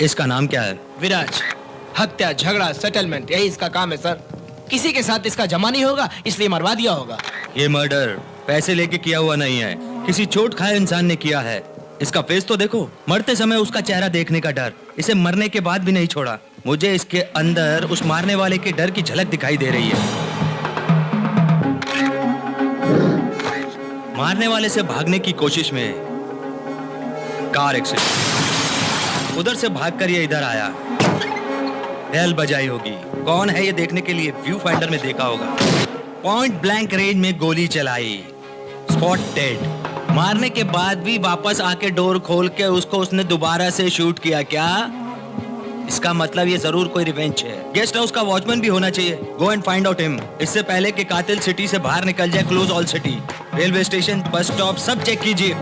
इसका नाम क्या है? विराज। हत्या, झगड़ा, सेटलमेंट, यही इसका काम है सर। किसी के साथ इसका जमा नहीं होगा, इसलिए मरवा दिया होगा। ये मर्डर पैसे लेके किया हुआ नहीं है, किसी चोट खाए इंसान ने किया है। इसका फेस तो देखो, मरते समय उसका चेहरा देखने का डर इसे मरने के बाद भी नहीं छोड़ा। मुझे इसके अंदर उस मारने वाले के डर की झलक दिखाई दे रही है। मारने वाले से भागने की कोशिश में कार एक्सीडेंट, उधर से भागकर ये इधर आया। बेल बजाई होगी, कौन है ये देखने के लिए व्यू फाइंडर में देखा होगा। पॉइंट ब्लैंक रेंज में गोली चलाई, स्पॉट डेड। मारने के बाद भी वापस आके डोर खोल के उसको उसने दोबारा से शूट किया क्या? इसका मतलब ये जरूर कोई रिवेंज है। गेस्ट हाउस का वॉचमैन भी होना चाहिए। Go and find out him, इससे पहले कि कातिल सिटी से बाहर निकल जाए। Close all city, railway station, bus stop, सब चेक कीजिए।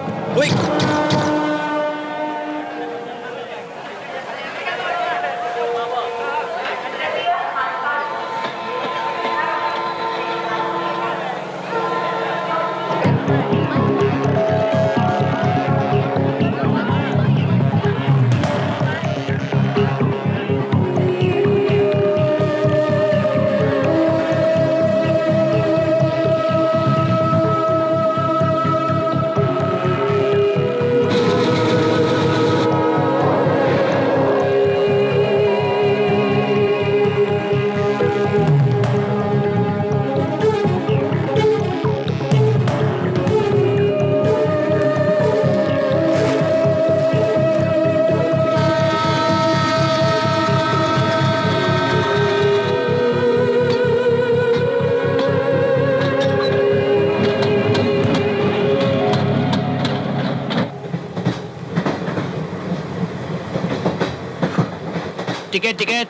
Ticket ticket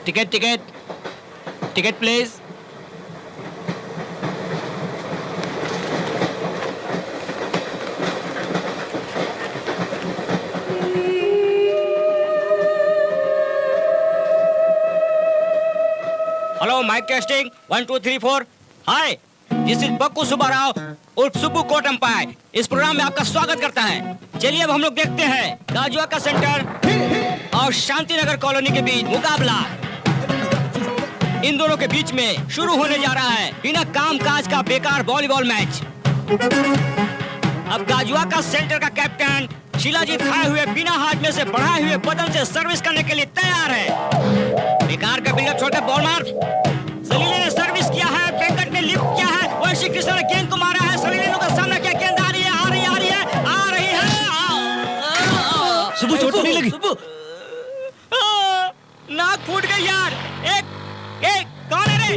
ticket ticket ticket please. Hello, mike testing 1 2 3 4। Hi, this is Bakku Subbarao उर्फ सुब्बू कोट एम्पायर। इस प्रोग्राम में आपका स्वागत करता है। चलिए अब हम लोग देखते हैं गाजुआ का सेंटर और शांतिनगर कॉलोनी के बीच मुकाबला। इन दोनों के बीच में शुरू होने जा रहा है बिना काम काज का बेकार वॉलीबॉल मैच। अब गाजुआ का सेंटर का कैप्टन शिलाजीत खाए हुए बिना हाथ में से बढ़ाए हुए बदन से सर्विस करने के लिए तैयार है। बेकार का बिल्डअप छोटे बॉल मार। सलीले ने सर्विस किया है, वेंकट ने लिफ्ट किया है, वैश्विक कृष्ण ने गेंद को मारा है। सलीले का सामना किया, गेंद आ रही है, आ रही है, आ रही है, आ रही है। सुबह चोट नहीं लगी? नाक फूट गई यार। एक कौन है रे?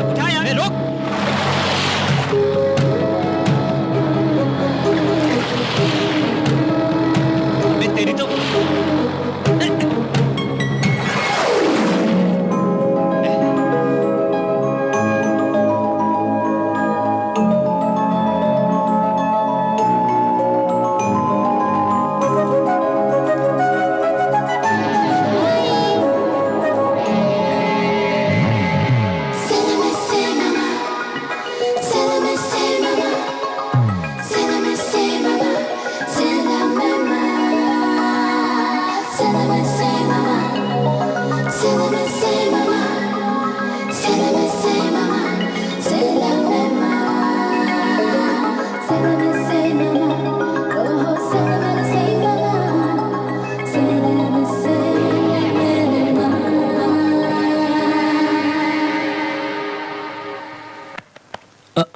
उठा यार, रोक। मैं तेरी तो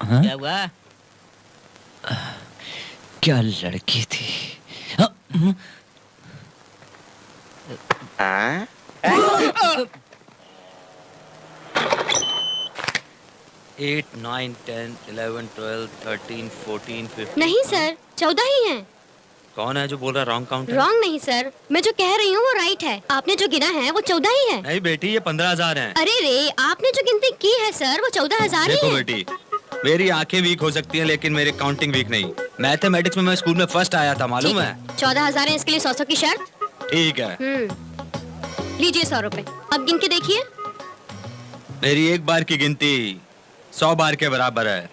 क्या हुआ? क्या लड़की थी। 8 9 10 11 12 13 14 15। नहीं सर, 14 ही हैं। कौन है जो बोल रहा रॉन्ग काउंट है? रॉन्ग नहीं सर, मैं जो कह रही हूँ वो राइट है। आपने जो गिना है वो 14 ही है। नहीं बेटी, ये 15,000 है। अरे रे, आपने जो गिनती की है सर वो 14,000 ही देखो है। बेटी, मेरी आंखें वीक हो सकती हैं लेकिन मेरी काउंटिंग वीक नहीं। मैथमेटिक्स में मैं स्कूल में फर्स्ट आया था, मालूम है? 14,000 है, इसके लिए 100 की शर्त। ठीक है। लीजिए 100 रुपए, अब गिन के देखिए। मेरी एक बार की गिनती 100 बार के बराबर है।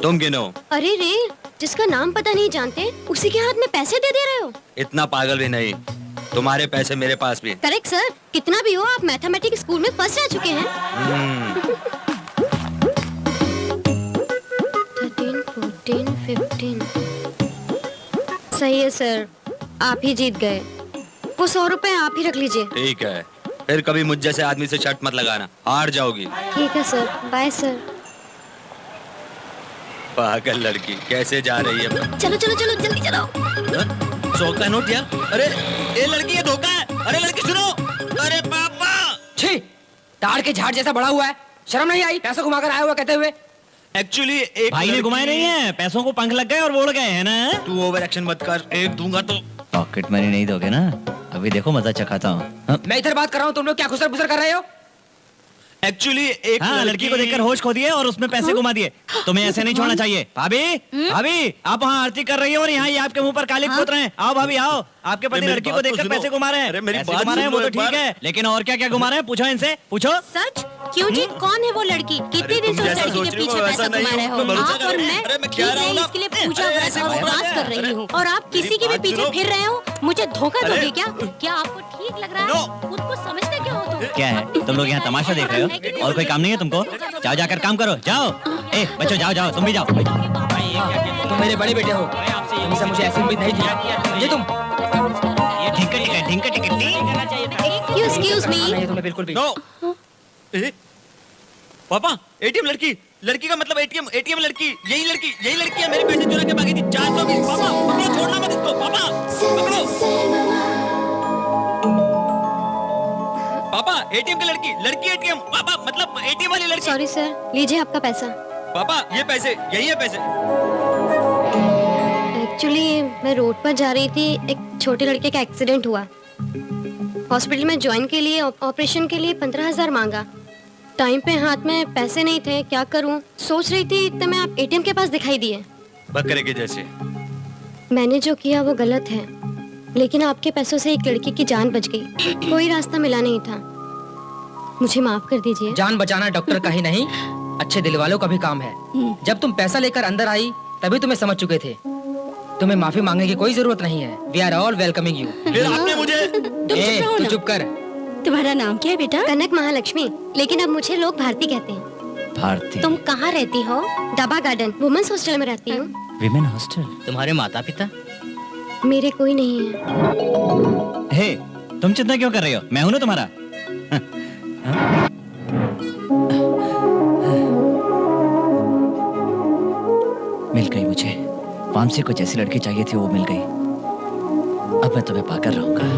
तुम गिनो। अरे रे, जिसका नाम पता नहीं जानते उसी के हाथ में पैसे दे दे रहे हो। इतना पागल भी नहीं, तुम्हारे पैसे मेरे पास भी। करेक्ट सर, कितना भी हो आप मैथमेटिक्स स्कूल में फर्स्ट रह चुके हैं। 13, 14, 15 सही है सर, आप ही जीत गए। वो 100 रुपए आप ही रख लीजिए। ठीक है, फिर कभी मुझ जैसे आदमी से शर्त मत लगाना, हार जाओगी। ठीक है सर, बाय सर। पागल लड़की कैसे जा रही है? चलो चलो चलो जल्दी चलो। 100 का नोट यार। अरे ये लड़की है, धोखा है। अरे लड़की सुनो। अरे पापा। छी, ताड़ के झाड़ जैसा बड़ा हुआ है, शर्म नहीं आई पैसा घुमाकर आया हुआ कहते हुए। एक्चुअली एक भाई ने घुमाए नहीं है, पैसों को पंख लग गए और वो उड़ गए हैं ना। तू ओवर एक्शन मत कर, एक दूंगा तो। पॉकेट मनी नहीं दोगे ना? अभी देखो मजा चखाता हूँ। मैं इधर बात कर रहा हूँ, तुम लोग क्या खुसर बुसर कर रहे हो? एक्चुअली एक हाँ, लड़की को देखकर होश खो दिए और उसमें पैसे घुमा दिए। तुम्हें ऐसे नहीं छोड़ना चाहिए। भाभी, भाभी, आप वहाँ आरती कर रही हो और यहाँ ये आपके मुंह पर काली पोत रहे हैं। आओ भाभी आओ, आपके पति मेरी लड़की बात को तो देखकर सुनो। पैसे घुमा रहे हैं। अरे मेरी पैसे बात घुमा रहे हैं सुन वो लो तो एक ठीक बार। है, लेकिन और क्या क्या घुमा रहे हैं? पूछो इनसे, पूछो। सच? क्यों जी, कौन है वो लड़की? कितने दिन तुम से उस जैसा लड़की सोच के रही हो, पीछे वैसा पैसा नहीं कमा रहे हूँ। हो? मैं भरोसा आप और कर- मैं अरे मैं ठीक क्या रहा हूँ नहीं, ना? इसके लिए पूजा अरे व्रत ऐसे और मत उपवास बोलो। कर रही अरे हूँ और आप किसी के भी बात पीछे सुनो। फिर रहे हो, मुझे धोखा अरे- दोगे क्या? क्या आपको ठीक लग रहा है? नो। खुद को समझते क्यों हो तुम? क्या है, तुम लोग यहाँ तमाशा देख रहे हो और कोई काम नहीं है तुमको? जाओ जाकर काम करो, जाओ। ए बच्चों जाओ जाओ, तुम भी जाओ। तुम मेरे बड़े बेटे हो, तुमसे मुझे ऐसी उम्मीद नहीं थी। ये तुम ढिंका टिकट Excuse me. नहीं, तुम्हें बिल्कुल भी। नो। पापा, एटीएम लड़की, लड़की का मतलब एटीएम लड़की, यही लड़की है, मेरे पैसे चुरा के भागी थी। 420। पापा पकड़ो, छोड़ना मत इसको। पापा पकड़ो। पापा एटीएम की लड़की एटीएम। पापा मतलब एटीएम वाली लड़की। सॉरी सर, लीजिए आपका पैसा। पापा ये पैसे, यही है पैसे। एक्चुअली मैं रोड पर जा रही थी, एक छोटे लड़के का एक्सीडेंट हुआ। हॉस्पिटल में ज्वाइन के लिए ऑपरेशन के लिए 15,000 मांगा। टाइम पे हाथ में पैसे नहीं थे, क्या करूं? सोच रही थी तो मैं आप एटीएम के पास दिखाई दिए। बकरे के जैसे। मैंने जो किया वो गलत है, लेकिन आपके पैसों से एक लड़की की जान बच गई। कोई रास्ता मिला नहीं था, मुझे माफ कर दीजिए। जान बचाना डॉक्टर का ही नहीं, अच्छे दिल वालों का भी काम है। जब तुम पैसा लेकर अंदर आई तभी तुम्हें समझ चुके थे, तुम्हें माफी मांगने की कोई जरूरत नहीं है। We are all welcoming you. फिर आपने मुझे तू चुप कर। तुम्हारा नाम क्या है बेटा? कनक महालक्ष्मी, लेकिन अब मुझे लोग भारती कहते हैं। भारती तुम कहाँ रहती हो? डबा गार्डन वुमेन्स हॉस्टल में रहती हूँ। Women hostel. तुम्हारे माता पिता? मेरे कोई नहीं है। हे, तुम चिंता क्यों कर रही हो? मैं हूं ना तुम्हारा। मिल गई मुझे। वामसी को जैसी लड़की चाहिए थी वो मिल गई। अब मैं तुम्हें पाकर रहूंगा।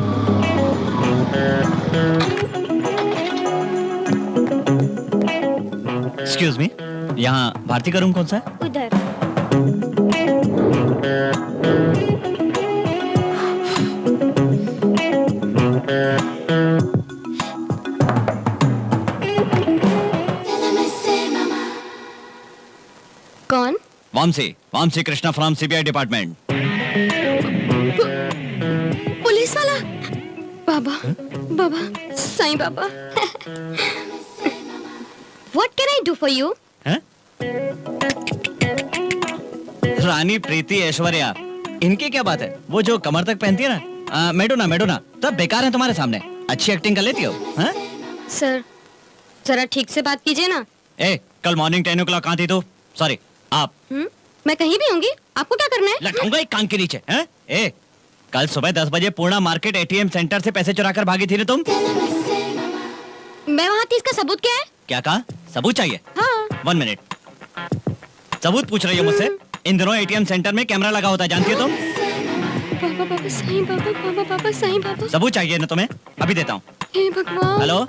एक्सक्यूज मी, यहाँ भारती का रूम कौन सा है? उधर। कौन? Vamsi Krishna from CBI department. Police वाला? बाबा, बाबा, साईं बाबा। What can I do for you? हैं? रानी प्रीति ऐश्वर्या, इनकी क्या बात है? वो जो कमर तक पहनती है ना, मेडोना, तब बेकार है तुम्हारे सामने। अच्छी एक्टिंग कर लेती हो। हैं? सर, जरा ठीक से बात कीजिए ना। ए, कल मॉर्निंग 10 o'clock कहाँ थी तू? सॉरी, आप। मैं कहीं भी होंगी, आपको क्या करना है? लटकाऊंगा एक कान के नीचे। हैं? ए, कल सुबह 10 बजे पूर्णा मार्केट एटीएम सेंटर से पैसे चुरा कर भागी थी ना तुम? मैं वहाँ थी, इसका सबूत क्या है? क्या कहा? सबूत चाहिए? हाँ। 1 मिनट। सबूत पूछ रही हो मुझसे? इन दिनों एटीएम सेंटर में कैमरा लगा होता है, जानती हो तुम? बाबा बाबा साईं बाबा, बाबा बाबा साईं बाबा। सबूत चाहिए ना तुम्हें? अभी देता हूँ। हे भगवान। हेलो,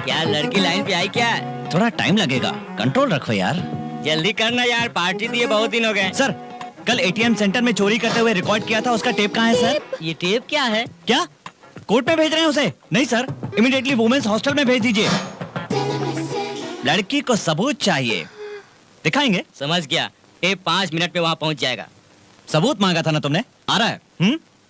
क्या लड़की लाइन पे आई क्या? थोड़ा टाइम लगेगा, कंट्रोल रखो यार। जल्दी करना यार, पार्टी दिए बहुत दिन हो गए। सर, कल एटीएम सेंटर में चोरी करते हुए रिकॉर्ड किया था, उसका टेप कहाँ है सर? ये टेप क्या है? क्या कोर्ट में भेज रहे हैं उसे? नहीं सर, इमीडिएटली वुमेन्स हॉस्टल में भेज दीजिए। लड़की को सबूत चाहिए, दिखाएंगे। समझ गया, टेप 5 मिनट में वहाँ पहुँच जाएगा। सबूत मांगा था ना तुमने, आ रहा है?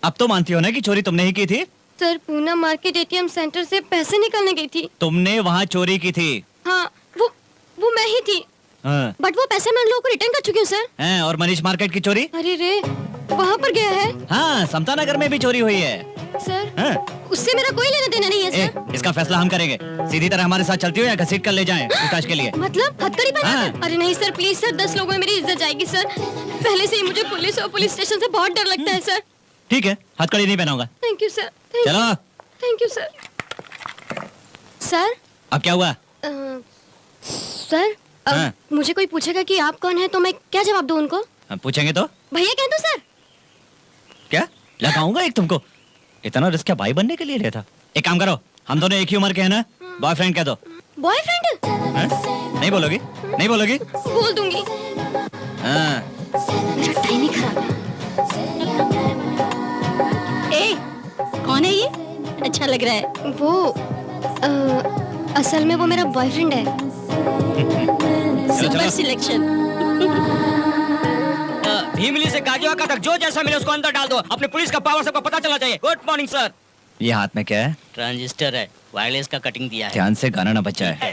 अब तो मानती हो ना कि चोरी तुमने ही की थी? Sir, Poona market ATM centre से पैसे निकालने गई थी। तुमने वहाँ चोरी की थी? हाँ, वो मैं ही थी। हाँ। बट वो पैसे मैं उन लोगों को रिटर्न कर चुकी हूँ सर। हैं, और मनीष मार्केट की चोरी? अरे रे, वहाँ पर गया है हाँ, समता नगर में भी चोरी हुई है। सर। हाँ। उससे मेरा कोई लेना देना नहीं है ए, सर। इसका फैसला हम करेंगे। सीधी तरह हमारे साथ चलती हो या घसीट कर ले जाएं पूछताछ के लिए? मतलब हथकड़ी पर? हाँ। अरे नहीं सर, प्लीज सर, 10 लोगों में मेरी इज्जत जाएगी सर। पहले से ही मुझे पुलिस और पुलिस स्टेशन से बहुत डर लगता है सर। ठीक है, हथकड़ी नहीं पहनाऊंगा। Thank you sir. चलो। Thank you sir. सर अब क्या हुआ? सर, अब हाँ। मुझे कोई पूछेगा कि आप कौन है तो मैं क्या जवाब दूं उनको? हम पूछेंगे तो? भैया कह दूं सर? क्या लगाऊंगा एक तुमको? इतना रिस्क क्या भाई बनने के लिए लिया था? एक काम करो, हम दोनों एक ही उम्र के हैं ना, बॉयफ्रेंड कह दो। बॉयफ्रेंड? हैं? नहीं बोलोगी? नहीं बोलोगी? बोल दूंगी। हाँ। मेरा टाइम ही खराब है। ए, कौन है ये? अच्छा लग रहा है। वो असल में वो मेरा बॉयफ्रेंड है। सुपर चलो। सिलेक्शन। भीमली से गाजियाबाद तक जो जैसा मिले उसको अंदर डाल दो। अपने पुलिस का पावर सबको पता चला चाहिए। Good morning sir. ये हाथ में क्या है? ट्रांजिस्टर है, वायरलेस का कटिंग दिया है। ध्यान से गाना ना बचा है।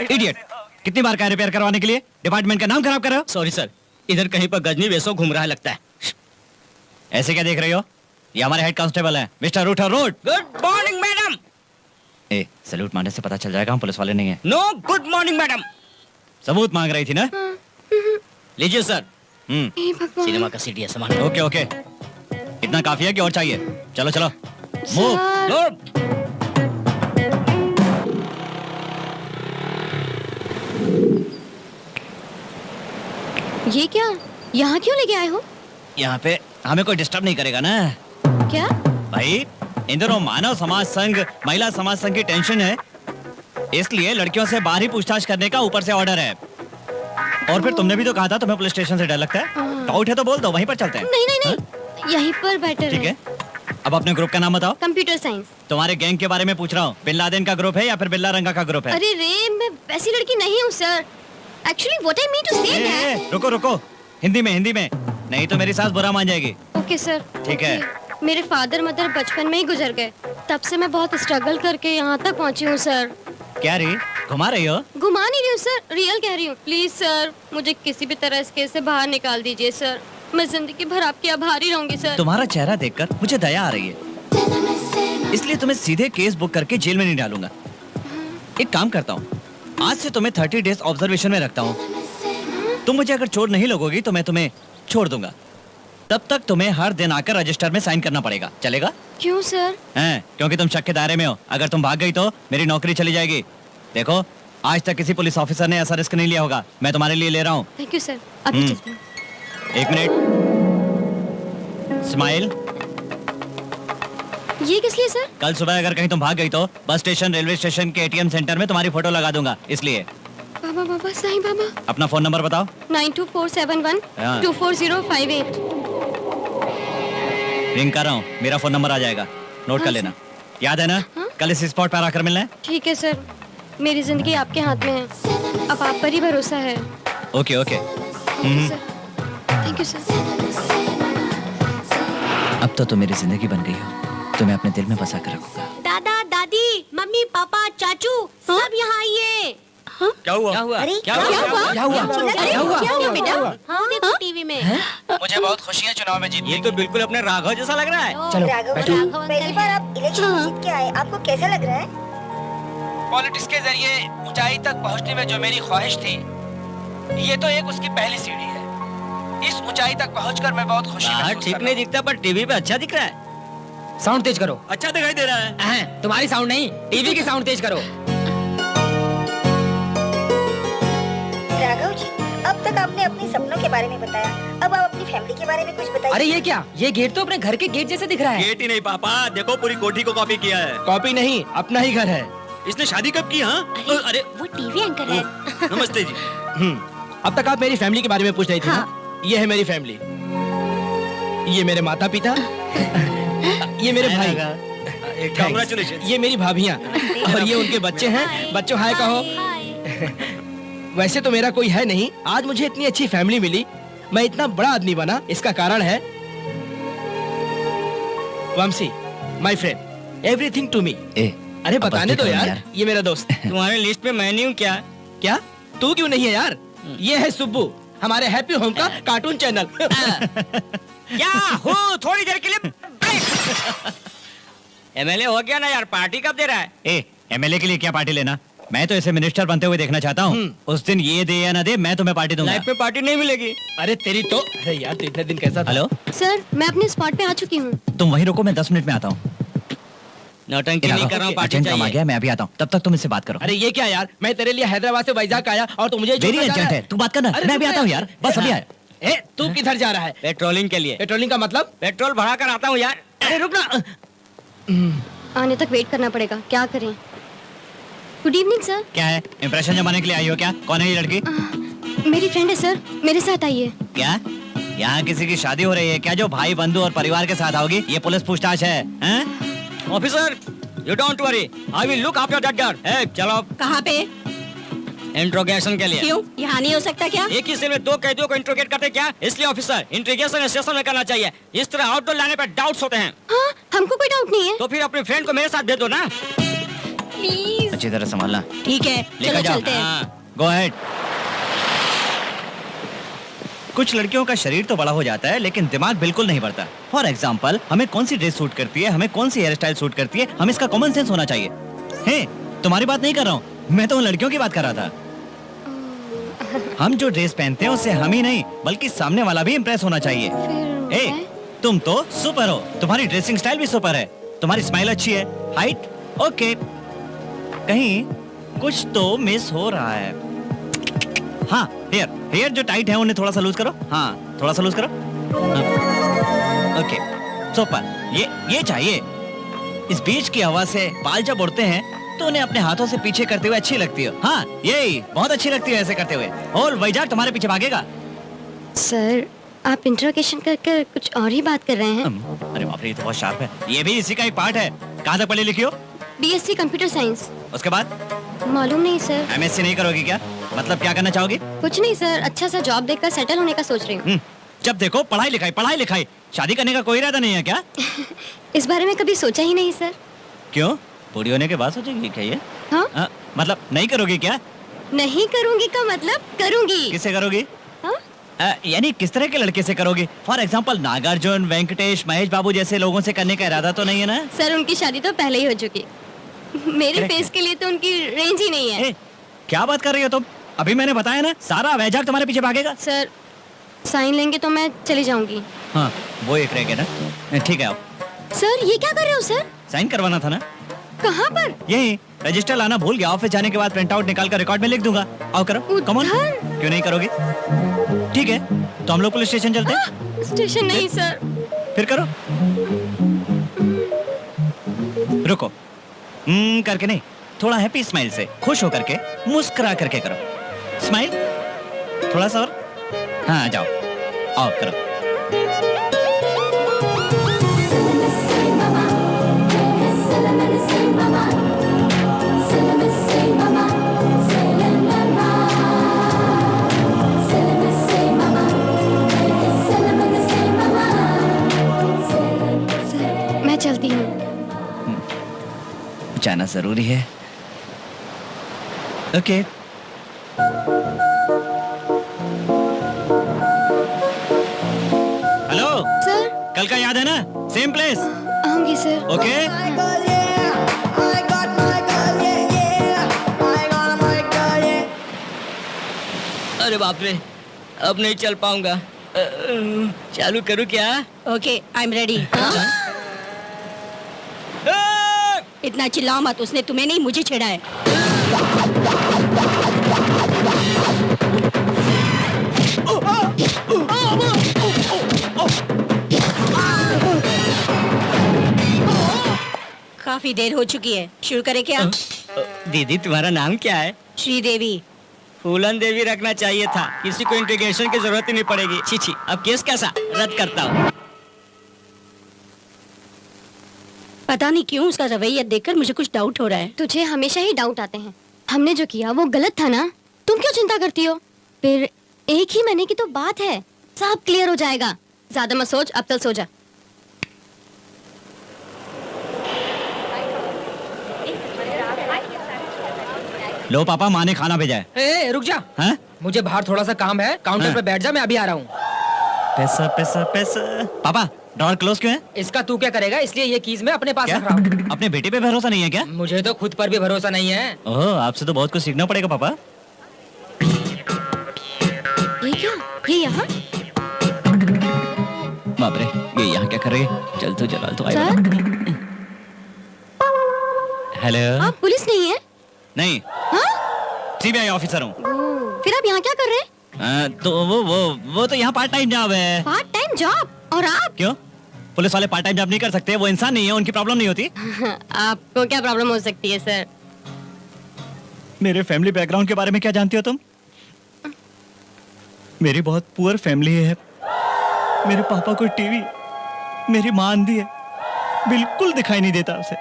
इडियट, कितनी बार कहा रिपेयर करवाने के लिए? डिपार्टमेंट का नाम खराब कर रहे हो। सॉरी सर, इधर कहीं पर गजनी वेसो घूम रहा है लगता है। ऐसे क्या देख रही हो? ये हमारे हेड कांस्टेबल हैं, मिस्टर रूटर रोड। Good morning madam. ए, सैल्यूट मारने से पता चल जाएगा हम पुलिस वाले नहीं हैं। No, good morning madam. सबूत मांग रही थी ना? लीजिए सर, हे भगवान। सिनेमा का सीडी है, सामान। ओके ओके, इतना काफी है कि और चाहिए? चलो चलो, मूव। सर, ये क्या? यहाँ क्यों लेके आए हो? यहाँ पे हमें कोई डिस्टर्ब नहीं करेगा ना? क्या? भाई, इन दिनों मानव समाज संघ, महिला समाज संघ की टेंशन है, इसलिए लड़कियों से बाहर ही पूछताछ करने का ऊपर से ऑर्डर है। और फिर तुमने भी तो कहा था तुम्हें पुलिस स्टेशन से डर लगता है। डाउट है तो बोल दो, वहीं पर चलते हैं। नहीं नहीं नहीं, यहीं पर बेटर ठीक है, अब अपने ग्रुप का नाम बताओ। Computer science. तुम्हारे गैंग के बारे में पूछ रहा हूँ। बिन लादेन का ग्रुप है या फिर बिल्ला रंगा का ग्रुप है? अरे रे, मैं वैसी लड़की नहीं हूँ sir. Actually what I mean to say that. रुको रुको, हिंदी में हिंदी में, नहीं तो मेरी सास बुरा मान जाएगी। Okay sir. ठीक है। मेरे फादर मदर बचपन में ही गुजर गए, तब से मैं बहुत स्ट्रगल करके यहाँ तक पहुँची हूँ सर। क्या री, घुमा रही हो? घुमा नहीं रही हूँ सर, रियल कह रही हूँ। प्लीज सर, मुझे किसी भी तरह इस केस से बाहर निकाल दीजिए सर। मैं जिंदगी भर आपकी आभारी रहूंगी सर। तुम्हारा चेहरा देखकर मुझे दया आ रही है, इसलिए तुम्हें सीधे केस बुक करके जेल में नहीं डालूंगा। एक काम करता हूँ, आज से तुम्हें 30 डेज ऑब्जर्वेशन में रखता हूँ। तुम मुझे अगर चोट नहीं लगोगी तो मैं तुम्हें छोड़ दूंगा। तब तक तुम्हें हर दिन आकर रजिस्टर में साइन करना पड़ेगा, चलेगा? क्यों सर? हैं, क्योंकि तुम शक के दायरे में हो। अगर तुम भाग गई तो मेरी नौकरी चली जाएगी। देखो, आज तक किसी पुलिस ऑफिसर ने ऐसा रिस्क नहीं लिया होगा, मैं तुम्हारे लिए ले रहा हूँ। थैंक यू सर, अभी चलती हूँ। एक मिनट, स्माइल। ये किस लिए सर? कल सुबह अगर कहीं तुम भाग गई तो बस स्टेशन, रेलवे स्टेशन के एटीएम सेंटर में तुम्हारी फोटो लगा दूंगा, इसलिए। बाबा बाबा साईं बाबा। अपना फोन नंबर बताओ। 92471 हाँ। 24058। रिंग कर रहा हूँ, मेरा फोन नंबर आ जाएगा, नोट कर हाँ, लेना। याद है ना? हाँ। कल इस स्पॉट पर आकर मिलना है। ठीक है सर, मेरी जिंदगी आपके हाथ में है, अब आप पर ही भरोसा है। Okay okay. Thank you sir. अब तो तुम मेरी जिंदगी बन गई हो, तुम्हें अपने दिल में बसा कर रखूंगा। दादा दादी मम्मी पापा चाचू सब यहाँ आइए। क्या हुआ? क्या हुआ? अरे क्या क्या हुआ? हुआ? क्या हुआ? क्या हुआ? क्या हुआ बेटा? हाँ, देखो टीवी में। मुझे बहुत खुशी है चुनाव में जीतने ये तो बिल्कुल अपने राघव जैसा लग रहा है। चलो राघव बैठो। जी, पहली बार आप इलेक्शन जीत के आए, आपको कैसा लग रहा है? पॉलिटिक्स के जरिए ऊंचाई तक पहुंचने में जो मेरी ख्वाहिश थी, ये तो एक उसकी पहली सीढ़ी है। इस ऊंचाई तक पहुंचकर मैं बहुत खुशी बाहर महसूस ठीक कर नहीं रहा हूं। दिखता पर टीवी पे अच्छा दिख रहा है। साउंड तेज करो। अच्छा दिखाई दे रहा है। तुम्हारी साउंड नहीं, टीवी की साउंड तेज करो। राघव जी, अब तक आपने अपने सपनों के बारे में बताया, अब आप अपनी फैमिली के बारे में कुछ बताइए। अरे ये क्या? ये गेट तो अपने घर के गेट जैसे दिख रहा है। गेट ही नहीं पापा, देखो पूरी कोठी को कॉपी किया है। कॉपी नहीं, अपना ही घर है। इसने शादी कब की? हाँ, अरे वो टीवी एंकर है। नमस्ते जी। अब तक आप मेरी फैमिली के बारे में पूछ रही थी हाँ। ना? ये है मेरी फैमिली, ये मेरे माता पिता, ये मेरे भाई, कांग्रेचुलेशन। ये मेरी भाभियाँ और ये उनके बच्चे हैं। बच्चों हाय कहो। वैसे तो मेरा कोई है नहीं, आज मुझे इतनी अच्छी फैमिली मिली, मैं इतना बड़ा आदमी बना, इसका कारण है Vanshi, my friend, everything to me. ए, अरे अब बताने बस दो देखो यार, ये मेरा दोस्त। तुम्हारे लिस्ट में मैं नहीं हूँ क्या? क्या? तू क्यों नहीं है यार? ये है सुब्बू, हमारे हैप्पी होम का कार्टून चैनल। क्या हो, थोड़ी देर के लिए ब्रेक। एमएलए हो गया ना यार, पार्टी कब दे रहा है? ए, एमएलए के लिए क्या पार्टी लेना? मैं तो ऐसे मिनिस्टर बनते हुए देखना चाहता हूँ। उस दिन ये दे या ना दे, मैं तुम्हें पार्टी दूंगा। लाइफ में पार्टी नहीं मिलेगी। अरे तेरी तो, अरे यार तो इतने दिन कैसा था? हेलो, सर मैं अपने स्पॉट पे आ चुकी हूँ। तुम वहीं रुको, मैं 10 मिनट में आता हूँ। नौटंकी नहीं कर रहा हूँ, पार्टी अर्जेंट काम आ चाहिए। गया, मैं अभी आता हूँ। तब तक तुम इससे बात करो। अरे ये क्या यार, मैं तेरे लिए हैदराबाद से वैजाग आया और तू मुझे वेरी छोड़कर जा अर्जेंट रहा है, तू बात करना। अरे मैं अभी रुक आता हूँ जा। यार, बस अभी आया। ए, तू किधर जा रहा है? पेट्रोलिंग के लिए। पेट्रोलिंग का मतलब? पेट्रोल भरा कर आता हूँ यार। अरे रुक ना। आने तक वेट करना पड़ेगा, क्या करें। Good evening sir. क्या है, इंप्रेशन जमाने के लिए आई हो क्या? कौन है ये लड़की? मेरी फ्रेंड है सर, मेरे साथ आइए। क्या यहाँ किसी की शादी हो रही है क्या, जो भाई बंधु और परिवार के साथ आओगी? ये पुलिस पूछताछ है, हैं? Officer, you don't worry, I will look after that girl. ए, चलो कहाँ पे? इंट्रोगेशन के लिए। क्यों? यहाँ नहीं हो सकता क्या? एक ही सेल में 2 कैदियों को इंट्रोगेट करते क्या? इसलिए ऑफिसर, इंट्रोगेशन स्टेशन में करना चाहिए। इस तरह आउटडोर लाने पर डाउट्स होते हैं। हाँ, हमको कोई डाउट नहीं है। तो फिर अपने फ्रेंड को मेरे साथ भेज दो ना। प्लीज। अच्छी तरह संभालना। ठीक है, लेकर चलो जाओ। चलते हैं। हाँ। Go ahead. कुछ लड़कियों का शरीर तो बड़ा हो जाता है लेकिन दिमाग बिल्कुल नहीं बढ़ता। फॉर एग्जाम्पल, हमें कौन सी ड्रेस सूट करती है, हमें कौन सी हेयर स्टाइल सूट करती है, हमें इसका कॉमन सेंस होना चाहिए। हे, तुम्हारी बात नहीं कर रहा हूँ, मैं तो उन लड़कियों की बात कर रहा था। हम जो ड्रेस पहनते हैं उससे हम ही नहीं बल्कि सामने वाला भी इम्प्रेस होना चाहिए। फिर ए, तुम तो सुपर हो, तुम्हारी ड्रेसिंग स्टाइल भी सुपर है, तुम्हारी स्माइल अच्छी है, हाइट ओके, कहीं कुछ तो मिस हो रहा है। हाँ, हेयर हेयर जो टाइट है उन्हें थोड़ा सा लूज करो। हाँ, थोड़ा सा लूज करो। हाँ, ओके, सुपर। ये चाहिए। इस बीच की हवा से बाल जब उड़ते हैं तो उन्हें अपने हाथों से पीछे करते हुए अच्छी लगती है। हाँ, यही बहुत अच्छी लगती है ऐसे करते हुए। और वैजाग तुम्हारे पीछे भागेगा। सर आप इंट्रोगेशन कर कर कुछ और ही बात कर रहे हैं। अरे बाप रे, ये तो बहुत शार्प है। ये भी इसी का एक पार्ट है। कहाँ तक पढ़ी लिखी हो? BSc computer science. उसके बाद मालूम नहीं सर। एमएससी नहीं करोगी क्या? मतलब क्या करना चाहोगी? कुछ नहीं सर, अच्छा सा जॉब देखकर सेटल होने का सोच रही हूँ। जब देखो पढ़ाई लिखाई पढ़ाई लिखाई, शादी करने का कोई इरादा नहीं है क्या? इस बारे में कभी सोचा ही नहीं सर। क्यों, बूढ़ी होने के बाद सोचेगी क्या ये? हाँ? मतलब नहीं करोगी क्या? नहीं करूंगी का मतलब करूंगी। किससे करोगी? हाँ? यानी किस तरह के लड़के से करोगी? फॉर एग्जाम्पल नागार्जुन, वेंकटेश, महेश बाबू जैसे लोगों से करने का इरादा तो नहीं है ना? सर उनकी शादी तो पहले ही हो चुकी। मेरे फेस के लिए तो उनकी रेंज ही नहीं है। क्या बात कर रही हो तुम? अभी मैंने बताया ना, सारा वैजाग तुम्हारे पीछे भागेगा। सर साइन लेंगे तो मैं चली जाऊंगी। हाँ, वो एक रह गया ना। ठीक है, आओ। सर ये क्या कर रहे हो सर? साइन करवाना था ना? कहाँ पर? यही रजिस्टर लाना भूल गया। ऑफिस जाने के बाद प्रिंट आउट निकाल कर रिकॉर्ड में लिख दूंगा। आओ करो, कम ऑन। उधर? क्यों नहीं करोगी? ठीक है, तो हम लोग पुलिस स्टेशन चलते हैं। स्टेशन नहीं सर। फिर करो। रुको, करके नहीं, थोड़ा हैप्पी स्माइल से, खुश होकर के, मुस्कुरा करके करो। स्माइल, थोड़ा सा और। हाँ, जाओ, आओ करो। मैं चलती हूँ। जाना जरूरी है। ओके। हेलो सर कल का याद है ना? Same place. आऊंगी सर। ओके। अरे बाप रे, अब नहीं चल पाऊंगा। चालू करूँ क्या? Okay, I am ready. इतना चिल्लाओ मत, उसने तुम्हें नहीं मुझे छेड़ा है। काफी देर हो चुकी है, शुरू करें क्या? दीदी तुम्हारा नाम क्या है? श्रीदेवी। फूलन देवी रखना चाहिए था, किसी को इंट्रोगेशन की जरूरत ही नहीं पड़ेगी। छी, अब केस कैसा? रद्द करता हूँ। पता नहीं क्यों उसका रवैया देखकर मुझे कुछ डाउट हो रहा है। तुझे हमेशा ही डाउट आते हैं। हमने जो किया वो गलत था ना, तुम क्यों चिंता करती हो? फिर एक ही महीने की तो बात है, सब क्लियर हो जाएगा। ज्यादा मत सोच, अब तक सो जा। लो पापा, माँ ने खाना भेजा है। ए, रुक जा। हैं? मुझे बाहर थोड़ा सा काम है, काउंटर हाँ। पे बैठ जा, मैं अभी आ रहा हूँ। पैसा पैसा पैसा। पापा, ड्रॉअर क्लोज क्यों है? इसका तू क्या करेगा, इसलिए ये कीज मैं अपने पास क्या? रख रहा हूँ। अपने बेटे पे भरोसा नहीं है क्या? मुझे तो खुद पर भी भरोसा नहीं है। ओह, आपसे तो बहुत कुछ सीखना पड़ेगा पापा। ये क्या? ये यहाँ? बाप रे, ये यहाँ क्या कर रही है? चल तो जलाल तो आएगा। Sir, hello. आप पुलिस नहीं है? नहीं, हाँ? सीबीआई ऑफिसर हूँ। ओह, फिर आप यहाँ क्या कर रहे हैं? तो वो तो यहाँ पार्ट टाइम जॉब है। Part time job? और आप? क्यों? पुलिस वाले पार्ट टाइम जॉब नहीं कर सकते? वो इंसान नहीं है, उनकी प्रॉब्लम नहीं होती? आपको क्या प्रॉब्लम हो सकती है सर? मेरे फैमिली बैकग्राउंड के बारे में क्या जानती हो तुम? मेरी बहुत पुअर फैमिली है। मेरे पापा को टीवी, मेरी माँ अंधी है, बिल्कुल दिखाई नहीं देता उसे।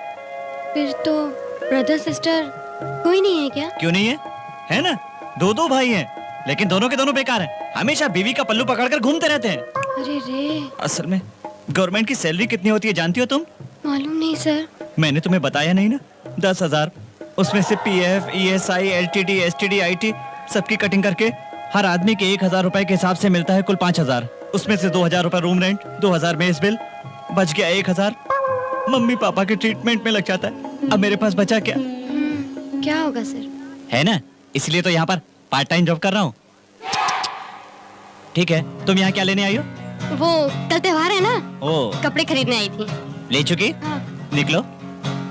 फिर तो ब्रदर सिस्टर कोई नहीं है क्या? क्यों नहीं है? है ना, दो भाई हैं, लेकिन दोनों के दोनों बेकार हैं। हमेशा बीवी का पल्लू पकड़कर घूमते रहते हैं। अरे रे, असल में गवर्नमेंट की सैलरी कितनी होती है जानती हो तुम? मालूम नहीं सर। मैंने तुम्हें बताया नहीं ना, 10,000। उसमें से PF, ESI, LTD, STD, IT सबकी कटिंग करके हर आदमी के 1,000 रुपए के हिसाब से मिलता है कुल 5,000। उसमें से 2,000 रुपए रूम रेंट, 2,000 मेस बिल, बच गया 1,000 मम्मी पापा के ट्रीटमेंट में लग जाता है। अब मेरे पास बचा क्या? क्या होगा सर? है ना, इसलिए तो यहाँ पर पार्ट टाइम जॉब कर रहा हूँ। ठीक है, तुम यहाँ क्या लेने आई हो? वो कल त्योहार है ना, ओ, कपड़े खरीदने आई थी। ले चुकी? हाँ। निकलो।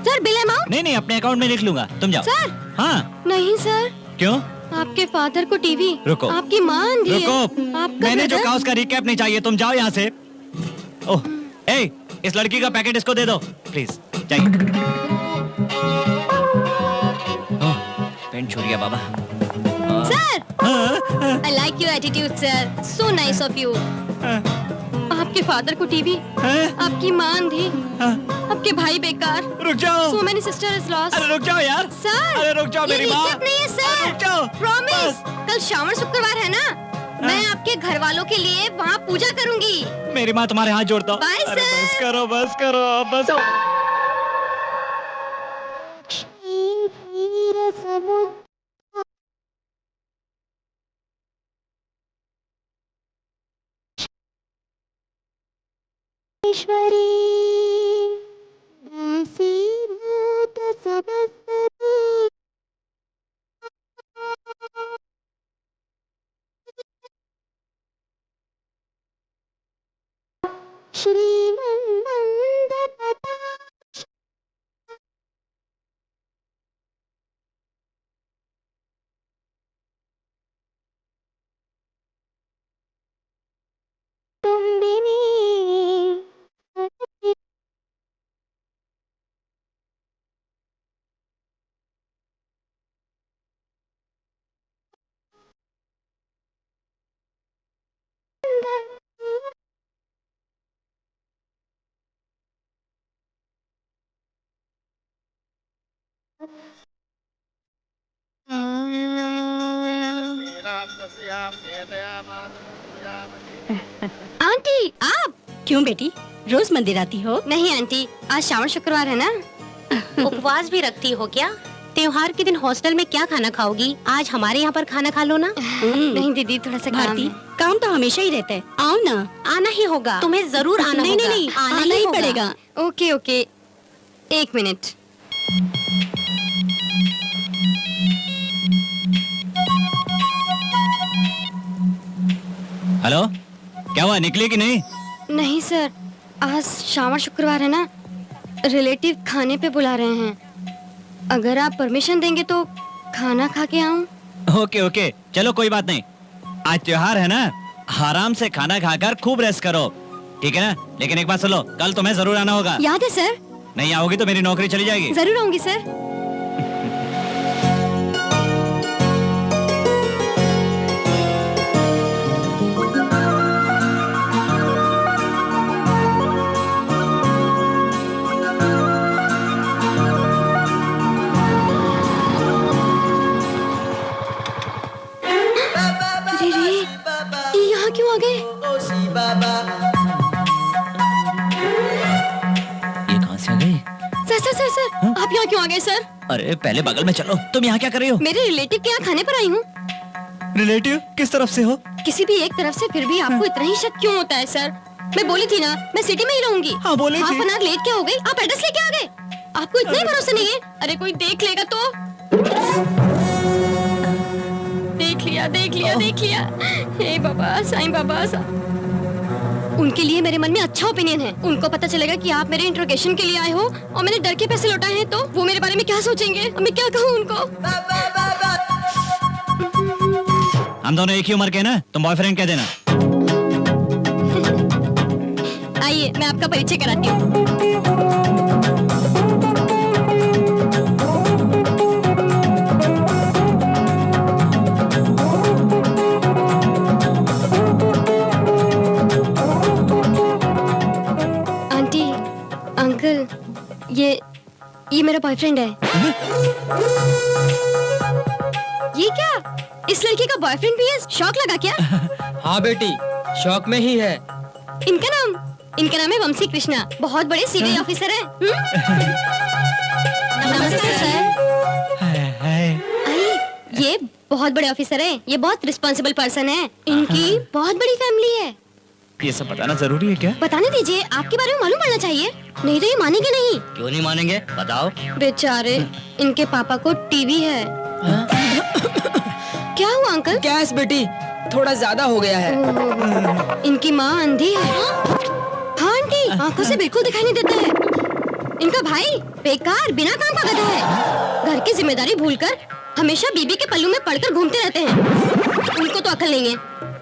Sir bill amount? नहीं, अपने अकाउंट में लिख लूंगा, तुम जाओ। सर हाँ। नहीं सर, क्यों? आपके फादर को टीवी, रुको। आपकी माँ अंधी है, रुको, आपका मैंने जो brother- कहा उसका रिकैप नहीं चाहिए, तुम जाओ यहाँ से। ओह, ए, इस लड़की का पैकेट इसको दे दो प्लीज, जाइए। ओह, पेंट छूट गया बाबा। सर, हाँ, I like your attitude sir, so nice of you। आपके फादर को टीवी, हाँ, आपकी माँ अंधी, हाँ, आपके भाई बेकार, रुक जाओ। so many sisters lost। अरे रुक जाओ यार। सर, अरे रुक जाओ ये मेरी माँ। recap नहीं है सर, रुक जाओ। प्रॉमिस। कल श्रावण शुक्रवार है ना, मैं आपके घर वालों के लिए वहाँ पूजा करूंगी। मेरी माँ तुम्हारे हाथ जोड़ता हूँ। Bye, अरे sir। बस करो, बस करो, बस। आंटी आप? क्यों बेटी, रोज मंदिर आती हो? नहीं आंटी, आज श्रावण शुक्रवार है ना। उपवास भी रखती हो क्या? त्योहार के दिन हॉस्टल में क्या खाना खाओगी? आज हमारे यहाँ पर खाना खा लो ना। नहीं दीदी, थोड़ा सा काम भारती, है। काम तो हमेशा ही रहता है, आओ ना। आना ही होगा, तुम्हें जरूर आना नहीं होगा। नहीं, आना ही होगा। पड़ेगा। Okay okay, 1 minute. हेलो, क्या हुआ, निकली कि नहीं? नहीं सर, आज श्रावण शुक्रवार है ना, रिलेटिव खाने पे बुला रहे हैं। अगर आप परमिशन देंगे तो खाना खा के आऊं? ओके ओके, चलो कोई बात नहीं। आज त्योहार है ना, आराम से खाना खाकर खूब रेस्ट करो, ठीक है ना? लेकिन एक बात सुन लो, कल तुम्हें जरूर आना होगा। याद है सर? नहीं आओगी तो मेरी नौकरी चली जाएगी। जरूर आऊंगी सर। अरे रे, ये यहाँ क्यों आ गए? ये कहाँ से आ गई? सर आप यहाँ क्यों आ गए सर? अरे पहले बगल में चलो। तुम यहाँ क्या कर रही हो? मेरे रिलेटिव के यहाँ खाने पर आई हूँ। रिलेटिव किस तरफ से हो? किसी भी एक तरफ से, फिर भी आपको इतना ही शक क्यों होता है सर? मैं बोली थी ना, मैं सिटी में ही रहूंगी। हाँ, बोली थी। हाफ एन आवर लेट क्या हो गई? आप एड्रेस लेके आ गए। आपको इतना ही भरोसा नहीं है? अरे कोई देख लेगा तो? देख लिया, देख लिया, देख लिया। हे बाबा, साईं बाबा। उनके लिए मेरे मन में अच्छा ओपिनियन है। उनको पता चलेगा कि आप मेरे इंट्रोगेशन के लिए आए हो और मैंने डर के पैसे लौटाए हैं, तो वो मेरे बारे में क्या सोचेंगे? मैं क्या कहूँ उनको? हम दोनों एक ही उम्र के ना, तुम बॉयफ्रेंड कह देना। आइए, मैं आपका परिचय कराती हूँ। आंटी, अंकल, ये मेरा बॉयफ्रेंड है। ये क्या? इस लड़की का बॉयफ्रेंड भी है? शौक लगा क्या? हाँ बेटी, शौक में ही है। इनका नाम है वंशी कृष्णा। बहुत बड़े सीबीआई ऑफिसर है। नमस्ते सर। हाय। ये बहुत बड़े ऑफिसर है। ये बहुत रिस्पॉन्सिबल पर्सन है। इनकी बहुत बड़ी फैमिली है। ये सब बताना जरूरी है क्या? बताने दीजिए, आपके बारे में मालूम पड़ना चाहिए। नहीं तो ये मानेंगे नहीं। क्यों नहीं मानेंगे? बताओ। बेचारे, इनके पापा को टीवी है। क्या हुआ अंकल? गैस बेटी, थोड़ा ज्यादा हो गया है। ओह, इनकी माँ अंधी है। हाँ आंटी, आंखों से बिल्कुल दिखाई नहीं देता है। इनका भाई बेकार बिना काम का गधा है। घर की जिम्मेदारी भूलकर हमेशा बीबी के पल्लू में पड़कर घूमते रहते हैं। उनको तो अकल नहीं है।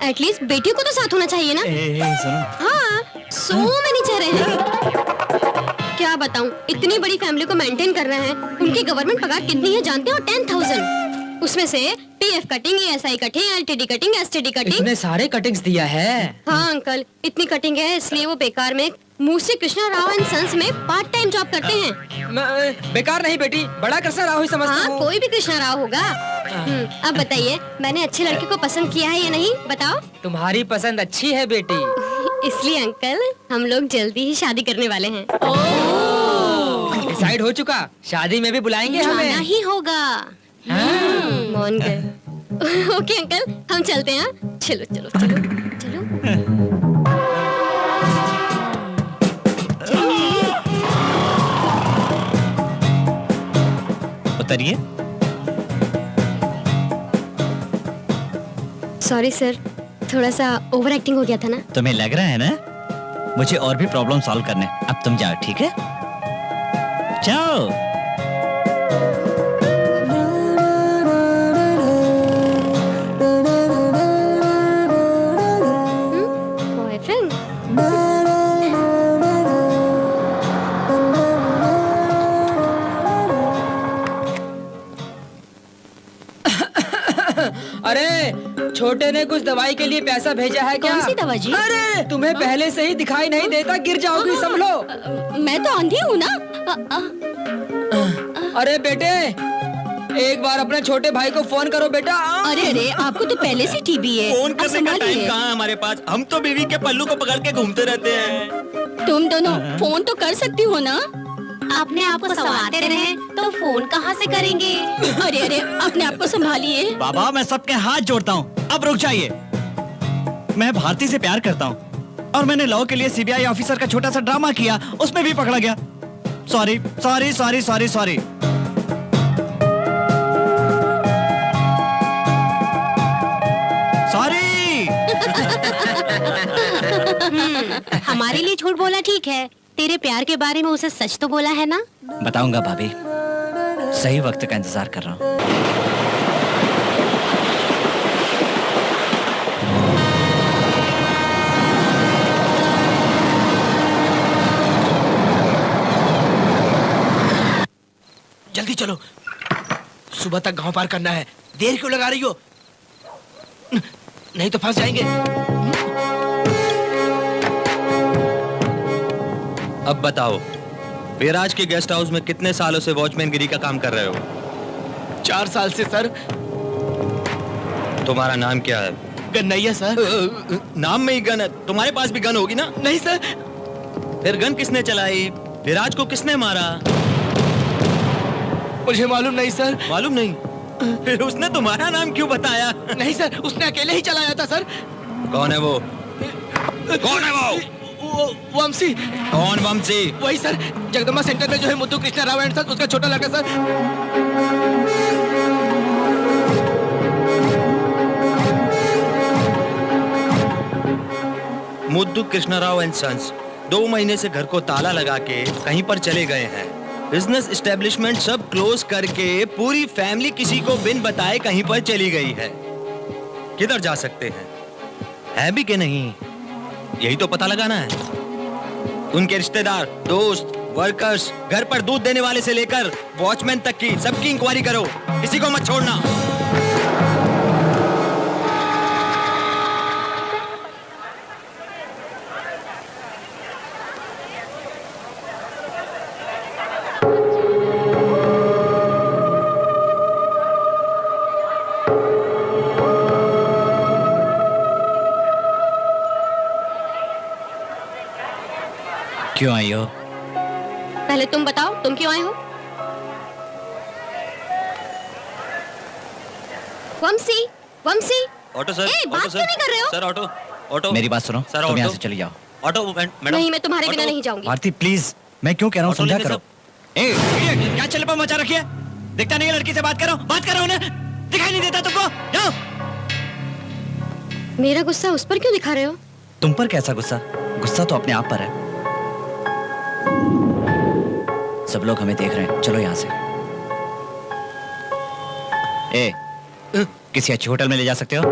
एटलीस्ट बेटियों को तो साथ होना चाहिए ना। सुनो। हाँ, सो मैनी चेहरे हैं। क्या बताऊं, इतनी बड़ी फैमिली को मेंटेन कर रहे हैं। उनकी गवर्नमेंट पगार कितनी है जानते हो? 10,000। उसमें से PF cutting, ESI cutting, LTD cutting, STD cutting. इतने सारे कटिंग्स दिया है। हाँ अंकल, इतनी कटिंग है, इसलिए वो बेकार में मूसी कृष्णा राव एंड सन्स में पार्ट टाइम जॉब करते हैं। बेकार नहीं बेटी, बड़ा कृष्णा राव ही समझता हाँ, हूँ। कोई भी कृष्णा राव होगा। अब बताइए, मैंने अच्छे लड़के को पसंद किया है या नहीं? बताओ। तुम्हारी पसंद अच्छी है बेटी। इसलिए अंकल, हम लोग जल्दी ही शादी करने वाले हैं। डिसाइड हो चुका, शादी में भी बुलाएंगे जाना हमें। ही होगा। मान गए। ओके अंकल, हम चलते हैं। चलो चलो चलो चलो। उतरिए। सॉरी सर, थोड़ा सा ओवर एक्टिंग हो गया था ना। तुम्हें लग रहा है ना? मुझे और भी प्रॉब्लम सॉल्व करने। अब तुम जाओ, ठीक है? जाओ। बॉयफ्रेंड? अरे, छोटे ने कुछ दवाई के लिए पैसा भेजा है क्या? कौन सी दवा जी? अरे, तुम्हें पहले से ही दिखाई नहीं देता, गिर जाओगी, संभलो। मैं तो अंधी हूँ ना। अरे बेटे, एक बार अपने छोटे भाई को फोन करो बेटा। अरे अरे, आपको तो पहले से टीबी है। फोन अब करने का टाइम संभालिए। कहाँ है हमारे पास? हम तो बीवी के पल्लू को पकड़ के घूमते रहते हैं। तुम दोनों फोन तो कर सकती हो ना? अपने आप को संवारते रहे तो फोन कहाँ से करेंगे? अरे अरे, अपने आप को संभालिए। बाबा, मैं सबके हाथ जोड़ता हूँ, अब रुक जाइए। मैं भारती से प्यार करता हूँ और मैंने लॉ के लिए सीबीआई ऑफिसर का छोटा सा ड्रामा किया, उसमें भी पकड़ा गया। Sorry sorry sorry sorry sorry. Sorry. हमारे लिए झूठ बोला ठीक है, तेरे प्यार के बारे में उसे सच तो बोला है ना? बताऊंगा भाभी, सही वक्त का इंतजार कर रहा हूँ। जल्दी चलो, सुबह तक गांव पार करना है। देर क्यों लगा रही हो? नहीं तो फंस जाएंगे। अब बताओ, विराज के गेस्ट हाउस में कितने सालों से वॉचमैन गिरी का काम कर रहे हो? 4 साल से सर। तुम्हारा नाम क्या है? गन्नैया सर। नाम में ही गन है, तुम्हारे पास भी गन होगी ना? नहीं सर। फिर गन किसने चलाई? विराज को किसने मारा? मुझे मालूम नहीं सर। मालूम नहीं? फिर उसने तुम्हारा नाम क्यों बताया? नहीं सर, उसने अकेले ही चलाया था सर। कौन है वो? कौन है वो? वंशी। कौन वंशी? वही सर, जगदम्बा सेंटर में जो है मुद्दू कृष्णा राव एंड सर, उसका छोटा लड़का सर। मुद्दू कृष्णराव एंड सन्स 2 महीने से घर को ताला लगा के कहीं पर चले गए हैं। बिजनेस एस्टेब्लिशमेंट सब क्लोज करके पूरी फैमिली किसी को बिन बताए कहीं पर चली गई है। किधर जा सकते हैं? है भी कि नहीं, यही तो पता लगाना है। उनके रिश्तेदार, दोस्त, वर्कर्स, घर पर दूध देने वाले से लेकर वॉचमैन तक की सबकी इंक्वायरी करो, किसी को मत छोड़ना। क्यों आई हो? पहले तुम बताओ, तुम क्यों आए हो? वंशी, वंशी। Auto sir. ए, बात ऑटो क्यों नहीं कर रहे हो? Sir auto, auto. मेरी बात सुनो, सर, तुम ऑटो। यहाँ से चली जाओ। Auto madam. नहीं, मैं तुम्हारे बिना ऑटो। नहीं जाऊंगी। भारती प्लीज, मैं क्यों कह रहा हूँ, ऑटो समझा लेने करो। ए, इडियट, क्या चल मचा रखी है? दिखता नहीं है लड़की से बात करो ना। दिखाई नहीं देता तुमको? जाओ। मेरा गुस्सा उस पर क्यों दिखा रहे हो? तुम पर कैसा गुस्सा? गुस्सा तो अपने आप पर है। सब लोग हमें देख रहे हैं, चलो यहाँ से। किसी अच्छे होटल में ले जा सकते हो?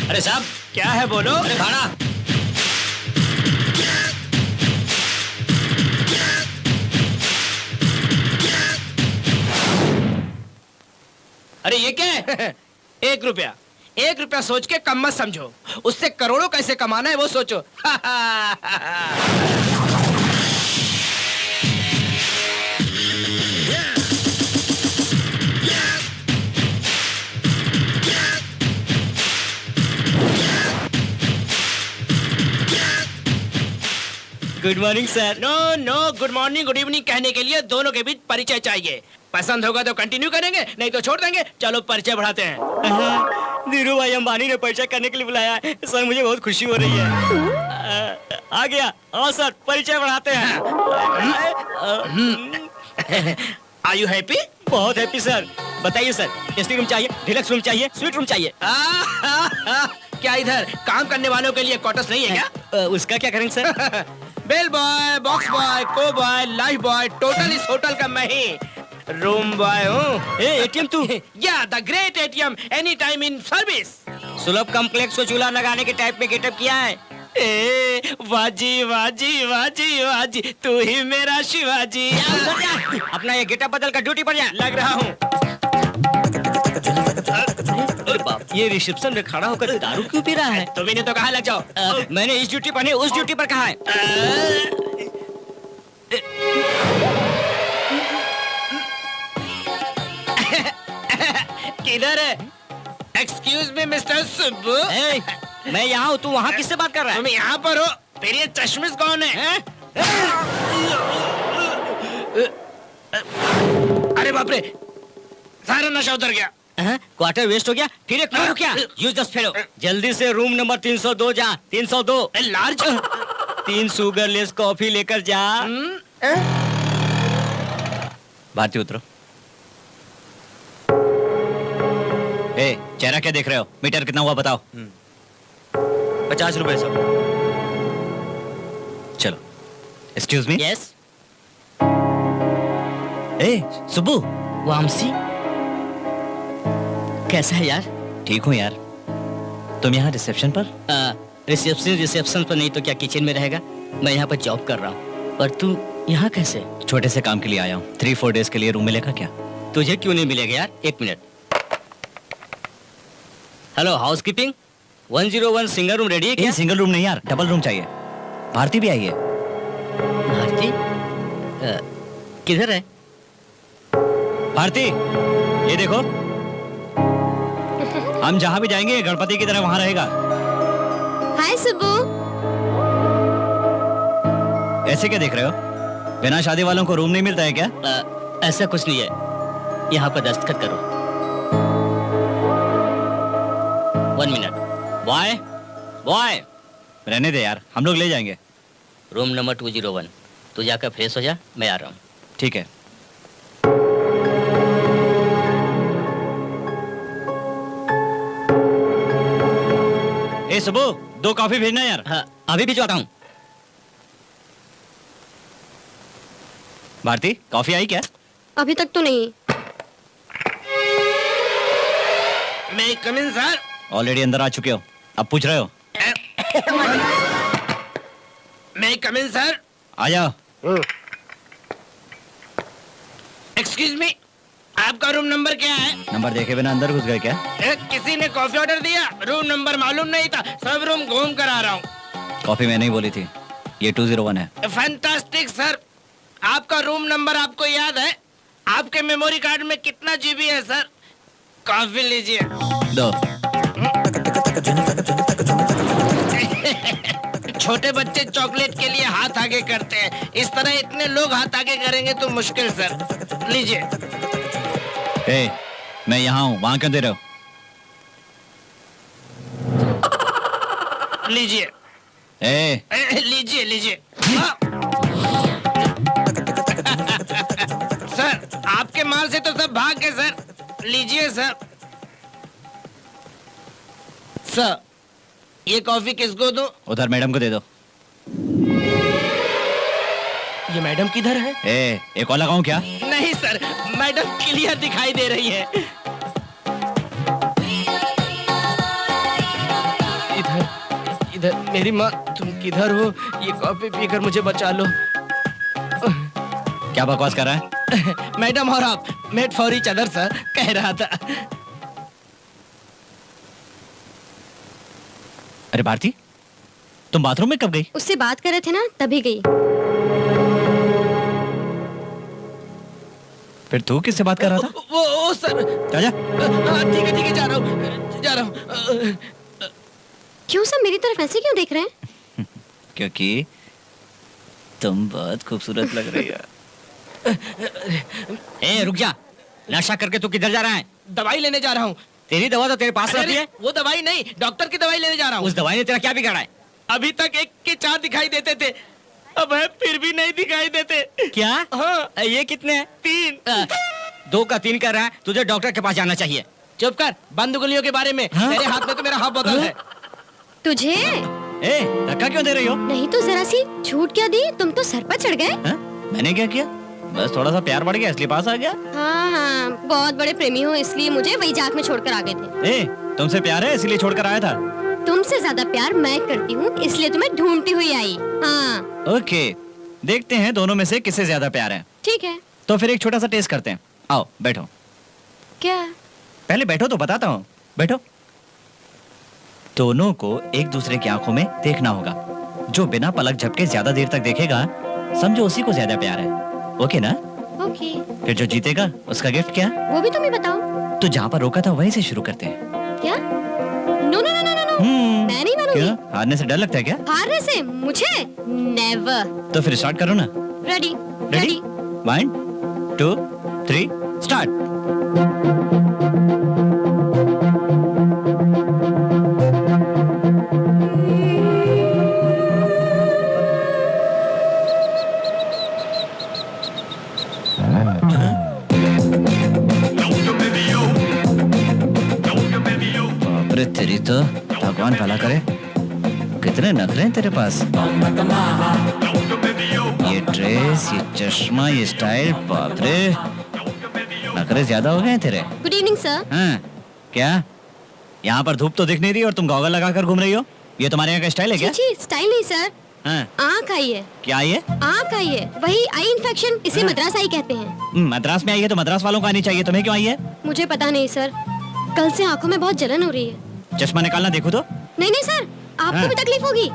अरे साहब, क्या है बोलो? अरे भाड़ा। अरे ये क्या है? 1 रुपया। 1 रुपया सोच के कम मत समझो, उससे करोड़ों कैसे कमाना है वो सोचो। Good morning sir. No no, good morning good evening कहने के लिए दोनों के बीच परिचय चाहिए। पसंद होगा तो कंटिन्यू करेंगे, नहीं तो छोड़ देंगे। चलो परिचय बढ़ाते हैं। धीरू भाई अंबानी ने परिचय करने के लिए बुलाया है सर, मुझे बहुत खुशी हो रही है। आ गया। आओ सर, परिचय बढ़ाते हैं। Are you happy? बहुत हैप्पी सर। बताइए सर, एसी रूम चाहिए, डिलक्स रूम चाहिए, स्वीट रूम चाहिए? क्या इधर काम करने वालों के लिए क्वार्टर्स नहीं है क्या? उसका क्या करेंगे sir? Bell boy, box boy, को बॉय, लाइफ बॉय, टोटल इस होटल का मैं ही रूम बॉय हूँ। एटीएम तू? या the great ATM, any time in service. Sulabh complex को चूल्हा लगाने के टाइप में गेटअप किया है। ए वाजी वाजी वाजी वाजी, तू ही मेरा शिवाजी। अपना ये गेटअप बदल कर ड्यूटी पर जा। लग रहा हूँ। अरे बाप, ये रिसेप्शन में खड़ा होकर दारू क्यों पी रहा है? तुम्ही ने तो कहा लग जाओ। मैंने इस ड्यूटी पर नहीं, उस ड्यूटी पर कहा है। किधर है? Excuse me mister Subbu. ए, मैं यहाँ हूँ, तू वहाँ किससे बात कर रहा है? तुम यहाँ पर हो, फिर ये चश्मिश कौन है? अरे बाप रे, सारा नशा उतर गया। क्वार्टर वेस्ट हो गया, फिर एक हो क्या? Use just fellow. जल्दी से रूम नंबर 302 जा। 302 लार्ज 3 शुगरलेस कॉफी लेकर जा। भारती उतरो। चेहरा क्या देख रहे हो? मीटर कितना हुआ बताओ। 50 रुपए सब। चलो। Excuse me. Yes. Subbu, Vamsi, कैसा है यार? ठीक हूँ यार। तुम यहाँ रिसेप्शन पर? रिसेप्शन पर नहीं तो क्या किचन में रहेगा? मैं यहाँ पर जॉब कर रहा हूँ। पर तू यहाँ कैसे? छोटे से काम के लिए आया हूँ। 3-4 डेज के लिए रूम मिलेगा क्या? तुझे क्यों नहीं मिलेगा यार? 1 minute. Hello, housekeeping 101 single room ready है क्या? सिंगल रूम नहीं यार, डबल रूम चाहिए। भारती भी आई है। भारती? किधर है? भारती, ये देखो, हम जहाँ भी जाएंगे गणपति की तरह वहाँ रहेगा। हाय सुबू। ऐसे क्या देख रहे हो? बिना शादी वालों को रूम नहीं मिलता है क्या? ऐसा कुछ नहीं है, यहाँ पर दस्तखत करो। 1 मिनट। बॉय, बॉय, रहने दे यार, हम लोग ले जाएंगे। Room number 201। तू जाकर फ्रेश हो जा, मैं आ रहा हूँ। ठीक है। ए सुबह, 2 कॉफी भेजना यार। हाँ, अभी भिजवाता हूँ। भारती, कॉफी आई क्या? अभी तक तो नहीं। मैं कम इन सर। ऑलरेडी अंदर आ चुके हो, अब पूछ रहे हो? मैं कम इन सर। आ जाओ। एक्सक्यूज मी, आपका रूम नंबर क्या है? नंबर देखे बिना अंदर घुस गए क्या? किसी ने कॉफी ऑर्डर दिया, रूम नंबर मालूम नहीं था, सब रूम घूम कर आ रहा हूँ। कॉफी मैंने ही बोली थी, ये 201 है। Fantastic sir. आपका रूम नंबर आपको याद है? आपके मेमोरी कार्ड में कितना जीबी है सर? कॉफी लीजिए। दो। छोटे बच्चे चॉकलेट के लिए हाथ आगे करते हैं, इस तरह इतने लोग हाथ आगे करेंगे तो मुश्किल सर। लीजिए। ए, मैं यहाँ हूँ, वहाँ क्यों दे रहे हो? लीजिए। लीजिए लीजिए। सर, आपके माल से तो सब भाग गए सर। लीजिए सर। सर, ये कॉफी किसको दूं? उधर मैडम को दे दो। ये मैडम किधर है? ए, एक और लगाऊं क्या? नहीं सर, मैडम क्लियर दिखाई दे रही है। इधर, इधर मेरी माँ, तुम किधर हो? ये कॉफी पीकर मुझे बचा लो। क्या बकवास कर रहा है? मैडम और आप made for each other sir, कह रहा था। अरे भारती, तुम बाथरूम में कब गई? उससे बात कर रहे थे ना, तभी गई। फिर तू किससे बात कर रहा था? वो सर। जा। ठीक है, जा रहा हूँ। क्यों सब मेरी तरफ ऐसे क्यों देख रहे हैं? क्योंकि तुम बहुत खूबसूरत लग रही है। ए, रुक जा। नशा करके तू किधर जा रहा है? दवाई लेने जा रहा हूँ। तेरी दवा तो तेरे पास रहती है। वो दवाई नहीं, डॉक्टर की दवाई लेने जा रहा हूँ। उस दवाई ने तेरा क्या बिगाड़ा है? अभी तक 1 के 4 दिखाई देते थे, अब है फिर भी नहीं दिखाई देते। क्या? हाँ। ये कितने हैं? 3। 2 का 3 कर रहा है, तुझे डॉक्टर के पास जाना चाहिए। चुप कर, बंद उंगलियों के बारे में। हाँ? मेरे हाथ में तो मेरा हाफ बोतल है। तुझे ए, धक्का क्यों दे रही हो? नहीं तो जरा सी छूट क्या दी, तुम तो सर पर चढ़ गए। हाँ? मैंने क्या किया? बस थोड़ा सा प्यार बढ़ गया इसलिए पास आ गया। हाँ हाँ, बहुत बड़े प्रेमी हो इसलिए मुझे वही जाक में छोड़कर आ गए थे। ए, तुमसे प्यार है इसलिए छोड़कर आया था। तुमसे ज्यादा प्यार मैं करती हूँ इसलिए तुम्हें ढूंढती हुई आई। हाँ ओके, देखते हैं दोनों में से किससे ज्यादा प्यार है। ठीक है। तो फिर एक छोटा सा टेस्ट करते हैं। आओ बैठो। क्या? पहले बैठो तो बताता हूँ। बैठो। दोनों को एक दूसरे की आंखों में देखना होगा। जो बिना पलक झपके ज्यादा देर तक देखेगा, समझो उसी को ज्यादा प्यार है। ओके ना? ओके। फिर जो जीतेगा उसका गिफ्ट क्या? वो भी तुम ही बताओ। तो जहाँ पर रोका था वहीं से शुरू करते हैं। क्या? No no no no no, मैं नहीं मानूंगी। क्यों? हारने से डर लगता है क्या? हारने से मुझे नेवर। तो फिर स्टार्ट करो ना। Ready ready? 1 2 3 स्टार्ट। बाप रे, तेरी तो भगवान भला करे। कितने नखरे हैं तेरे पास। ये ड्रेस, ये चश्मा, ये स्टाइल, बाप रे, नखरे ज्यादा हो गए हैं तेरे। Good evening sir. हाँ, क्या? यहाँ पर धूप तो दिख नहीं रही और तुम गॉगल लगाकर घूम रही हो। ये तुम्हारे यहाँ का स्टाइल है क्या? जी स्टाइल नहीं सर, हाँ। आँख आई है। क्या आई है? आँख आई है, वही आई इन्फेक्शन, इसे मद्रास आई कहते हैं। मद्रास में आई है तो मद्रास वालों को आनी चाहिए, तुम्हें क्यों आई है? मुझे पता नहीं सर, कल से आंखों में बहुत जलन हो रही है। चश्मा निकालना देखो तो। नहीं नहीं सर, आपको हाँ। भी तकलीफ होगी।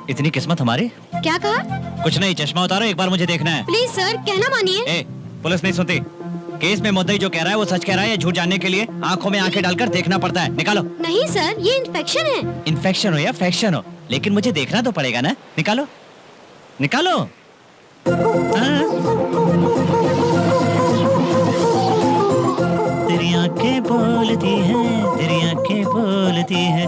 इतनी किस्मत हमारी। क्या कहा? कुछ नहीं, चश्मा उतारो, एक बार मुझे देखना है। प्लीज सर, कहना मानिए। ए, पुलिस नहीं सुनती। केस में मुद्दई जो कह रहा है वो सच कह रहा है या झूठ जानने के लिए आंखों में आंखें डालकर देखना पड़ता है। निकालो। नहीं सर, ये इन्फेक्शन है। इन्फेक्शन हो या फैक्शन हो, लेकिन मुझे देखना तो पड़ेगा ना। निकालो निकालो। हाँ। तेरी आंखें बोलती हैं, तेरी आंखें बोलती हैं।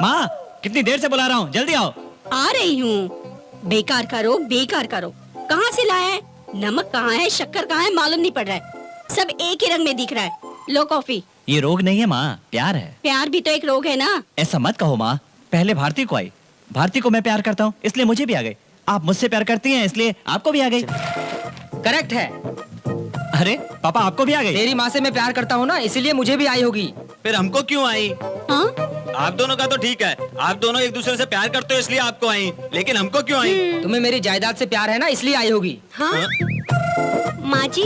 माँ, कितनी देर से बुला रहा हूँ, जल्दी आओ। आ रही हूँ। बेकार करो, बेकार करो। कहाँ से लाया है? नमक कहाँ है, शक्कर कहाँ है, मालूम नहीं पड़ रहा है। सब एक ही रंग में दिख रहा है। लो कॉफी। ये रोग नहीं है माँ, प्यार है। प्यार भी तो एक रोग है ना। ऐसा मत कहो माँ, पहले भारती को आई। भारती को मैं प्यार करता हूँ इसलिए मुझे भी आ गई। आप मुझसे प्यार करती हैं इसलिए आपको भी आ गई। करेक्ट है। अरे पापा, आपको भी आ गई। तेरी माँ से मैं प्यार करता हूँ ना, इसीलिए मुझे भी आई होगी। फिर हमको क्यों आई? हाँ? आप दोनों का तो ठीक है, आप दोनों एक दूसरे से प्यार करते हो इसलिए आपको आई, लेकिन हमको क्यों आई? तुम्हें मेरी जायदाद से प्यार है ना, इसलिए आई होगी। हाँ? माँ जी,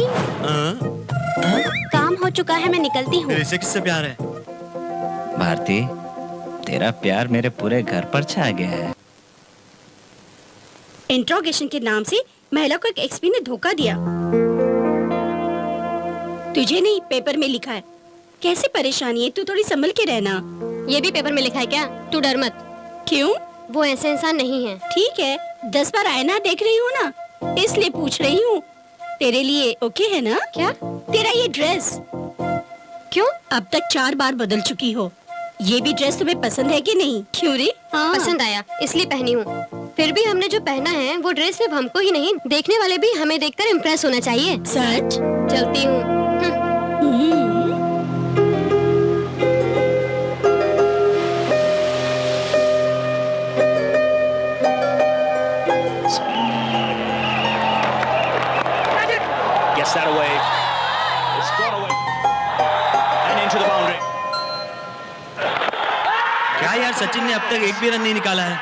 काम हो चुका है, मैं निकलती हूँ। फिर इसे किससे प्यार है? भारती, तेरा प्यार मेरे पूरे घर पर छा गया है। इंट्रोगेशन के नाम से महिला को एक एक्सपी ने धोखा दिया। तुझे नहीं, पेपर में लिखा है। कैसी परेशानी है, तू थोड़ी संभल के रहना। ये भी पेपर में लिखा है क्या? तू डर मत। क्यों? वो ऐसे इंसान नहीं है। ठीक है, 10 बार आईना देख रही हूँ ना, इसलिए पूछ रही हूँ। तेरे लिए ओके है ना? क्या? तेरा ये ड्रेस क्यों? अब तक 4 बार बदल चुकी हो। ये भी ड्रेस तुम्हें पसंद है कि नहीं? क्यों रे? हाँ। पसंद आया इसलिए पहनी हूँ। फिर भी हमने जो पहना है वो ड्रेस सिर्फ हमको ही नहीं, देखने वाले भी हमें देखकर इम्प्रेस होना चाहिए। सच? चलती हूँ। Gets that away. It's gone away. And into the boundary. क्या यार, सचिन ने अब तक एक भी रन नहीं निकाला है।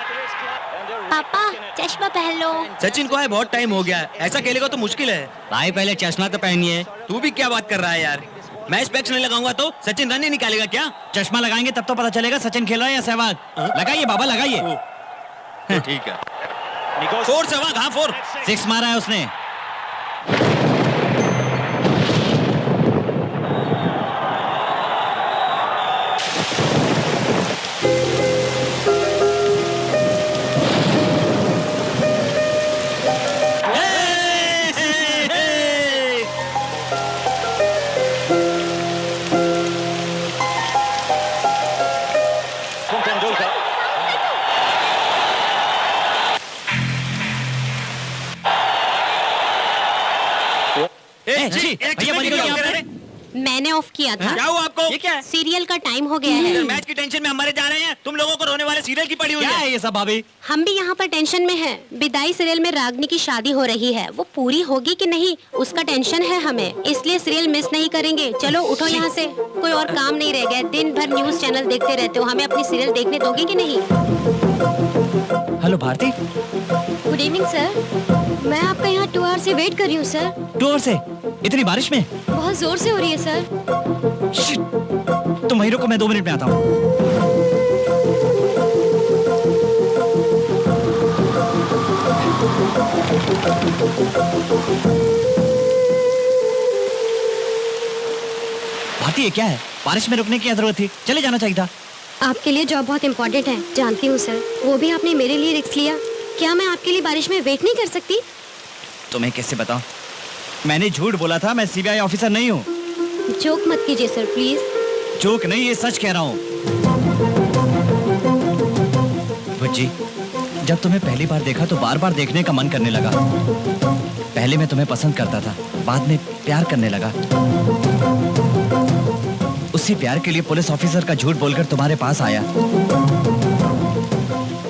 पापा चश्मा पहन लो। सचिन को है बहुत टाइम हो गया है, ऐसा खेलेगा तो मुश्किल है। भाई पहले चश्मा तो पहनिए। तू भी क्या बात कर रहा है यार? मैं स्पेक्स नहीं लगाऊंगा तो सचिन रन नहीं निकालेगा क्या? चश्मा लगाएंगे तब तो पता चलेगा सचिन खेल रहा है या सहवाग। लगाइए बाबा, लगाइए। तो ठीक है। फोर सहवाग, हाँ फोर। 6 मारा है उसने। भैया बंद करो यहाँ पे। मैंने ऑफ किया था। क्या हुआ आपको? ये क्या है? सीरियल का टाइम हो गया है। मैच की टेंशन में हमारे जा रहे हैं, तुम लोगों को रोने वाले सीरियल की पड़ी हुई क्या है। है ये सब भाभी? हम भी यहाँ पर टेंशन में हैं। विदाई सीरियल में रागनी की शादी हो रही है, वो पूरी होगी कि नहीं उसका टेंशन है हमें, इसलिए सीरियल मिस नहीं करेंगे। चलो उठो यहाँ से, कोई और काम नहीं रह गया। दिन भर न्यूज चैनल देखते रहते हो, हमें अपनी सीरियल देखने दोगे कि नहीं? Hello Bharti. Good evening sir, मैं आपका यहाँ 2 आवर से वेट कर रही हूँ सर। 2 आवर से? इतनी बारिश में? बहुत जोर से हो रही है सर। शिट। तुम वहीं रुको, मैं 2 मिनट में आता हूँ। भारती, ये क्या है? बारिश में रुकने की क्या जरूरत थी? चले जाना चाहिए था। आपके लिए जॉब बहुत इम्पोर्टेंट है, जानती हूँ सर। वो भी आपने मेरे लिए रिस्क लिया। क्या मैं आपके लिए बारिश में वेट नहीं कर सकती? तुम्हें कैसे बताऊं? मैंने झूठ बोला था, मैं सीबीआई ऑफिसर नहीं हूँ। जोक मत कीजिए सर प्लीज। जोक नहीं, ये सच कह रहा हूँ। बुज्जी, जब तुम्हें पहली बार देखा तो बार बार देखने का मन करने लगा। पहले मैं तुम्हें पसंद करता था, बाद में प्यार करने लगा। उसी प्यार के लिए पुलिस ऑफिसर का झूठ बोलकर तुम्हारे पास आया।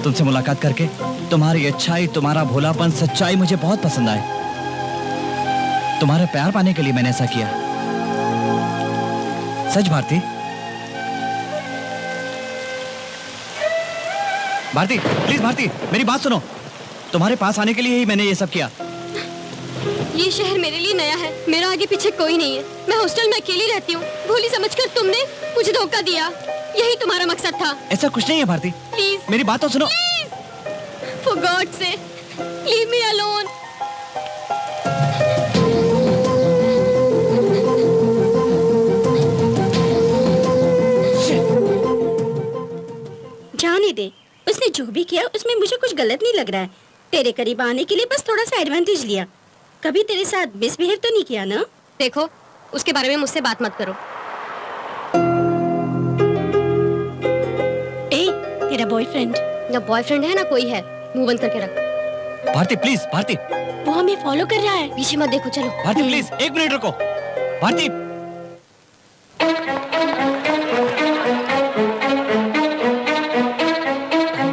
तुमसे मुलाकात करके तुम्हारी अच्छाई, तुम्हारा भोलापन, सच्चाई मुझे बहुत पसंद आए। तुम्हारा प्यार पाने के लिए मैंने ऐसा किया। सच भारती? भारती प्लीज, भारती मेरी बात सुनो। तुम्हारे पास आने के लिए ही मैंने ये सब किया। ये शहर मेरे लिए नया है, मेरा आगे पीछे कोई नहीं है। मैं हॉस्टल में अकेली रहती हूँ। भोली समझकर तुमने मुझे धोखा दिया, यही तुम्हारा मकसद था। ऐसा कुछ नहीं है भारती, प्लीज मेरी बात तो सुनो। फॉर गॉड से लीव मी अलोन। दे दे। उसने जो भी किया उसमें मुझे कुछ गलत नहीं लग रहा है। तेरे करीब आने के लिए बस थोड़ा सा एडवांटेज लिया। कभी तेरे साथ मिसबिहेव तो नहीं किया ना? देखो, उसके बारे में मुझसे बात मत करो। ए, तेरा बॉयफ्रेंड? ना बॉयफ्रेंड है ना कोई है, मुंह बंद करके रख। भारती प्लीज, भारती वो हमें फॉलो कर रहा है। पीछे मत देखो, चलो। भारती प्लीज 1 मिनट रुको। भारती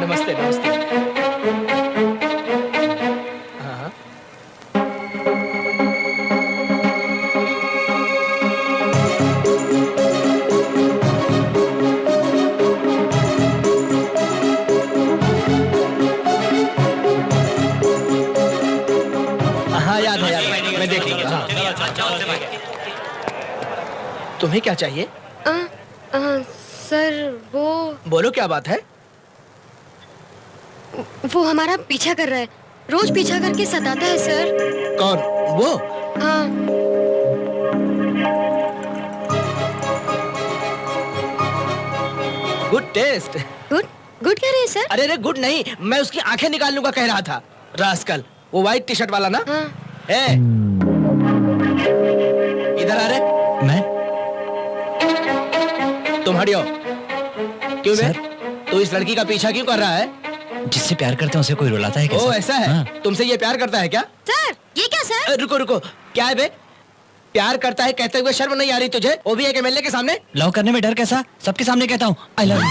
नमस्ते नमस्ते। हाँ हाँ, याद है, मैं देख लूंगा। हाँ। तुम्हें क्या चाहिए? सर वो बोलो क्या बात है? हमारा पीछा कर रहा है, रोज पीछा करके सताता है सर। कौन वो? हाँ। Good taste. गुड गुड कह रहे हैं सर? अरे अरे गुड नहीं, मैं उसकी आंखें निकाल लूंगा कह रहा था। रास्कल, वो व्हाइट टी शर्ट वाला ना? हाँ। ए, इधर आ रे। मैं तुम हटियो। क्यों बे? तू इस लड़की का पीछा क्यों कर रहा है? जिससे प्यार करते हैं उसे कोई रुलाता है क्या? ओ ऐसा है? हाँ। तुमसे ये प्यार करता है क्या? सर ये क्या सर? रुको रुको, क्या है बे? प्यार करता है कहते हुए शर्म नहीं आ रही तुझे? वो भी एक एमएलए के सामने? लव करने में डर कैसा? सबके सामने कहता हूँ आई लव यू।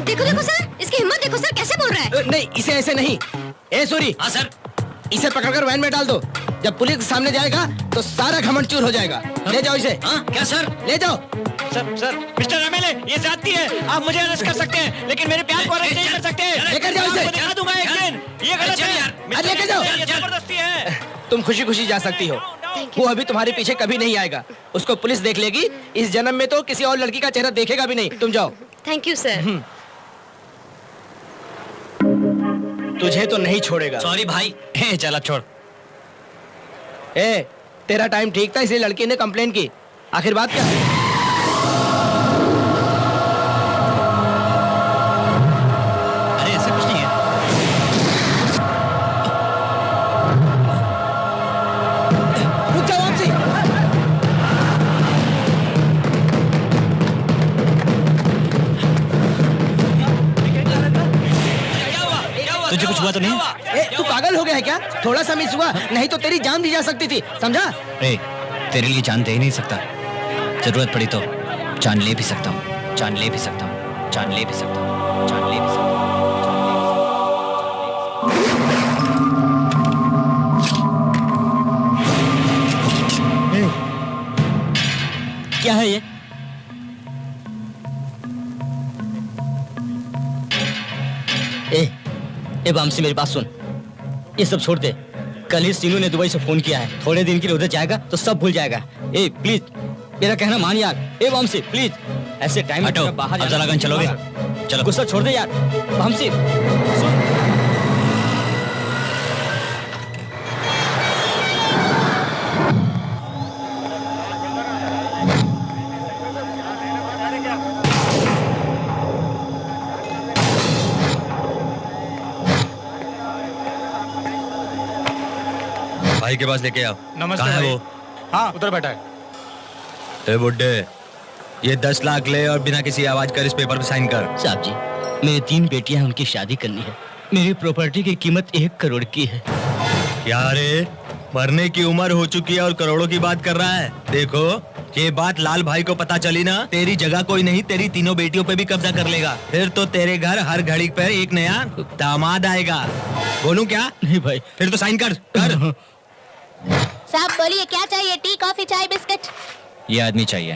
देखो देखो सर, इसकी हिम्मत देखो सर, कैसे बोल रहा है। नहीं, इसे ऐसे नहीं। ए सूरी। हाँ सर। इसे पकड़कर वैन में डाल दो। जब पुलिस के सामने जाएगा तो सारा घमंड चूर हो जाएगा। ले जाओ इसे। हाँ क्या सर? ले जाओ। सर मिस्टर एमएलए, ये जाती है। आप मुझे अरेस्ट कर सकते हैं, लेकिन मेरे प्यार को अरेस्ट नहीं कर सकते। लेकर जाओ इसे। आपको दिखा दूंगा एक दिन। ये गलत है यार। अरे लेकर जाओ। ये जबरदस्ती है। तुम खुशी खुशी जा सकती हो। वो अभी तुम्हारे पीछे कभी नहीं आएगा। उसको पुलिस देख लेगी। इस जन्म में तो किसी और लड़की का चेहरा देखेगा भी नहीं। तुम जाओ। Thank you sir. तुझे तो नहीं छोड़ेगा। सॉरी भाई। हे चला छोड़। ए, तेरा टाइम ठीक था इसलिए लड़की ने कंप्लेन की। आखिर बात क्या है? अरे ऐसा कुछ नहीं है। रुक जाओ वापसी। तुझे कुछ हुआ तो नहीं? ए, तू पागल हो गया है क्या? थोड़ा सा मिस हुआ, नहीं तो तेरी जान दी जा सकती थी, समझा? ए, तेरे लिए जान दे ही नहीं सकता। जरूरत पड़ी तो जान ले भी सकता हूँ, जान ले भी सकता हूँ, जान ले भी सकता हूँ, जान ले भी सकता हूँ। क्या है ये? ए बामसी, मेरी बात सुन। ये सब छोड़ दे। कल ही सीनू ने दुबई से फोन किया है। थोड़े दिन के लिए उधर जाएगा तो सब भूल जाएगा। ए प्लीज, मेरा कहना मान यार। ए बामसी प्लीज, ऐसे टाइम हटो, बाहर अब जरा गन चलोगे? चलो। गुस्सा छोड़ दे यार। बामसी सुन। भाई के पास लेके आओ। नमस्ते कहाँ है भाई। वो? हाँ, उधर बैठा है। ए बुड्ढे, ये 10 लाख ले और बिना किसी आवाज कर इस पेपर पे साइन कर। साहब जी, मेरी 3 बेटियां हैं, उनकी शादी करनी है। मेरी प्रॉपर्टी की कीमत 1 करोड़ की है। क्या रे, मरने की उम्र हो चुकी है और करोड़ों की बात कर रहा है? देखो, ये बात लाल भाई को पता चली ना, तेरी जगह कोई नहीं, तेरी तीनों बेटियों पे भी कब्जा कर लेगा। फिर तो तेरे घर हर घड़ी पर एक नया दामाद आएगा। बोलूं क्या? नहीं भाई। फिर तो साइन कर कर। साहब बोलिए, क्या चाहिए? टी, कॉफी, चाय, बिस्किट? ये आदमी चाहिए।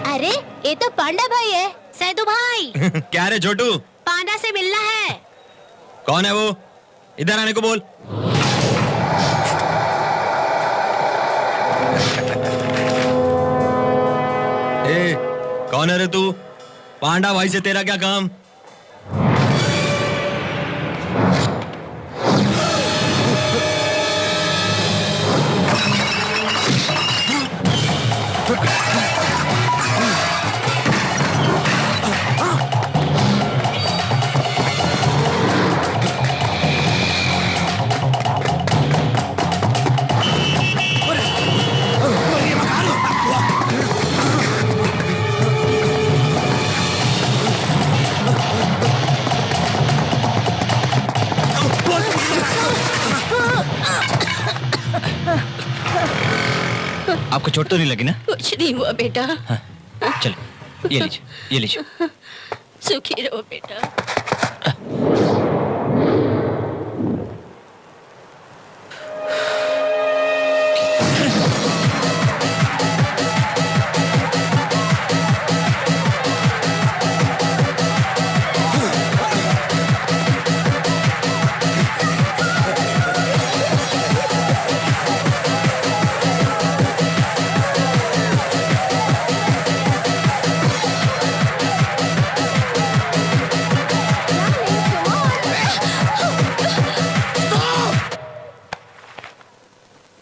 अरे ये तो पांडा भाई है। सैदू भाई, क्या रे छोटू? पांडा से मिलना है। कौन है वो? इधर आने को बोल। ए, कौन है रे तू? पांडा भाई से तेरा क्या काम? आपको चोट तो नहीं लगी ना? कुछ नहीं हुआ बेटा। हाँ, चलो ये लीजिए, ये लीजिए। सुखी रहो बेटा।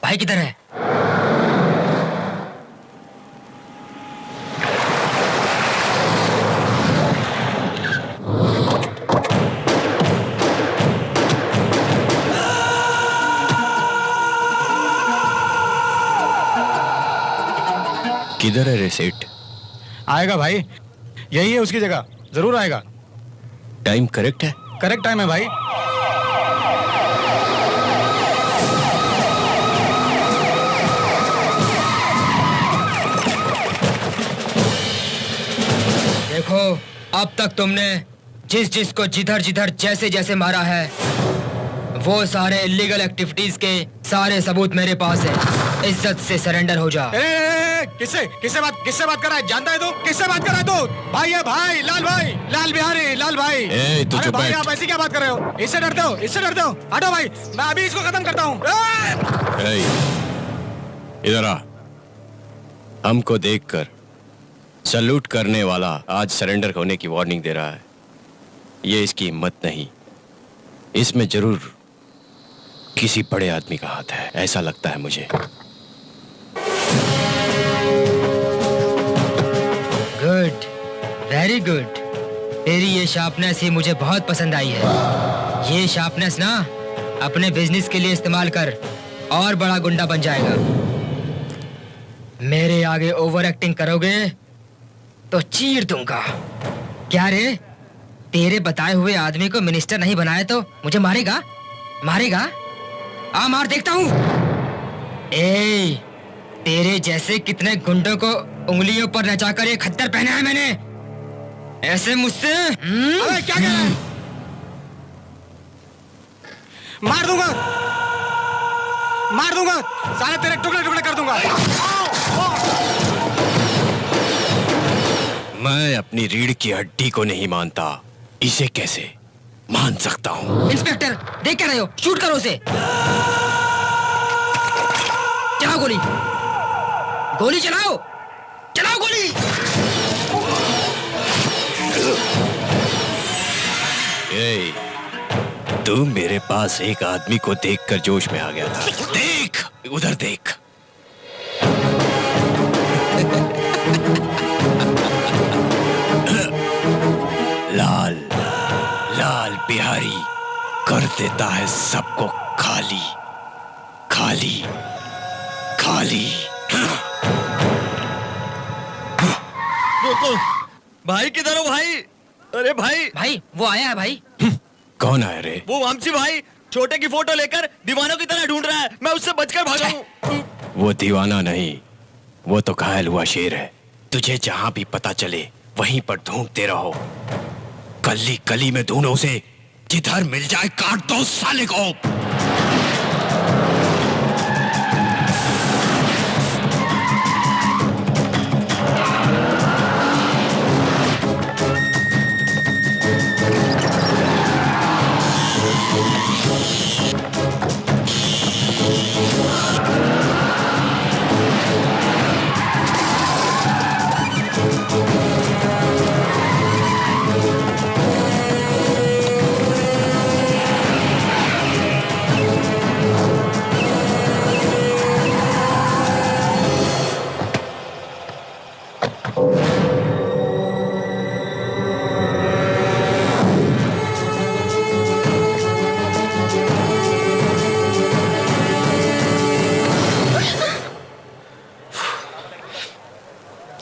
भाई किधर है? किधर है रे सेठ? आएगा भाई, यही है उसकी जगह, जरूर आएगा। टाइम करेक्ट है? करेक्ट टाइम है भाई। देखो, अब तक तुमने जिस जिसको जिधर जिधर जैसे जैसे मारा है, वो सारे इलीगल एक्टिविटीज के सारे सबूत मेरे पास है। इज्जत से सरेंडर हो जा। किससे बात कर रहा है? जानता है तू? किससे बात कर रहा है तू? भाई है भाई, लाल भाई, लाल बिहारी, लाल भाई। अरे भाई आप ऐसी क्या बात कर रहे हो? इससे डरते हो? इससे डरते हो? हटो भाई, मैं अभी इसको खत्म करता हूँ। इधर आ। हमको देखकर सैल्यूट करने वाला आज सरेंडर होने की वार्निंग दे रहा है। ये इसकी हिम्मत नहीं, इसमें जरूर किसी बड़े आदमी का हाथ है, ऐसा लगता है मुझे। Good, very good. तेरी ये शार्पनेस ही मुझे बहुत पसंद आई है। ये शार्पनेस ना अपने बिजनेस के लिए इस्तेमाल कर, और बड़ा गुंडा बन जाएगा। मेरे आगे ओवर एक्टिंग करोगे तो चीर दूंगा। क्या रे, तेरे बताए हुए आदमी को मिनिस्टर नहीं बनाया तो मुझे मारेगा? मारेगा? आ मार, देखता हूँ। ए, तेरे जैसे कितने गुंडों को उंगलियों पर नचाकर ये खद्दर पहना है मैंने। ऐसे मुझसे अबे क्या कह रहा है? मार दूंगा, मार दूंगा, सारे तेरे टुकड़े टुकड़े कर दूंगा। मैं अपनी रीढ़ की हड्डी को नहीं मानता, इसे कैसे मान सकता हूँ? इंस्पेक्टर, देख क्या रहे हो? शूट करो उसे। चलाओ गोली, गोली चलाओ, चलाओ गोली। ए, तू मेरे पास एक आदमी को देखकर जोश में आ गया था। देख, उधर देख। लाल लाल बिहारी कर देता है सबको खाली खाली खाली। भाई किधर हो भाई? अरे भाई, भाई वो आया है भाई। कौन आया रे? वो वामसी भाई छोटे की फोटो लेकर दीवानों की तरह ढूंढ रहा है। मैं उससे बचकर भागा हूँ। वो दीवाना नहीं, वो तो घायल हुआ शेर है। तुझे जहां भी पता चले वहीं पर ढूंढते रहो। गली गली में ढूंढो उसे, जिधर मिल जाए काट दो साले को।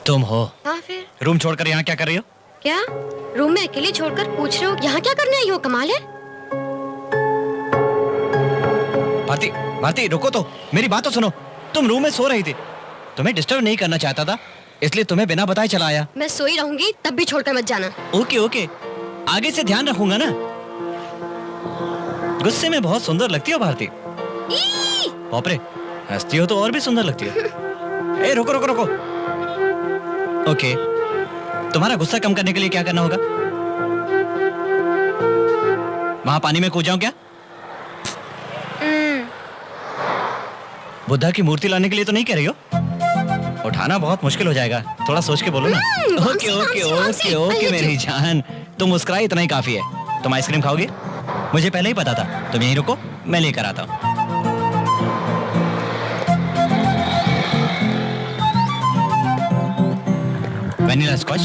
तुम हो? हाँ फिर? रूम छोड़कर यहाँ क्या कर रही हो? क्या रूम में अकेले छोड़कर पूछ रहे हो यहाँ क्या करने आई हो? कमाल है। भारती, भारती रुको तो, मेरी बात तो सुनो। तुम रूम में सो रही थी, तुम्हें डिस्टर्ब नहीं करना चाहता था, इसलिए तुम्हें बिना बताए चला आया। मैं सोई रहूंगी तब भी छोड़कर मत जाना। ओके ओके, आगे से ध्यान रखूंगा ना। गुस्से में बहुत सुंदर लगती हो भारती। बाप रे, हंसती हो तो और भी सुंदर लगती हो। ए रुको रुको रुको। ओके, तुम्हारा गुस्सा कम करने के लिए क्या करना होगा? वहां पानी में कूद जाऊं क्या? बुद्धा की मूर्ति लाने के लिए तो नहीं कह रही हो? उठाना बहुत मुश्किल हो जाएगा, थोड़ा सोच के बोलो ना। ओके ओके ओके ओके मेरी जान, तुम मुस्कुराई इतना ही काफी है। तुम आइसक्रीम खाओगे? मुझे पहले ही पता था, तुम यहीं रुको, मैं लेकर आता हूँ। Vanilla scotch.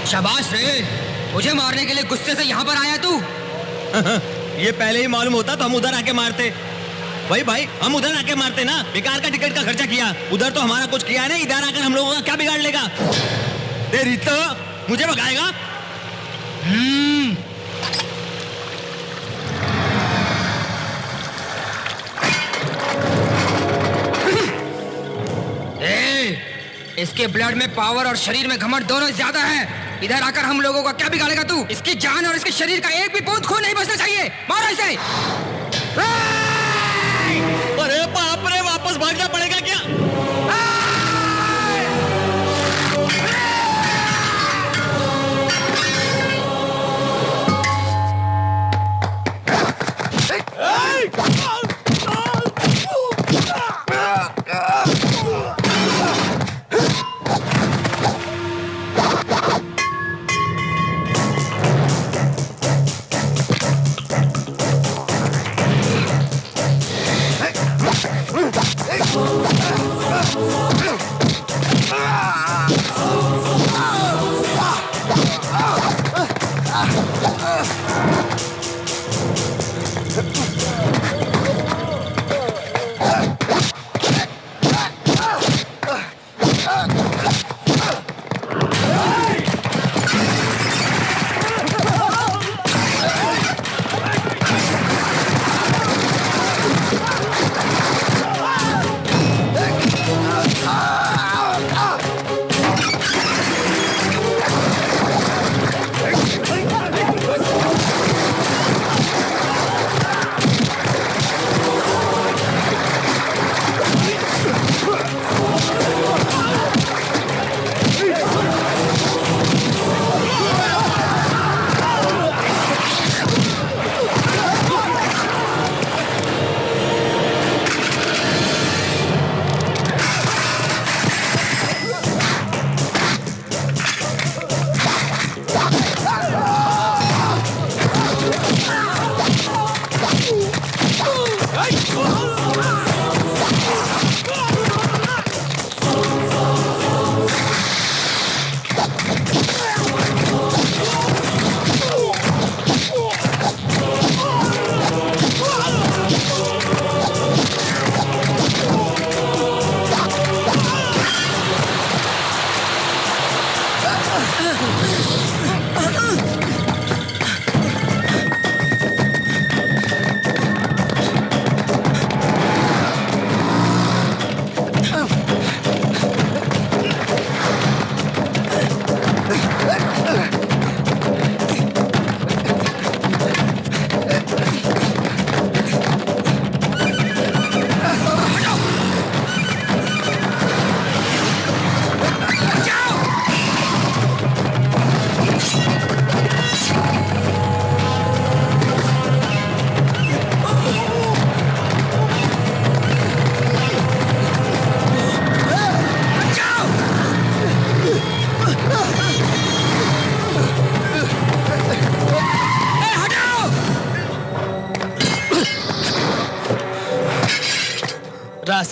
शाबाश रे, मुझे मारने के लिए गुस्से से यहाँ पर आया तू। ये पहले ही मालूम होता तो हम उधर आके मारते। भाई भाई, हम उधर आके मारते ना, बेकार का टिकट का खर्चा किया। उधर तो हमारा कुछ किया नहीं, इधर आकर हम लोगों का क्या बिगाड़ लेगा? तेरी तो मुझे भगाएगा। इसके ब्लड में पावर और शरीर में घमंड दोनों ज्यादा है। इधर आकर हम लोगों का क्या बिगाड़ेगा तू? इसकी जान और इसके शरीर का एक भी बूंद खून नहीं बचना चाहिए। मारो इसे। अरे बाप रे, वापस भागना पड़ेगा क्या?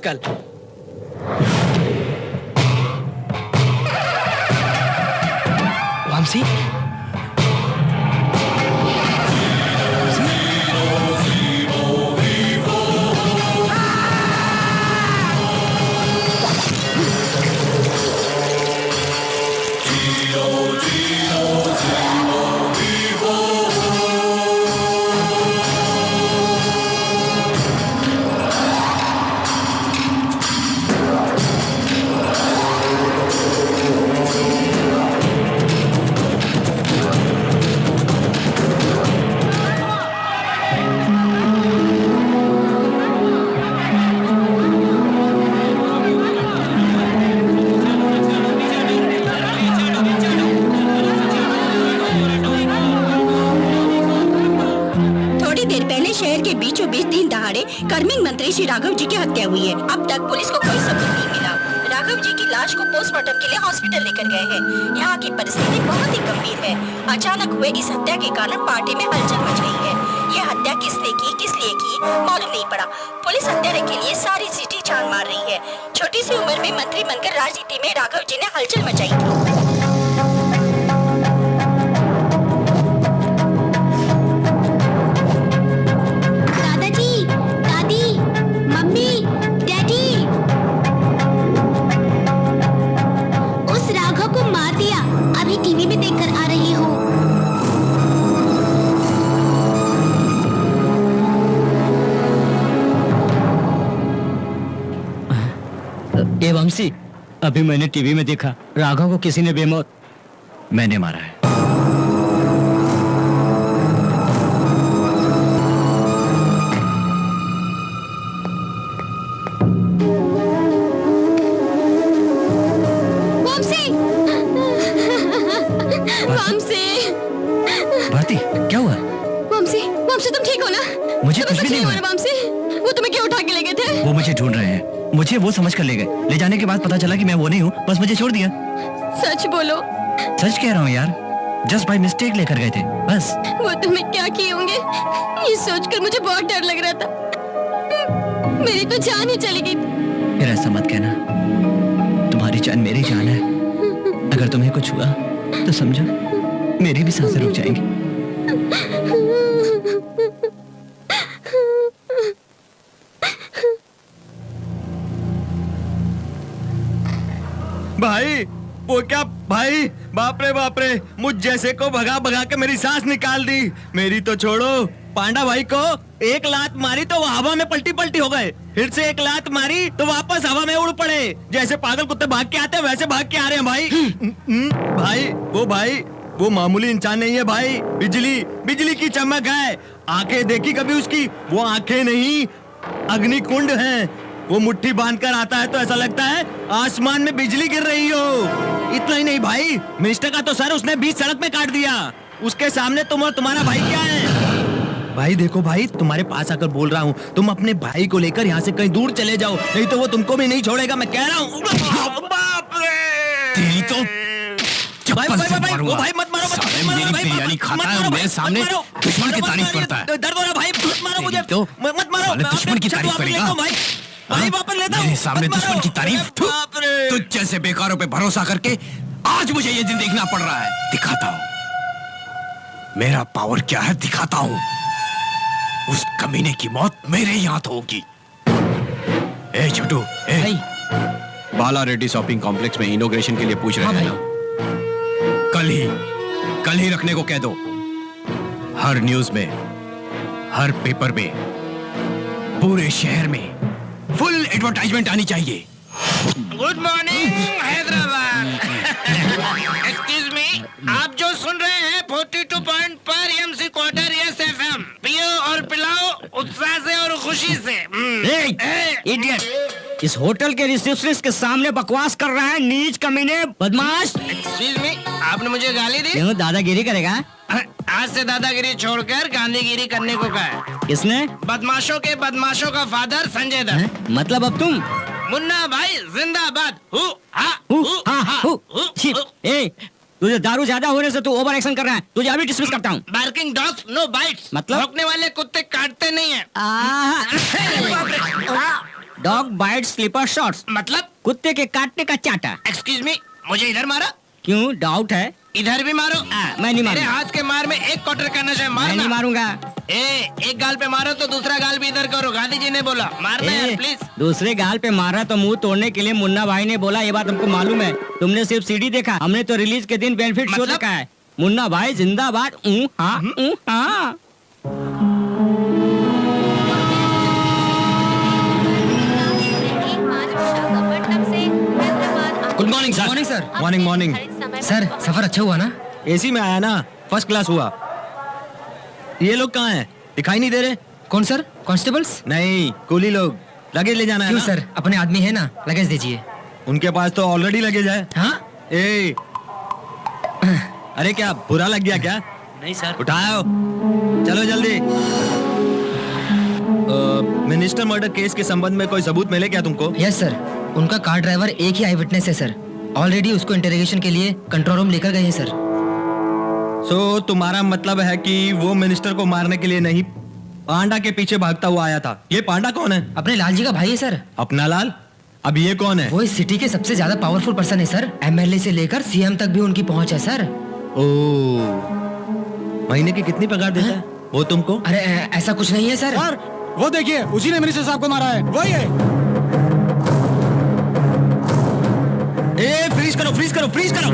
रास्कल। वामसी, थोड़ी देर पहले शहर के बीचों बीच दिन दहाड़े कर्मिंग मंत्री श्री राघव जी की हत्या हुई है। अब तक पुलिस को कोई सबूत नहीं मिला। राघव जी की लाश को पोस्टमार्टम के लिए हॉस्पिटल लेकर गए हैं। यहाँ की परिस्थिति बहुत ही गंभीर है। अचानक हुए इस हत्या के कारण पार्टी में हलचल मच गई है। ये हत्या किसने की, किस लिए की, मालूम नहीं पड़ा। पुलिस हत्यारे के लिए सारी सिटी छान मार रही है। छोटी सी उम्र में मंत्री बनकर राजनीति में राघव जी ने हलचल मचाई थी। दादाजी, दादी, मम्मी, डैडी, उस राघव को मार दिया। अभी टीवी में देखकर आ रही हूँ। ए वंशी, अभी मैंने टीवी में देखा राघव को किसी ने बेमौत। मैंने मारा है। वामसी, वामसी, भारती, क्या हुआ? वामसी, वामसी तुम ठीक हो ना? मुझे तुम्हें कुछ भी नहीं हुआ। ना वामसी? वो तुम्हें क्यों उठा के ले गए थे? वो मुझे ढूंढ रहे हैं। मुझे वो समझ कर ले गए। ले जाने के बाद पता चला कि मैं वो नहीं हूँ, बस मुझे छोड़ दिया। सच बोलो। सच कह रहा हूँ यार, जस्ट बाय मिस्टेक लेकर गए थे, बस। वो तुम्हें क्या किए होंगे ये सोचकर मुझे बहुत डर लग रहा था। मेरी तो जान ही चली गई। फिर ऐसा मत कहना, तुम्हारी जान मेरी जान है। अगर तुम्हें कुछ हुआ तो समझो मेरी भी सांसें रुक जाएंगी। भाई वो क्या भाई, बाप रे, मुझ जैसे को भगा भगा के मेरी सांस निकाल दी। मेरी तो छोड़ो, पांडा भाई को एक लात मारी तो वो हवा में पलटी पलटी हो गए। फिर से एक लात मारी तो वापस हवा में उड़ पड़े। जैसे पागल कुत्ते भाग के आते हैं वैसे भाग के आ रहे हैं भाई। भाई वो मामूली इंसान नहीं है भाई, बिजली की चमक है। आंखें देखी कभी उसकी? वो आंखें नहीं, अग्निकुंड हैं। वो मुट्ठी बांधकर आता है तो ऐसा लगता है आसमान में बिजली गिर रही हो। इतना ही नहीं भाई, मिनिस्टर का तो सर उसने बीच सड़क में काट दिया। उसके सामने तुम और तुम्हारा भाई क्या है? भाई देखो भाई, तुम्हारे पास आकर बोल रहा हूँ, तुम अपने भाई को लेकर यहाँ से कहीं दूर चले जाओ, नहीं तो वो तुमको भी नहीं छोड़ेगा। मैं कह रहा हूँ। बाप रे! तेरी तो भाई मत मारो, साले मेरी बिरयानी खाता है और मेरे सामने दुश्मन की तारीफ करता है। दर्द हो रहा भाई, मत मारो मुझे, तो मत मारो। साले दुश्मन की तारीफ करेगा। भाई वापस लेता हूँ। मेरे सामने मत दुश्मन मारो। की तारीफ? बाप रे! तुझ जैसे बेकारों पे भरोसा करके आज मुझे ये दिन देखना पड़ रहा है। दिखाता हूँ मेरा पावर क्या है, दिखाता हूँ। उस कमीने की मौत मेरे ही हाथ होगी। ए छोटू, ए बाला रेड्डी शॉपिंग कॉम्प्लेक्स में इनॉग्रेशन के लिए पूछ रहे हैं ना? कल ही रखने को कह दो। हर न्यूज में, हर पेपर में, पूरे शहर में फुल एडवर्टाइजमेंट आनी चाहिए। Good morning Hyderabad. Excuse me, आप जो सुन रहे हैं 42 पॉइंट पर एमसी क्वार्टर यस एफएम, पियो और पिलाओ उत्साह से और खुशी से। इडियट! इस होटल के रिसेप्शनिस्ट के सामने बकवास कर रहा है, नीच कमीने, बदमाश। एक्सक्यूज मी, आपने मुझे गाली दी? क्यों दादागिरी करेगा? आज से दादागिरी छोड़कर गांधीगिरी करने को कहा है। किसने? बदमाशों का फादर संजय दत्त। मतलब अब तुम? मुन्ना भाई जिंदाबाद। तुझे दारू ज्यादा होने से तू ओवर एक्शन कर रहा है, तुझे अभी डिसमिस करता हूँ। Barking dogs no bites. मतलब? भौंकने वाले कुत्ते काटते नहीं है। डॉग बाइट स्लीपर शॉट्स, मतलब कुत्ते के काटने का चाटा। एक्सक्यूज मी, मुझे इधर मारा, क्यों, डाउट है? इधर भी मारो। मैं नहीं मेरे मारूंगा। हाथ के मार में एक क्वार्टर करना चाहिए, मैं नहीं मारना। मारूंगा। एक गाल पे मारो तो दूसरा गाल भी इधर करो, गांधी जी ने बोला मारना यार प्लीज। दूसरे गाल पे मारा तो मुंह तोड़ने के लिए मुन्ना भाई ने बोला, ये बात हमको मालूम है। तुमने सिर्फ सीडी देखा, हमने तो रिलीज के दिन बेनिफिट शो मतलब? देखा है। मुन्ना भाई जिंदाबाद। हाँ। Good morning sir. Morning sir. Morning morning. Sir सफर अच्छा हुआ ना? एसी में आया ना, फर्स्ट क्लास हुआ। ये लोग कहाँ हैं? दिखाई नहीं दे रहे? कौन सर? कांस्टेबल्स? नहीं, कुली लोग। लगेज ले जाना है क्यों ना? सर, अपने आदमी है ना, लगेज दीजिए। उनके पास तो ऑलरेडी लगेज है। हाँ? ए, अरे क्या बुरा लग गया क्या? नहीं सर। उठाओ, चलो जल्दी। मिनिस्टर मर्डर केस के संबंध में कोई सबूत मिले क्या तुमको? यस सर, उनका कार ड्राइवर एक ही आई विटनेस है सर। ऑलरेडी उसको इंटरोगेशन के लिए कंट्रोल रूम लेकर गए हैं सर। सो तुम्हारा मतलब है कि वो मिनिस्टर को मारने के लिए नहीं, पांडा के पीछे भागता हुआ आया था। ये पांडा कौन है? अपने लाल जी का भाई है सर। अपना लाल? अब ये कौन है? वो इस सिटी के सबसे ज्यादा पावरफुल पर्सन है सर। एमएलए से लेकर सीएम तक भी उनकी पहुंच है सर। ओ, महीने की कितनी पगार देता है वो तुमको? अरे ऐसा कुछ नहीं है सर। सर वो देखिए, उसी ने मिनिस्टर साहब को मारा है, वही है। ए, फ्रीज करो, फ्रीज करो, फ्रीज करो।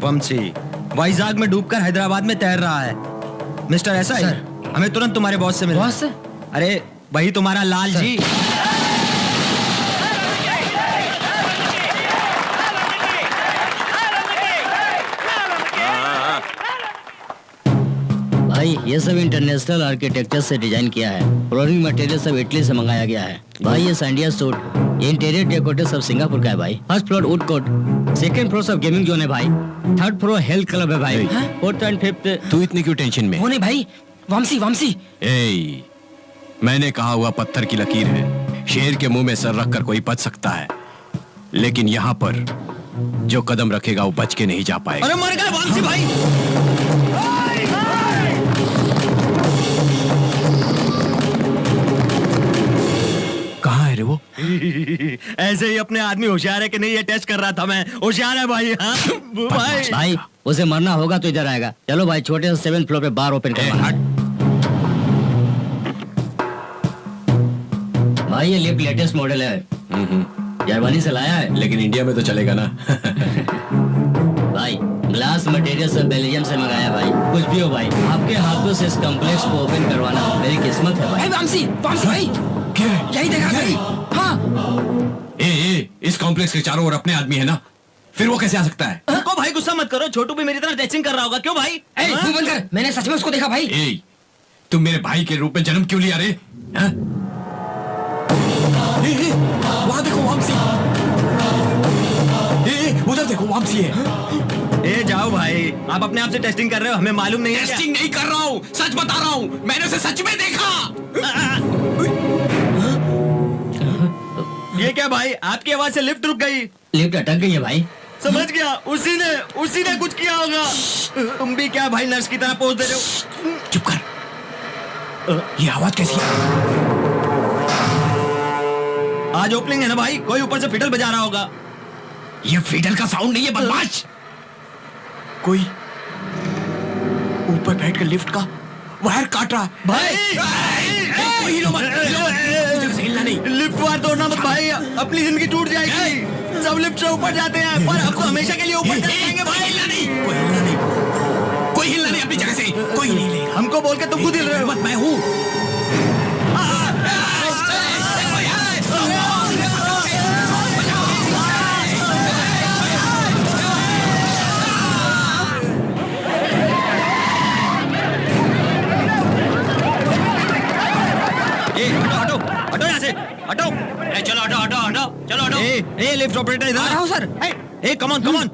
वंशी वाइजाग में डूबकर हैदराबाद में तैर रहा है। मिस्टर ऐसा है? सर। हमें तुरंत तुम्हारे बॉस से मिलना। बॉस? अरे वही तुम्हारा लाल सर। जी। भाई ये सब इंटरनेशनल आर्किटेक्चर से डिजाइन किया है। फ्लोरिंग मटेरियल सब इटली से मंगाया गया है। भाई ये सैंडिया सूट, ये इंटीरियर डेकोरेटर सब सिंगापुर का है भाई। First floor would court, second floor सब गेमिंग जोन है भाई। थर्ड फ्लोर हेल्थ क्लब है भाई। Fourth and fifth. तू इतनी क्यों टेंशन में? वो नहीं भाई, वामसी वामसी। ए, मैंने कहा हुआ पत्थर की लकीर है। शेर के मुंह में सर रखकर कोई बच सकता है, लेकिन यहाँ पर जो कदम रखेगा वो बच के नहीं जा पाएगा। अरे मर गए वामसी भाई। कहाँ है रे वो? ऐसे ही अपने आदमी होशियार है कि नहीं ये टेस्ट कर रहा था मैं। होशियार है भाई। हाँ भाई। भाई उसे मरना होगा तो इधर आएगा। चलो भाई, छोटे से 7th फ्लोर पे बार ओपन करवाना। भाई ये लिफ्ट लेटेस्ट मॉडल है, जर्मनी से लाया है। लेकिन इंडिया में तो चलेगा ना। भाई ग्लास मटेरियल सब बेल्जियम से मंगाया भाई। कुछ भी हो भाई, आपके हाथों से इस कॉम्प्लेक्स को ओपन करवाना मेरी किस्मत है भाई। भाई वामसी, वामसी भाई, क्या है? यही देखा भाई। हाँ ए, इस कॉम्प्लेक्स के चारों ओर अपने आदमी है ना, फिर वो कैसे आ सकता है? को भाई गुस्सा मत करो, छोटू भी मेरी तरह टेस्टिंग कर रहा होगा। क्यों भाई? ए, मुंह बंद कर, मैंने सच में उसको देखा भाई। ए, तुम मेरे भाई के रूप में जन्म क्यों लिया रे? हाँ? वहां देखो वामसी। उधर देखो वामसी है। ए जाओ भाई, आप अपने आप से टेस्टिंग कर रहे हो, हमें मालूम नहीं है क्या? टेस्टिंग नहीं कर रहा हूँ, सच बता रहा हूँ, मैंने उसे सच में देखा। ये क्या भाई, आपकी आवाज से लिफ्ट रुक गई। लिफ्ट अटक गई है भाई। समझ गया, उसी ने कुछ किया होगा। तुम भी क्या भाई नर्स की तरह पोज दे रहे हो? चुप कर। ये आवाज कैसी है? आज ओपनिंग है ना भाई, कोई ऊपर से फिडल बजा रहा होगा। ये फिडल का साउंड नहीं है बदमाश। कोई ऊपर बैठकर लिफ्ट का वायर काट रहा है। भाई कोई हिलो मत, इधर से हिलना नहीं। लिफ्ट वायर तोड़ना मत भाई, अपनी जिंदगी टूट जाएगी। सब लिफ्ट से ऊपर जाते हैं, पर आपको हमेशा के लिए ऊपर चले जाएंगे कोई भाई। हिलना नहीं, कोई हिलना नहीं, कोई हिलना नहीं अपनी जगह से, कोई नहीं लेगा। हमको बोल के तुम खुद हिल रहे हो। मत, मैं हूँ। हटो हटो यहाँ से, हटो। चलो हटो हटो हटो, चलो हटो। ए लिफ्ट ऑपरेटर इधर आ रहा हूँ सर। ए कम ऑन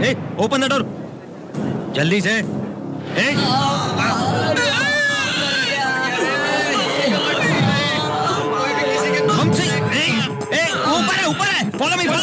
ए ओपन द डोर जल्दी से। ए हमसे ए ऊपर है follow me come on.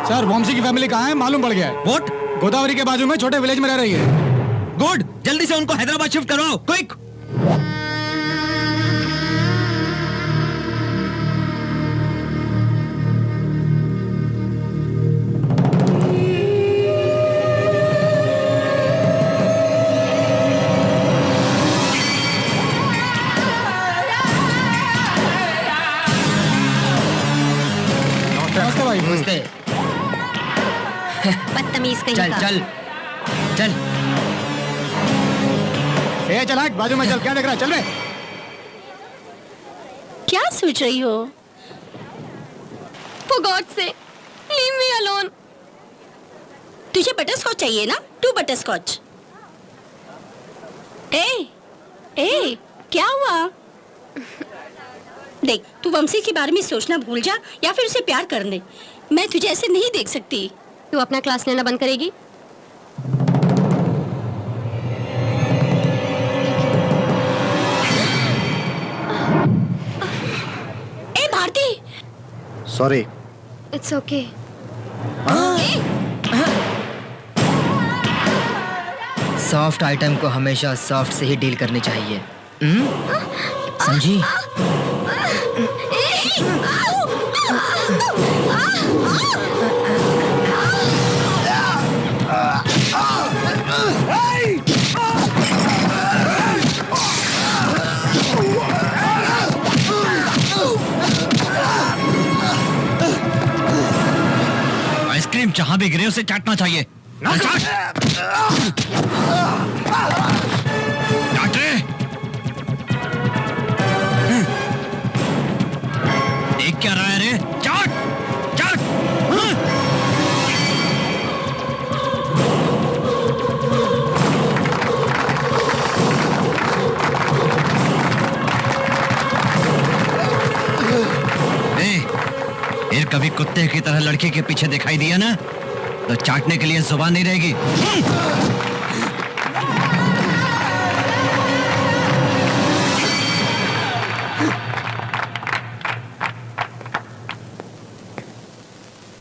Sir Vanshi की फैमिली कहाँ है मालूम पड़ गया है। व्हाट? गोदावरी के बाजू में छोटे विलेज में रह रही है। गुड, जल्दी से उनको हैदराबाद शिफ्ट करो, क्विक। नमस्ते भाई। नमस्ते। बदतमीज कहीं चल का। चल चल। ए चल हट, बाजू में चल, क्या देख रहा है, चल बे। क्या सोच रही हो? For God's sake, leave me alone. तुझे बटरस्कॉच चाहिए ना? 2 बटरस्कॉच। ए, क्या हुआ? देख, तू वंशी के बारे में सोचना भूल जा या फिर उसे प्यार कर ले। मैं तुझे ऐसे नहीं देख सकती। तू अपना क्लास लेना बंद करेगी? ए Bharti, sorry. It's okay. Soft item को हमेशा सॉफ्ट से ही डील करनी चाहिए। समझी? आइसक्रीम जहां भी गिरे उसे चाटना चाहिए। चाट रे। देख क्या रहा है रे? चाट चाट। फिर कभी कुत्ते की तरह लड़के के पीछे दिखाई दिया ना तो चाटने के लिए जुबान नहीं रहेगी।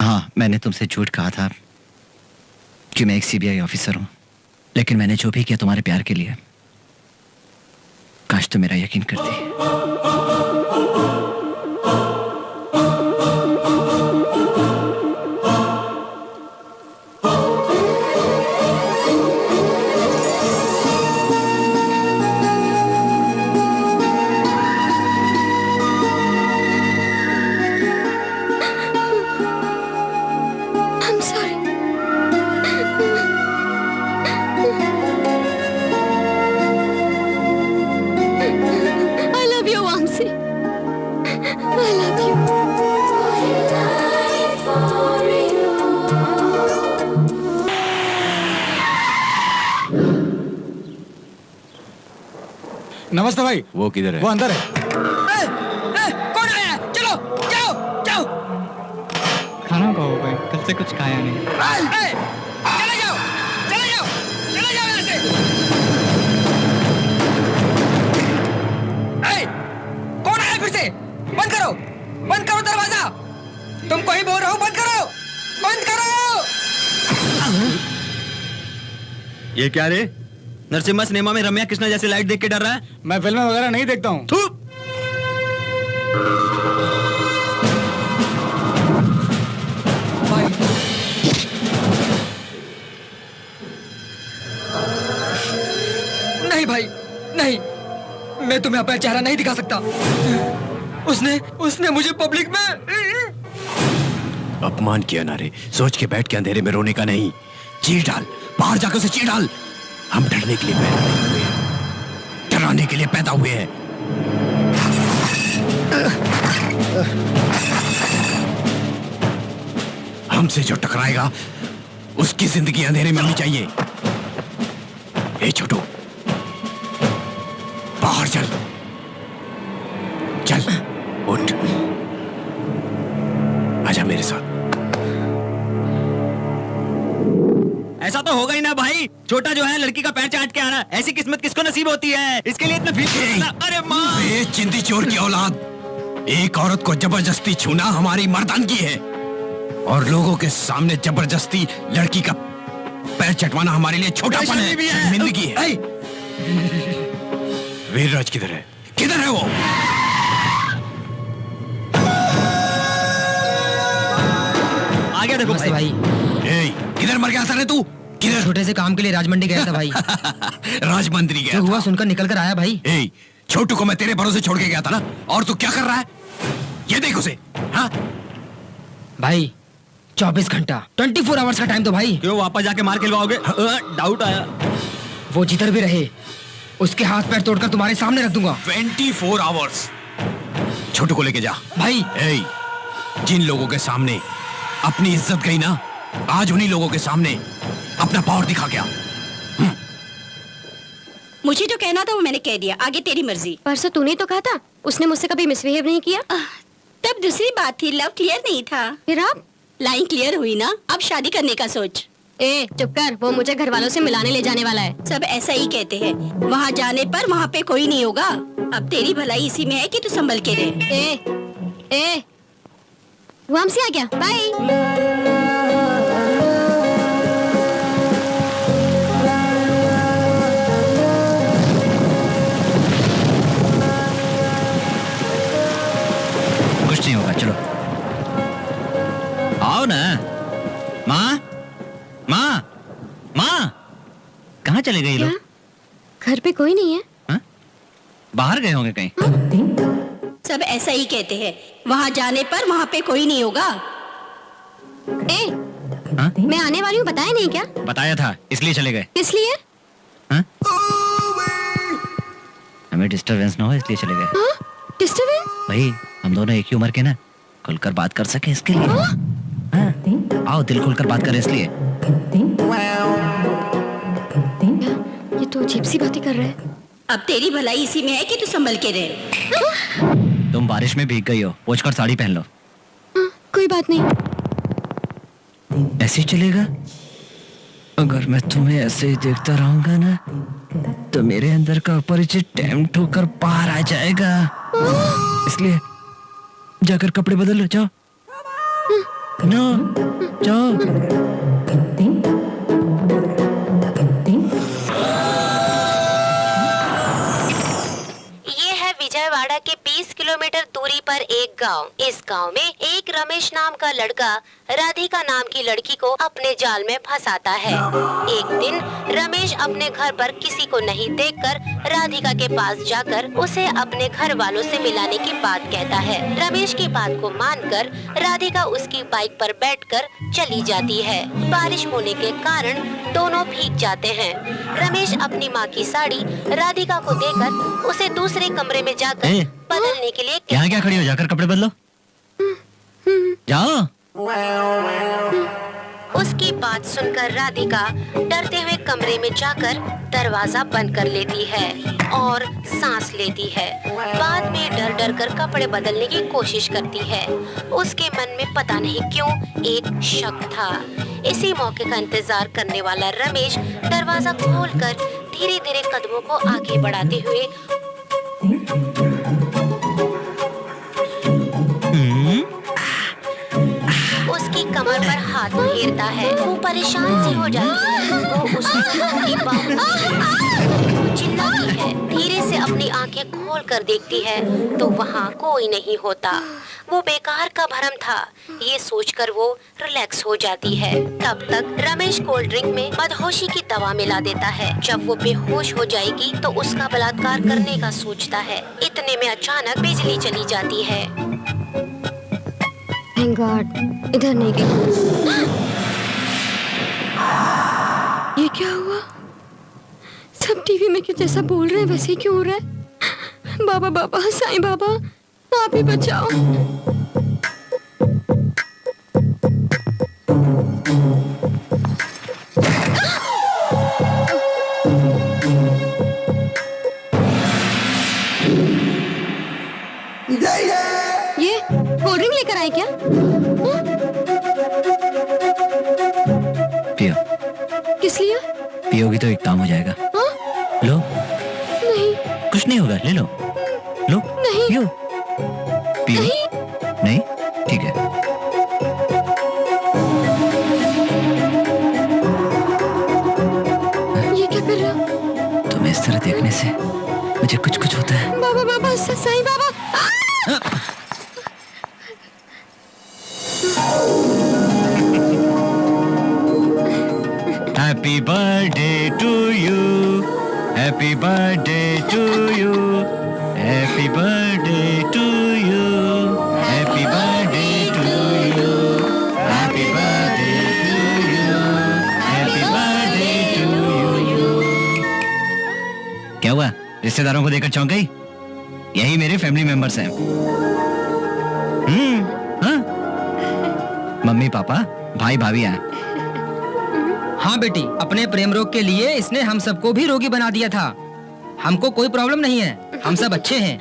हाँ, मैंने तुमसे झूठ कहा था कि मैं एक सीबीआई ऑफिसर हूं, लेकिन मैंने जो भी किया तुम्हारे प्यार के लिए। काश तुम मेरा यकीन करती। I'm sorry. I love you, Vamsi. I love you. नमस्ते भाई। वो किधर है? वो अंदर है। कौन आया? चलो जाओ जाओ। खाना खाओ भाई, कल से कुछ खाया नहीं। चले जाओ चले जाओ चले जाओ यहाँ से। कौन आया फिर से? बंद करो दरवाजा। तुमको ही बोल रहा हूँ, बंद करो। ये क्या रे? नरसिम्हा सिनेमा में रम्या कृष्णा जैसे लाइट देख के डर रहा है? मैं फिल्में वगैरह नहीं देखता हूँ। थू। नहीं भाई, नहीं, मैं तुम्हें अपना चेहरा नहीं दिखा सकता। उसने मुझे पब्लिक में अपमान किया ना रे। सोच के बैठ के अंधेरे में रोने का नहीं। चीर डाल, बाहर जाकर उसे चीर डाल। हम डरने के लिए पैदा नहीं हुए, डराने के लिए पैदा हुए हैं। हमसे जो टकराएगा उसकी जिंदगी अंधेरे में होनी चाहिए। ए छोटू, बाहर चल, चल उठ, आजा मेरे साथ। ऐसा तो होगा ही ना भाई। छोटा जो है लड़की का पैर चाट के आ रहा है। ऐसी किस्मत किसको नसीब होती है? इसके लिए इतना फीस। अरे माँ, चिंदी चोर की औलाद, एक औरत को जबरदस्ती छूना हमारी मर्दानगी है। और लोगों के सामने जबरदस्ती लड़की का पैर चटवाना हमारे लिए छोटापन है, शर्मिंदगी है। वीरराज किधर है? किधर है वो? आ गया देखो नमस्ते भाई। भाई। ए, किधर मर गया था रे तू? किधर? छोटे से काम के लिए राजमंडी गया था भाई। राजमंत्री गया जो हुआ था। सुनकर निकल कर आया भाई। ए, छोटू को मैं तेरे भरोसे छोड़ के गया था ना, और तू क्या कर रहा है? ये देख उसे। हाँ? भाई 24 घंटा 24 आवर्स का टाइम तो भाई। क्यों वापस जाके मार खिलवाओगे? डाउट आया। वो जिधर भी रहे उसके हाथ पैर तोड़कर तुम्हारे सामने रख दूंगा 24 आवर्स। छोटू को लेके जा भाई। ए, जिन लोगों के सामने अपनी इज्जत गई ना, आज उन्हीं लोगों के सामने अपना पावर दिखा गया। मुझे जो कहना था वो मैंने कह दिया, आगे तेरी मर्जी। परसों तूने तो कहा था उसने मुझसे कभी मिसबिहेव नहीं किया। तब दूसरी बात थी, लव क्लियर नहीं था। फिर आप? लाइन क्लियर हुई ना, अब शादी करने का सोच। ए चुप कर, वो मुझे घर वालों से मिलाने ले जाने वाला है। सब ऐसा ही कहते हैं, वहाँ जाने पर वहाँ पे कोई नहीं होगा। अब तेरी भलाई इसी में है कि तू संभल के रहे। ए वो हमसे आ गया। बाय। कुछ नहीं होगा, चलो आओ ना। माँ, माँ, माँ, कहाँ चले गए ये लोग? घर पे कोई नहीं है। हाँ? बाहर गए होंगे कहीं। सब ऐसा ही कहते हैं, वहाँ जाने पर वहाँ पे कोई नहीं होगा। ए हाँ? मैं आने वाली हूँ, बताया नहीं क्या? बताया था, इसलिए चले गए। किस लिए? हाँ? हमें डिस्टरबेंस ना हो इसलिए चले गए। डिस्टर्बेंस? भाई हम दोनों एक ही उम्र के ना, खुलकर बात कर सके इसके लिए। हाँ? आओ दिल खुलकर बात करें इसलिए। ये तो अजीब सी बातें कर रहा है। अब तेरी भलाई इसी में है कि तू संभल के रहे। तुम बारिश में भीग गई हो, पोंछ कर साड़ी पहन लो। कोई बात नहीं। ऐसे ही चलेगा? अगर मैं तुम्हें ऐसे ही देखता रहूंगा ना, तो मेरे अंदर का अपरिचित टेम्प्ट होकर बाहर आ जाएगा। इसलिए जाकर कपड़े बदल लो, जाओ। नो, जाओ। विजयवाड़ा के 20 किलोमीटर दूरी पर एक गांव। इस गांव में एक रमेश नाम का लड़का राधिका नाम की लड़की को अपने जाल में फंसाता है। एक दिन रमेश अपने घर पर किसी को नहीं देखकर राधिका के पास जाकर उसे अपने घर वालों से मिलाने की बात कहता है। रमेश की बात को मानकर राधिका उसकी बाइक पर बैठकर चली जाती है। बारिश होने के कारण दोनों भीग जाते हैं। रमेश अपनी माँ की साड़ी राधिका को देकर उसे दूसरे कमरे में जाकर बदलने के लिए यहाँ क्या खड़ी हो, जाकर कपड़े बदलो। जाओ। उसकी बात सुनकर राधिका डरते हुए कमरे में जाकर दरवाजा बंद कर लेती है और सांस लेती है। बाद में डर डर कर कपड़े बदलने की कोशिश करती है। उसके मन में पता नहीं क्यों एक शक था। इसी मौके का इंतजार करने वाला रमेश दरवाजा खोलकर धीरे धीरे कदमों को आगे बढ़ाते हुए उसकी कमर पर हाथ फेरता है। वो परेशान सी हो जाती है। वो उसकी बाहों चिल्लाती है। धीरे से अपनी आंखें खोल कर देखती है तो वहाँ कोई नहीं होता। वो बेकार का भ्रम था, ये सोचकर वो रिलैक्स हो जाती है। तब तक रमेश कोल्ड ड्रिंक में मदहोशी की दवा मिला देता है। जब वो बेहोश हो जाएगी तो उसका बलात्कार करने का सोचता है। इतने में अचानक बिजली चली जाती है। थैंक गॉड, इधर नहीं गई। ये क्या हुआ? सब टीवी में क्यों जैसा बोल रहे हैं वैसे ही क्यों हो रहा है? बाबा बाबा, साईं बाबा, आप ही बचाओ। ये कोल्ड ड्रिंक लेकर आए क्या? पियो। किस लिए? पियोगी तो एक काम हो जाएगा। हाँ? लो। नहीं। कुछ नहीं होगा, ले लो। लो। नहीं। पियो। पियो। नहीं। नहीं? ठीक है। देखने से मुझे कुछ कुछ होता है। बाबा बाबा साईं बाबा। Happy birthday to you, happy birthday to you, happy birthday to you, happy birthday to you, happy birthday to you, happy birthday to you. क्या हुआ? रिश्तेदारों को देखकर चौंक गई? यही मेरे फैमिली मेंबर्स हैं। हाँ? मम्मी पापा भाई भाभी हैं। हाँ बेटी, अपने प्रेम रोग के लिए इसने हम सबको भी रोगी बना दिया था। हमको कोई प्रॉब्लम नहीं है, हम सब अच्छे हैं।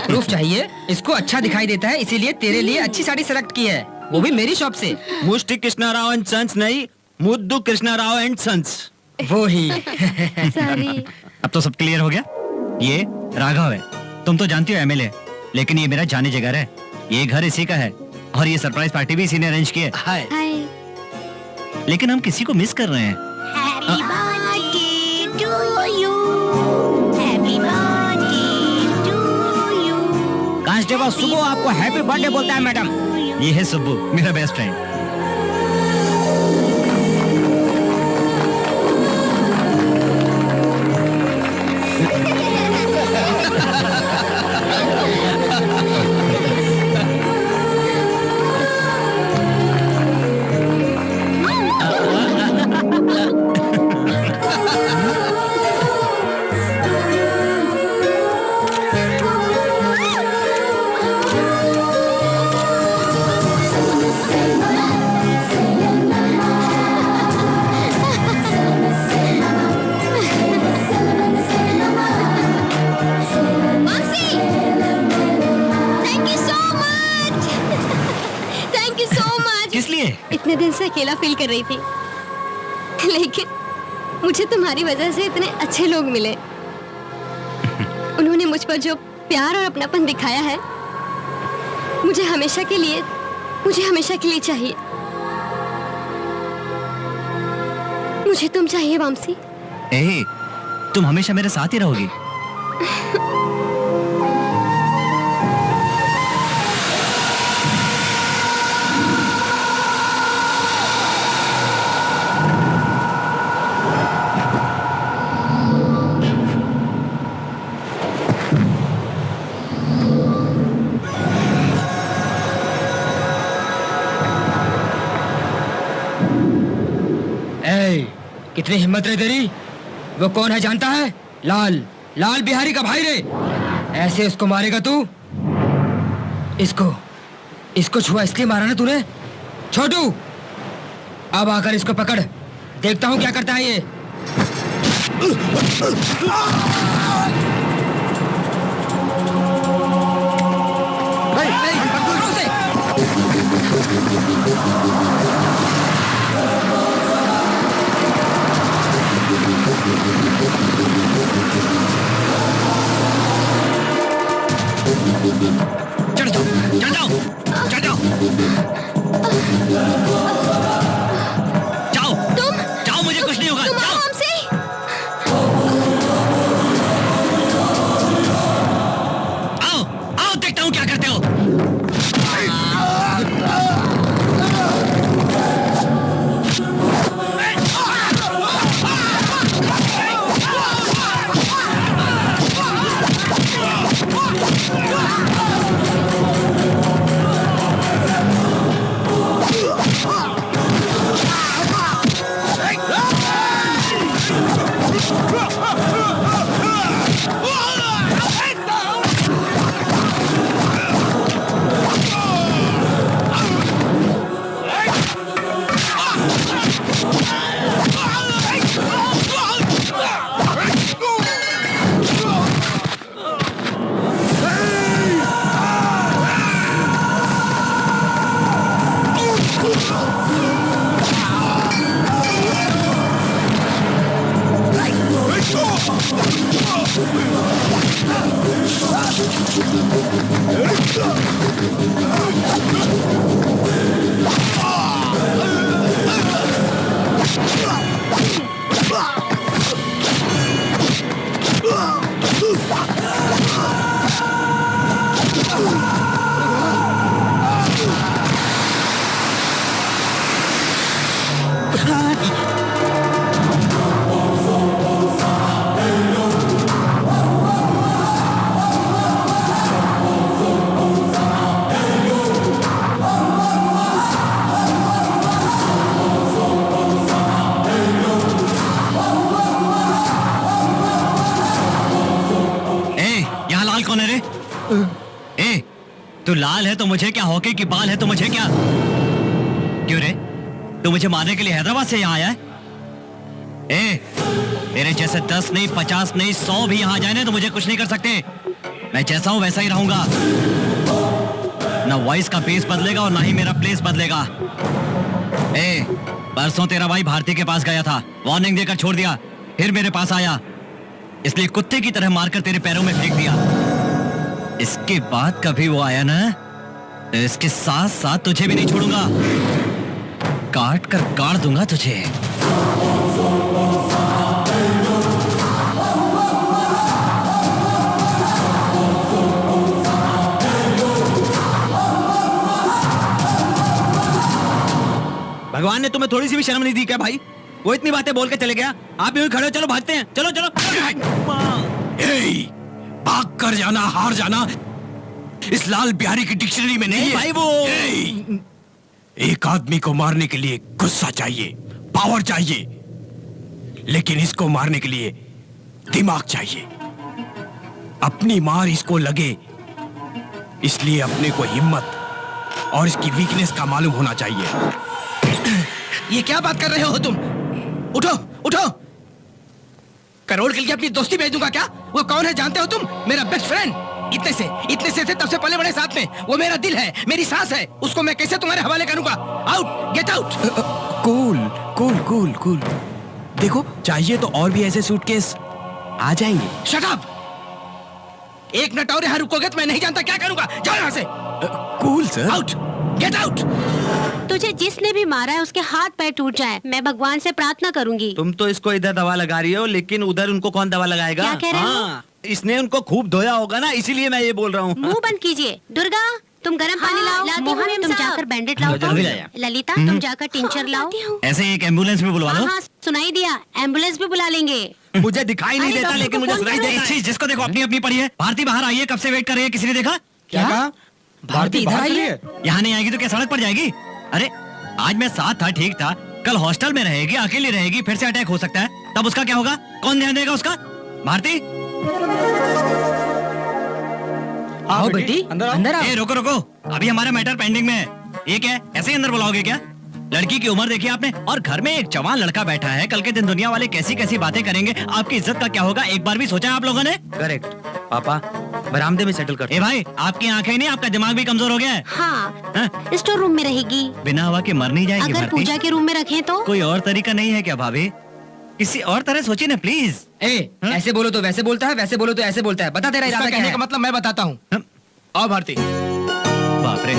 प्रूफ चाहिए? इसको अच्छा दिखाई देता है इसीलिए तेरे लिए अच्छी साड़ी सेलेक्ट की है, वो भी मेरी शॉप से। मुष्टि कृष्णाराव एंड सन्स नहीं, मुद्दू कृष्णाराव एंड सन्स। वो ही। सॉरी। अब तो सब क्लियर हो गया। ये राघव है, तुम तो जानती हो एमएलए, लेकिन ये मेरा जाने जिगर है। ये घर इसी का है और ये सरप्राइज पार्टी भी इसी ने अरेंज की है। हाय। हाय। लेकिन हम किसी को मिस कर रहे हैं। Happy birthday to you. Happy birthday to you. Constable सुबह आपको हैप्पी बर्थडे बोलता है मैडम। ये है सुब्बू, मेरा बेस्ट फ्रेंड। किस लिए? इतने दिन से अकेला फील कर रही थी, लेकिन मुझे तुम्हारी वजह से इतने अच्छे लोग मिले। उन्होंने मुझ पर जो प्यार और अपनापन दिखाया है, मुझे हमेशा के लिए चाहिए। मुझे तुम चाहिए वामसी। ए, तुम हमेशा मेरे साथ ही रहोगी। कितनी हिम्मत रे तेरी? वो कौन है जानता है? लाल बिहारी का भाई रे। ऐसे उसको मारेगा तू? इसको छुआ इसलिए मारा ना तूने? छोटू, अब आकर इसको पकड़, देखता हूँ क्या करता है ये। चढ़ जाओ। जाओ, मुझे कुछ नहीं होगा। जाओ। आओ, देखता हूँ क्या करते हो। यहाँ लाल कौन है रे? ए, तू लाल है तो मुझे क्या, हॉकी की बाल है तो मुझे क्या? क्यों रे, तू मुझे मारने के लिए हैदराबाद से यहाँ आया है? ए, मेरे जैसे 10 नहीं, 50 नहीं, 100 भी यहाँ आ जाए ना तो मुझे कुछ नहीं कर सकते। मैं जैसा हूँ वैसा ही रहूंगा। ना वॉइस का बेस बदलेगा और ना ही मेरा प्लेस बदलेगा। ए, परसों तेरा भाई भारती के पास गया था, वार्निंग देकर छोड़ दिया, फिर मेरे पास आया, इसलिए कुत्ते की तरह मारकर तेरे पैरों में फेंक दिया। इसके बाद कभी वो आया ना तो इसके साथ साथ तुझे भी नहीं छोड़ूंगा, काट कर गाड़ दूंगा तुझे। भगवान ने तुम्हें थोड़ी सी भी शर्म नहीं दी क्या भाई? वो इतनी बातें बोल के चले गया, आप यूं ही खड़े हो, चलो भागते हैं, चलो चलो। भाग कर जाना, हार जाना इस लाल बिहारी की डिक्शनरी में नहीं है भाई। वो एक आदमी को मारने के लिए गुस्सा चाहिए, पावर चाहिए, लेकिन इसको मारने के लिए दिमाग चाहिए। अपनी मार इसको लगे, इसलिए अपने को हिम्मत और इसकी वीकनेस का मालूम होना चाहिए। ये क्या बात कर रहे हो तुम? उठो उठो, करोड़ के लिए अपनी दोस्ती भेज दूंगा क्या? वो कौन है जानते हो तुम? मेरा बेस्ट फ्रेंड। इतने से थे तब से पले बड़े साथ में। वो मेरा दिल है, मेरी सांस है, उसको मैं कैसे तुम्हारे हवाले करूंगा? Out, get out. Cool cool cool cool, देखो चाहिए तो और भी ऐसे सूटकेस आ जाएंगे। Shut up! एक मिनट और यहाँ रुकोगे तो मैं नहीं जानता क्या करूंगा। जाओ यहाँ से। Cool sir. Out, get out. तुझे जिसने भी मारा है उसके हाथ पैर टूट जाए, मैं भगवान से प्रार्थना करूंगी। तुम तो इसको इधर दवा लगा रही हो, लेकिन उधर उनको कौन दवा लगाएगा? क्या कह रहे हो? हाँ, इसने उनको खूब धोया होगा ना, इसीलिए मैं ये बोल रहा हूँ। मुंह बंद कीजिए। दुर्गा, तुम गर्म पानी लाओ। मोहन, तुम जाकर बैंडेड लाओ। जल्दी लाया। ललिता, तुम जाकर टिंचर लाओ। ऐसे एक एम्बुलेंस भी बुलवा लो। हाँ, सुनाई दिया, एम्बुलेंस भी बुला लेंगे। मुझे दिखाई नहीं अरे देता, डॉक्टर लेकिन को मुझे फोन सुनाई करो। देता है। चीज जिसको देखो अपनी अपनी पड़ी है। भारती बाहर आई है, कब से वेट कर रही है, किसी ने देखा? क्या कहा? भारती इधर आई है? यहाँ नहीं आएगी तो क्या सड़क पर जाएगी? अरे आज मैं साथ था, ठीक था, कल हॉस्टल में रहेगी, अकेली रहेगी, फिर से अटैक हो सकता है, तब उसका क्या होगा? कौन ध्यान देगा उसका? भारती, आओ बेटी, अंदर आओ। ए रोको रोको, अभी हमारा मैटर पेंडिंग में है। ये क्या है, ऐसे ही अंदर बुलाओगे क्या? लड़की की उम्र देखी आपने, और घर में एक जवान लड़का बैठा है। कल के दिन दुनिया वाले कैसी कैसी बातें करेंगे, आपकी इज्जत का क्या होगा, एक बार भी सोचा आप लोगों ने? करेक्ट पापा, बरामदे में सेटल कर। ए भाई, आपकी आंखें नहीं, आपका दिमाग भी कमजोर हो गया है। हाँ, स्टोर रूम में रहेगी। बिना हवा के मर नहीं जाएगी अगर भारती। पूजा के रूम में रखें तो? कोई और तरीका नहीं है क्या भाभी? किसी और तरह सोचिए ना प्लीज। ऐसे बोलो तो वैसे बोलता है, वैसे बोलो तो ऐसे बोलता है। बता तेरा इसका इरादा क्या कहने है? का मतलब मैं बताता हूँ। आओ भारती, बाप रे,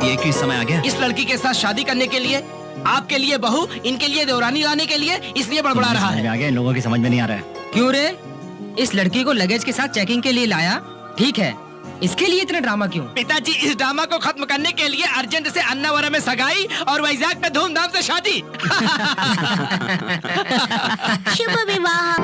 ये किस समय आ गया? इस लड़की के साथ शादी करने के लिए, आपके लिए बहू, इनके लिए देवरानी लाने के लिए, इसलिए बड़बड़ा रहा समझ है। में आ गया, इन लोगों की समझ में नहीं आ रहा है। क्यों रे? इस लड़की को लगेज के साथ चेकिंग के लिए लाया, ठीक है, इसके लिए इतना ड्रामा क्यों? पिताजी, इस ड्रामा को खत्म करने के लिए अर्जेंट से अन्नावरा में सगाई और वैजाग में धूमधाम से शादी। शुभ विवाह।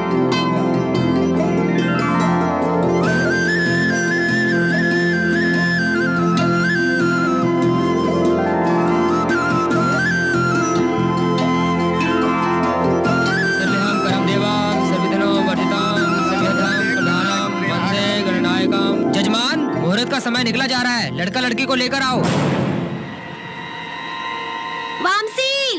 सर्वेहं करम देवां सर्वधनो वर्धितां सर्वधं प्रधानं वंदे गणनायकं। जजमान, मुहूर्त का समय निकला जा रहा है, लड़का लड़की को लेकर आओ। वामसी,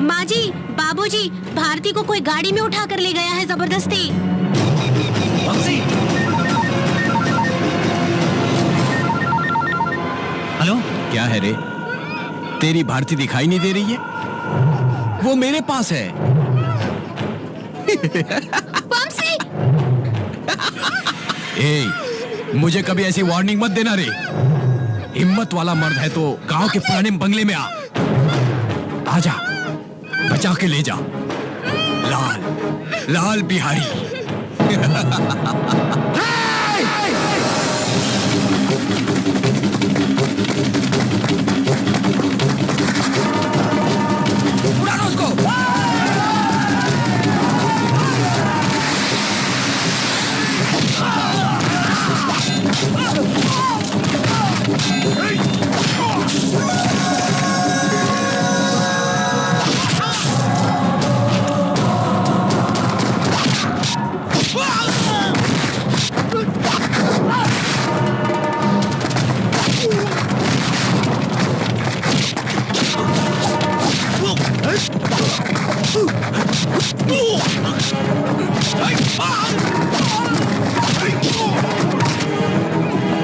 माँ जी, बाबूजी, भारती को कोई गाड़ी में उठा कर ले गया है जबरदस्ती। वापसी। हेलो, क्या है रे, तेरी भारती दिखाई नहीं दे रही है? वो मेरे पास है। वामसी, ए, मुझे कभी ऐसी वार्निंग मत देना रे। हिम्मत वाला मर्द है तो गांव के पुराने बंगले में आ जा, बचा के ले जा। लाल लाल बिहारी। उड़ानो उसको।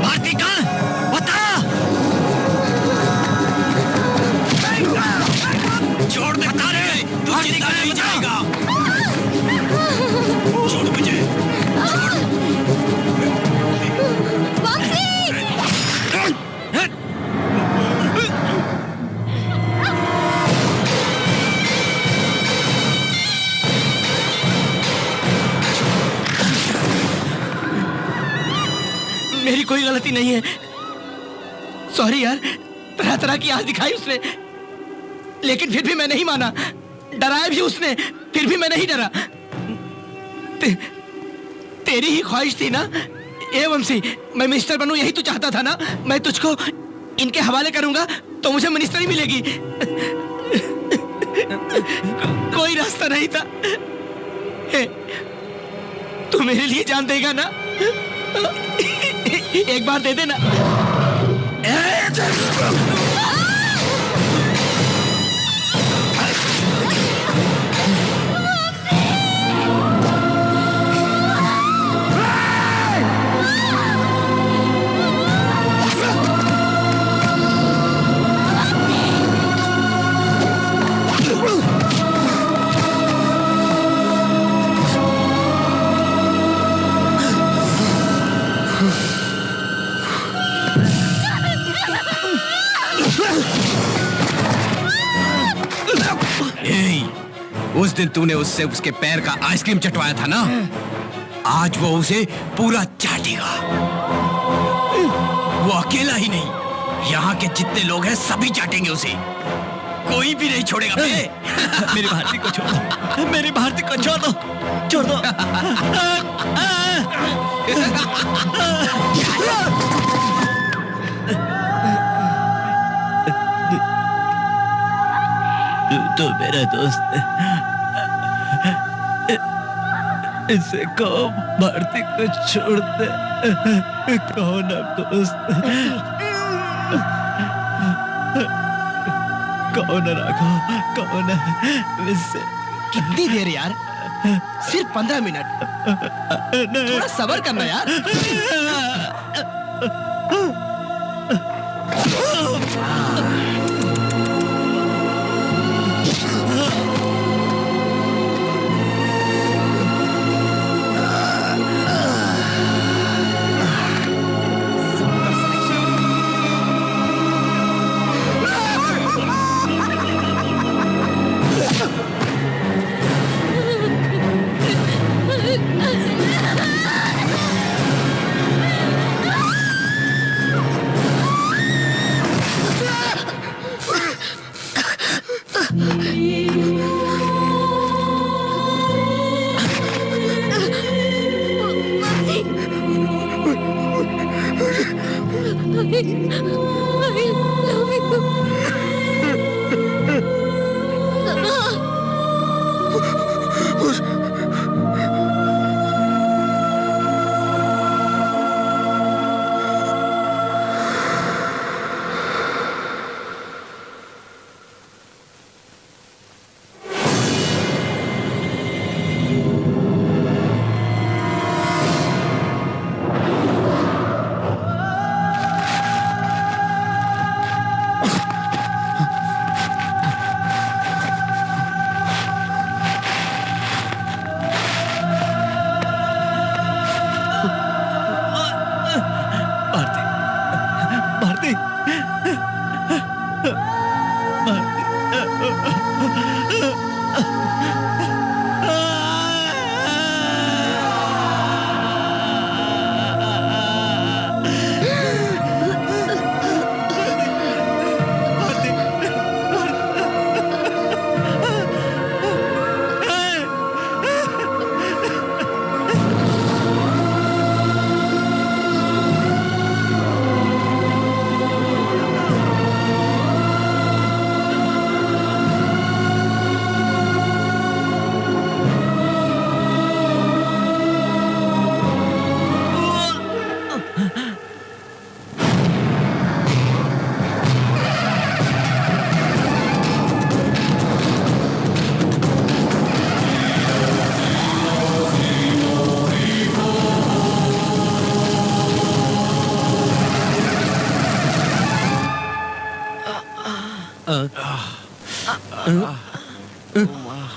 भारती कहाँ? बता। छोड़ दे, बता रे, तू जिंदा नहीं जाएगा। छोड़ मुझे। मेरी कोई गलती नहीं है। सॉरी यार, तरह तरह की आंख दिखाई उसने, लेकिन फिर भी मैं नहीं माना। डराया भी उसने, फिर भी मैं नहीं डरा। तेरी ही ख्वाहिश थी ना ए वंशी, मैं मिनिस्टर बनूं, यही तू चाहता था ना। मैं तुझको इनके हवाले करूंगा तो मुझे मिनिस्टर ही मिलेगी। कोई रास्ता नहीं था। तू मेरे लिए जान देगा ना? एक बार दे देना। उस दिन तूने उससे उसके पैर का आइसक्रीम चटवाया था ना, आज वो उसे पूरा चाटेगा। वो अकेला ही नहीं, यहाँ के जितने लोग हैं सभी चाटेंगे उसे। कोई भी नहीं छोड़ेगा बे। मेरी भारती को छोड़ दो, मेरी भारती को छोड़ दो, छोड़ दो। तू मेरा दोस्त है, इसे कहो भारती को छोड़ दे। कहो ना दोस्त, कहो ना राघव, कहो ना इससे। कितनी देर यार? सिर्फ 15 मिनट। थोड़ा सब्र करना यार।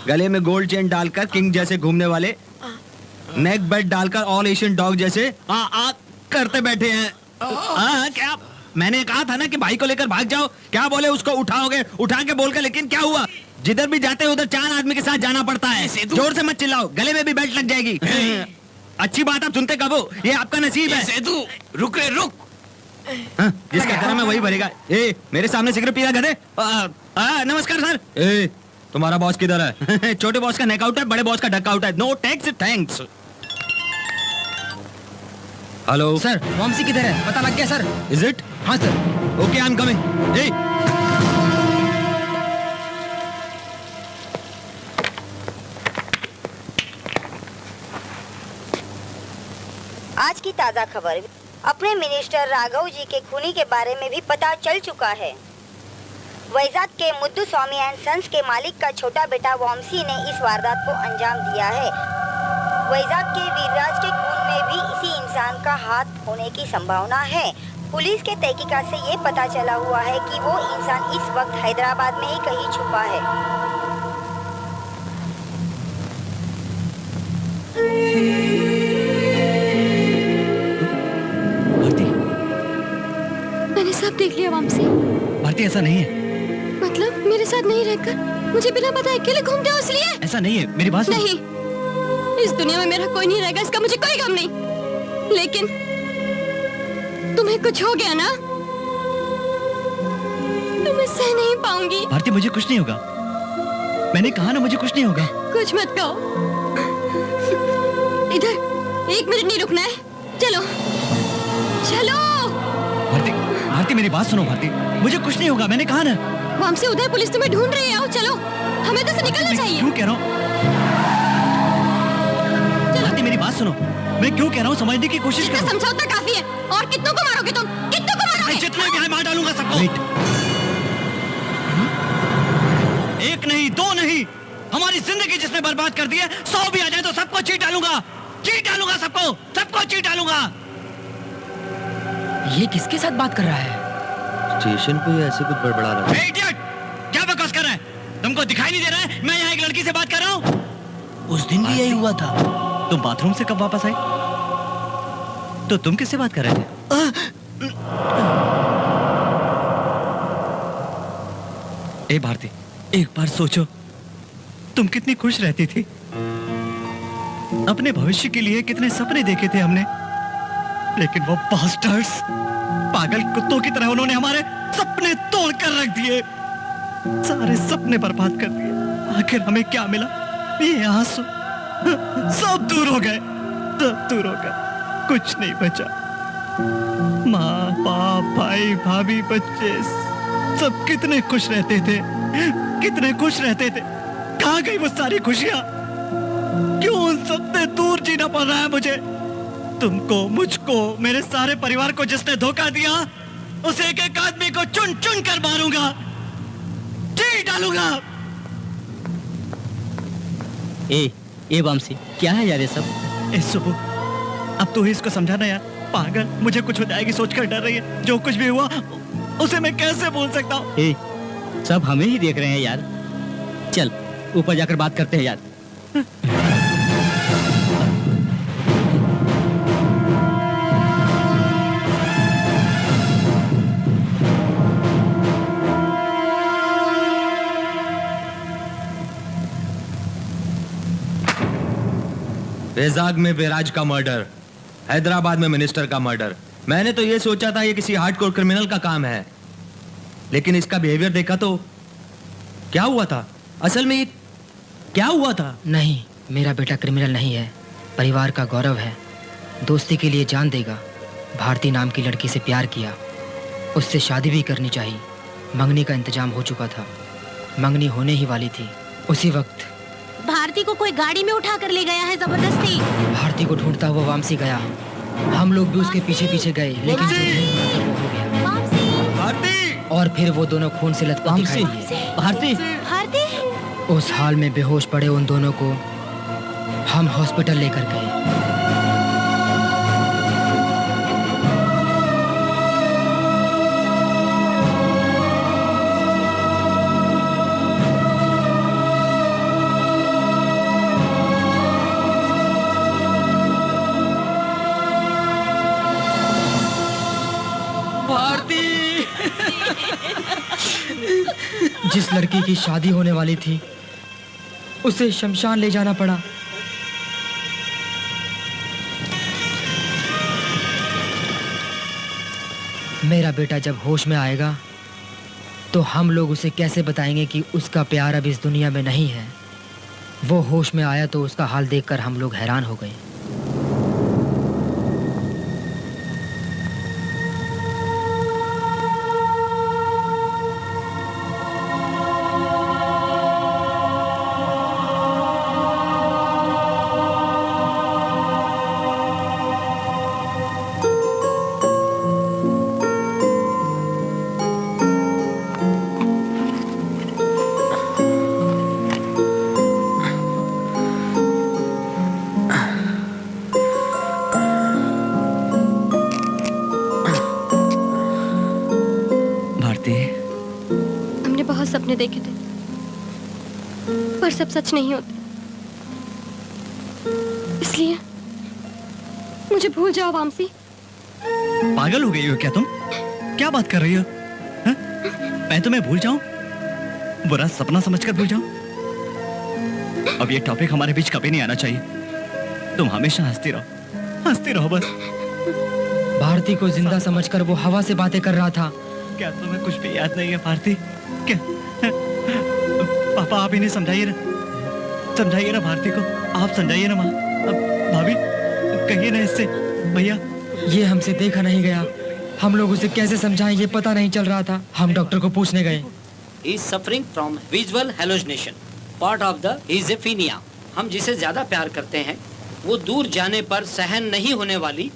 गले में गोल्ड चेन डालकर किंग जैसे घूमने वाले, नेक बेल्ट डालकर ऑल एशियन डॉग जैसे करते बैठे हैं। क्या मैंने कहा था ना कि भाई को लेकर भाग जाओ, क्या बोले उसको उठाओगे, उठा के बोल के, लेकिन क्या हुआ? जिधर भी जाते हो उधर 4 आदमी के साथ जाना पड़ता है। जोर से मत चिल्लाओ, गले में भी बेल्ट लग जाएगी। अच्छी बात आप सुनते कब हो? ये आपका नसीब है। सेतु रुक रे रुक। जिसका कर्म है वही भरेगा। ए, मेरे सामने सिगरेट पी रहा गधे। नमस्कार सर। ए, तुम्हारा बॉस किधर है? छोटे बॉस का नेक आउट है, बड़े बॉस का डक आउट है। No tax thanks. Hello sir, Vamsi किधर है? पता लग गया सर? Is it? हाँ sir. Okay, I am coming. ए, आज की ताज़ा खबर, अपने मिनिस्टर राघव जी के खूनी के बारे में भी पता चल चुका है। वैजाग के मुद्दू स्वामी एंड सन्स के मालिक का छोटा बेटा वामसी ने इस वारदात को अंजाम दिया है। वैजाग के वीरराज के खून में भी इसी इंसान का हाथ होने की संभावना है। पुलिस के तहकीकात से ये पता चला हुआ है कि वो इंसान इस वक्त हैदराबाद में ही कहीं छुपा है। भारती, मैंने सब देख लिया वामसी। भारती ऐसा नहीं है। मतलब मेरे साथ नहीं रहकर मुझे बिना बताए अकेले घूमते हो इसलिए? ऐसा नहीं है, मेरी बात सुनो। नहीं, इस दुनिया में मेरा कोई नहीं रहेगा, इसका मुझे कोई गम नहीं। लेकिन तुम्हें कुछ हो गया ना, तो मैं सह नहीं पाऊंगी। भारती, मुझे कुछ नहीं होगा। मैंने कहा ना, मुझे कुछ नहीं होगा। कुछ मत कहो। इधर 1 मिनट नहीं रुकना है। चलो चलो। भारती, भारती मेरी बात सुनो। भारती, मुझे कुछ नहीं होगा, मैंने कहा ना। वामसी, उधर पुलिस तुम्हें ढूंढ रही है। आओ चलो, हमें तो से निकलना चाहिए। क्यों कह रहा हूँ? भारती मेरी बात सुनो, मैं क्यों कह रहा हूँ समझने की कोशिश इतना करो। समझौता काफी है। और कितनों को मारोगे तुम? कितनों को मारोगे? मैं जितने भी हैं मार डालूंगा सबको। एक नहीं, 2 नहीं, हमारी जिंदगी जिसने बर्बाद कर दी है, 100 भी आ जाए तो सबको चीट डालूंगा। चीट डालूंगा सबको, सबको चीट डालूंगा। ये किसके साथ बात कर रहा है? स्टेशन पे ऐसे कुछ बड़बड़ा रहा है। इडियट, क्या बकवास कर रहा है? तुमको दिखाई नहीं दे रहा है मैं यहाँ एक लड़की से बात कर रहा हूँ? उस दिन भी यही हुआ था। तुम बाथरूम से कब वापस आए? तो तुम किससे बात कर रहे थे? ए भारती, एक बार सोचो, तुम कितनी खुश रहती थी। अपने भविष्य के लिए कितने सपने देखे थे हमने, लेकिन वो बास्टर्ड्स, पागल कुत्तों की तरह उन्होंने हमारे सपने तोड़ कर रख दिए। सारे सपने बर्बाद कर दिए। आखिर हमें क्या मिला? ये आंसू सब दूर हो गए, सब दूर हो गए, कुछ नहीं बचा। माँ बाप, भाई भाभी, बच्चे सब कितने खुश रहते थे, कितने खुश रहते थे। कहाँ गई वो सारी खुशियां? क्यों उन सबसे दूर जीना पड़ रहा है मुझे? तुमको, मुझको, मेरे सारे परिवार को जिसने धोखा दिया, उस एक एक आदमी को चुन चुन कर मारूंगा, चीर डालूंगा। ए वामसी, क्या है यार ये सब? ए सुबु, अब तू ही इसको समझाना यार। पागल, मुझे कुछ हो जाएगी सोचकर डर रही है। जो कुछ भी हुआ उसे मैं कैसे भूल सकता हूँ? सब हमें ही देख रहे हैं यार। चल ऊपर जाकर बात करते हैं यार। वैजाग में विराज का मर्डर, हैदराबाद में मिनिस्टर का मर्डर। मैंने तो ये सोचा था ये किसी हार्डकोर क्रिमिनल का काम है, लेकिन इसका बिहेवियर देखा तो क्या हुआ था? असल में ये क्या हुआ था? नहीं, मेरा बेटा क्रिमिनल नहीं है, परिवार का गौरव है। दोस्ती के लिए जान देगा। भारती नाम की लड़की से प्यार किया, उससे शादी भी करनी चाहिए। मंगनी का इंतजाम हो चुका था, मंगनी होने ही वाली थी। उसी वक्त भारती को कोई गाड़ी में उठा कर ले गया है जबरदस्ती। भारती को ढूंढता हुआ वामसी गया। हम लोग भी उसके पीछे पीछे गए, लेकिन जो नहीं वो हो गया। भारती! और फिर वो दोनों खून से लथपथ दिखाई दिए। भारती, भारती, उस हाल में बेहोश पड़े उन दोनों को हम हॉस्पिटल लेकर गए। जिस लड़की की शादी होने वाली थी उसे शमशान ले जाना पड़ा। मेरा बेटा जब होश में आएगा तो हम लोग उसे कैसे बताएंगे कि उसका प्यार अब इस दुनिया में नहीं है। वो होश में आया तो उसका हाल देखकर हम लोग हैरान हो गए। हमने बहुत सपने देखे थे पर सब सच नहीं होते, इसलिए मुझे भूल जाओ वामसी। पागल हो गई हो क्या तुम? क्या बात कर रही हो? हा? मैं तुम्हें भूल जाऊं? बुरा सपना समझकर भूल जाऊं? अब ये टॉपिक हमारे बीच कभी नहीं आना चाहिए। तुम हमेशा हंसती रहो बस। भारती को जिंदा समझकर वो हवा से बातें कर रहा था। क्या तुम्हें कुछ भी याद नहीं है भारती? क्या? पापा आप इन्हें समझाइए ना भारती को। आप समझाइए ना माँ। अब भाभी कहिए ना इससे। भैया ये हमसे देखा नहीं गया, हम लोग उसे कैसे समझाएं ये पता नहीं चल रहा था। हम डॉक्टर को पूछने गए। He is suffering from visual hallucination, part of the schizophrenia। हम जिसे ज्यादा प्यार करते हैं वो दूर जाने पर सहन नहीं होने वाली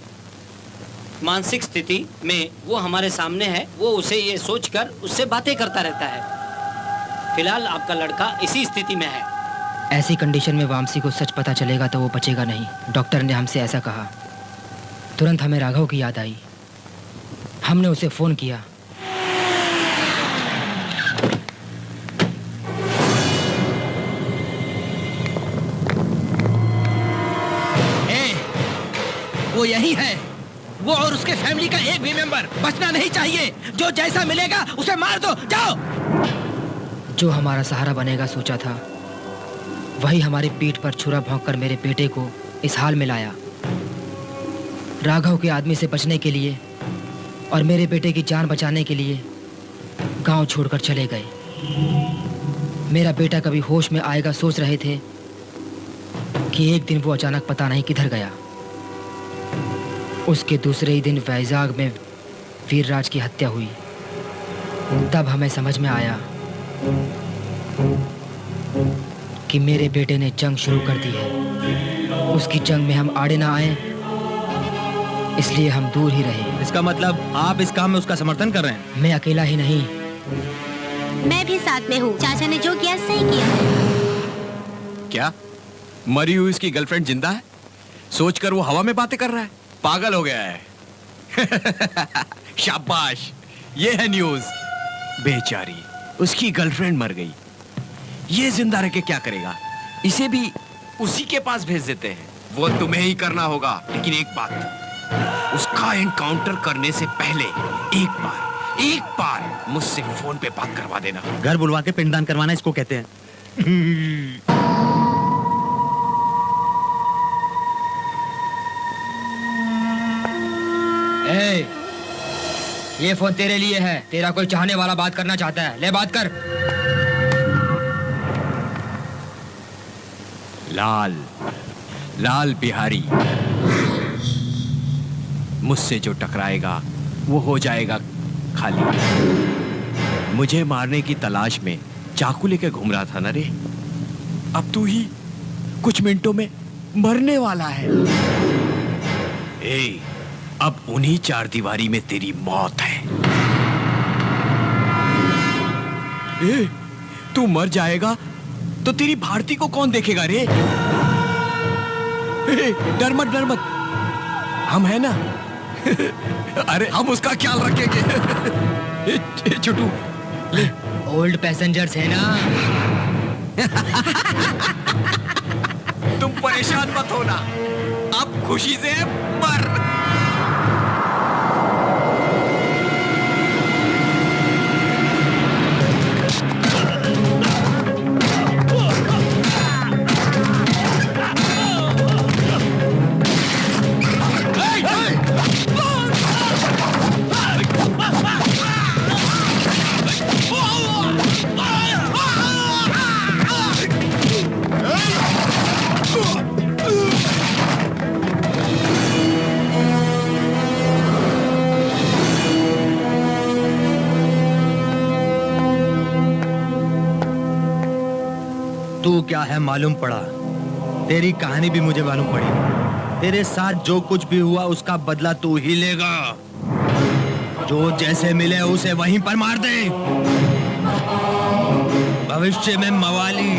मानसिक स्थिति में वो हमारे सामने है, वो उसे ये सोचकर उससे बातें करता रहता है। फिलहाल आपका लड़का इसी स्थिति में है। ऐसी कंडीशन में वामसी को सच पता चलेगा तो वो बचेगा नहीं। डॉक्टर ने हमसे ऐसा कहा। तुरंत हमें राघव की याद आई। हमने उसे फोन किया। वो यही है, वो और उसके फैमिली का एक भी मेंबर बचना नहीं चाहिए। जो जैसा मिलेगा उसे मार दो, जाओ। जो हमारा सहारा बनेगा सोचा था, वही हमारी पीठ पर छुरा भोंककर मेरे बेटे को इस हाल में लाया। राघव के आदमी से बचने के लिए और मेरे बेटे की जान बचाने के लिए गांव छोड़कर चले गए। मेरा बेटा कभी होश में आएगा सोच रहे थे कि एक दिन वो अचानक पता नहीं किधर गया। उसके दूसरे ही दिन वैजाग में वीरराज की हत्या हुई। तब हमें समझ में आया कि मेरे बेटे ने जंग शुरू कर दी है। उसकी जंग में हम आड़े ना आए, इसलिए हम दूर ही रहे। इसका मतलब आप इस काम में उसका समर्थन कर रहे हैं? मैं अकेला ही नहीं, मैं भी साथ में हूँ। चाचा ने जो किया सही किया। क्या मरी हुई उसकी गर्लफ्रेंड जिंदा है? सोचकर वो हवा में बातें कर रहा है। पागल हो गया है। शाबाश, ये है न्यूज़। बेचारी उसकी गर्लफ्रेंड मर गई, ये जिंदा रह के क्या करेगा? इसे भी उसी के पास भेज देते हैं। वो तुम्हें ही करना होगा, लेकिन एक बात, उसका एनकाउंटर करने से पहले एक बार मुझसे फोन पे बात करवा देना। घर बुलवा के पिंडदान करवाना इसको कहते हैं। ए, ये फोन तेरे लिए है। तेरा कोई चाहने वाला बात करना चाहता है, ले बात कर। लाल बिहारी, मुझसे जो टकराएगा वो हो जाएगा खाली। मुझे मारने की तलाश में चाकू लेकर घूम रहा था ना रे। अब तू ही कुछ मिनटों में मरने वाला है। ए, अब उन्हीं चार दीवारी में तेरी मौत है। ए, तू मर जाएगा तो तेरी भारती को कौन देखेगा रे? ए, डर मत, हम है ना। अरे हम उसका ख्याल रखेंगे। छोटू ले। ओल्ड पैसेंजर्स है ना। तुम परेशान मत होना, अब खुशी से मर। क्या है मालूम पड़ा, तेरी कहानी भी मुझे मालूम पड़ी। तेरे साथ जो कुछ भी हुआ उसका बदला तू ही लेगा। जो जैसे मिले उसे वहीं पर मार दे। भविष्य में मवाली,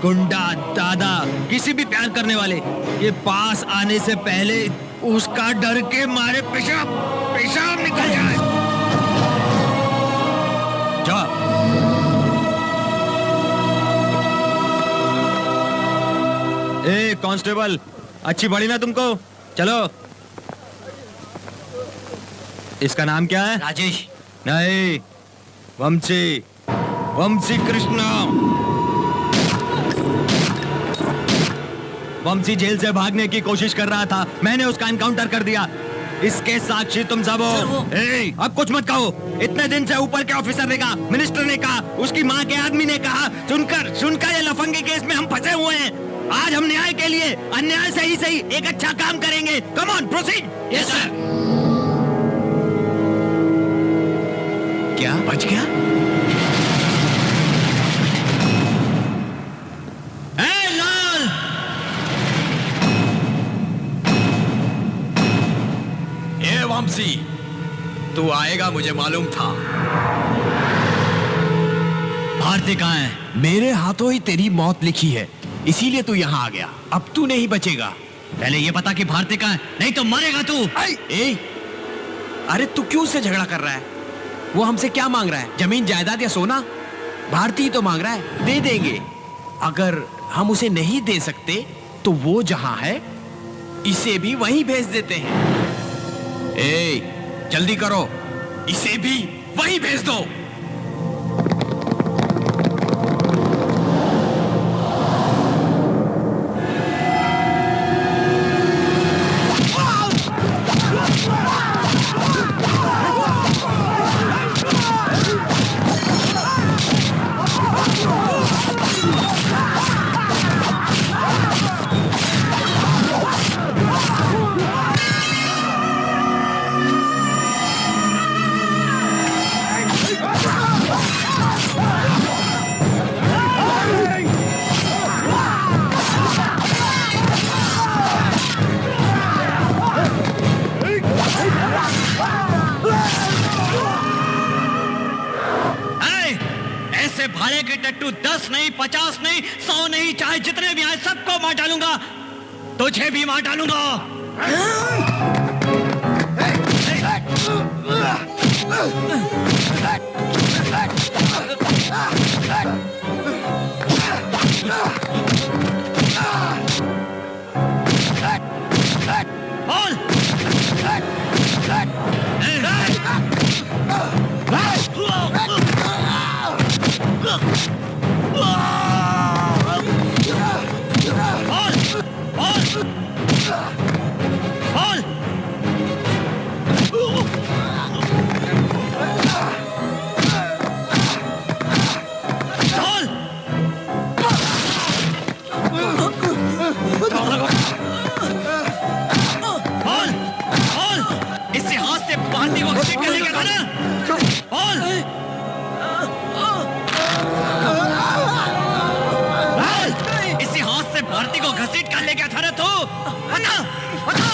गुंडा, दादा, किसी भी प्यार करने वाले ये पास आने से पहले उसका डर के मारे पेशाब निकल जाए। जा। ए कांस्टेबल, अच्छी पड़ी ना तुमको? चलो। इसका नाम क्या है? राजेश। नहीं, वंशी कृष्णा। वंशी जेल से भागने की कोशिश कर रहा था, मैंने उसका एनकाउंटर कर दिया। इसके साक्षी तुम सब हो। अब कुछ मत कहो। इतने दिन से ऊपर के ऑफिसर ने कहा, मिनिस्टर ने कहा, उसकी माँ के आदमी ने कहा, सुनकर ये लफंगे केस में हम फंसे हुए हैं। आज हम न्याय के लिए अन्याय से ही सही एक अच्छा काम करेंगे। Come on, proceed. Yes sir. क्या बच गया? लाल, ए वंशी, तू आएगा मुझे मालूम था। भारती कहाँ है? मेरे हाथों ही तेरी मौत लिखी है, इसीलिए तू यहाँ आ गया। अब तू नहीं बचेगा। पहले ये पता कि भारती कहाँ है, नहीं तो मरेगा तू। ए, अरे तू क्यों से झगड़ा कर रहा है? वो हमसे क्या मांग रहा है? जमीन, जायदाद या सोना? भारती तो मांग रहा है, दे देंगे। अगर हम उसे नहीं दे सकते तो वो जहां है इसे भी वहीं भेज देते हैं। ए, जल्दी करो, इसे भी वहीं भेज दो। भाड़े के टट्टू 10 नहीं, 50 नहीं, 100 नहीं, चाहे जितने भी आए सबको मार डालूंगा। तुझे भी मार डालूंगा। भारती को घसीट कर ले गया था ना तू? बता, बता।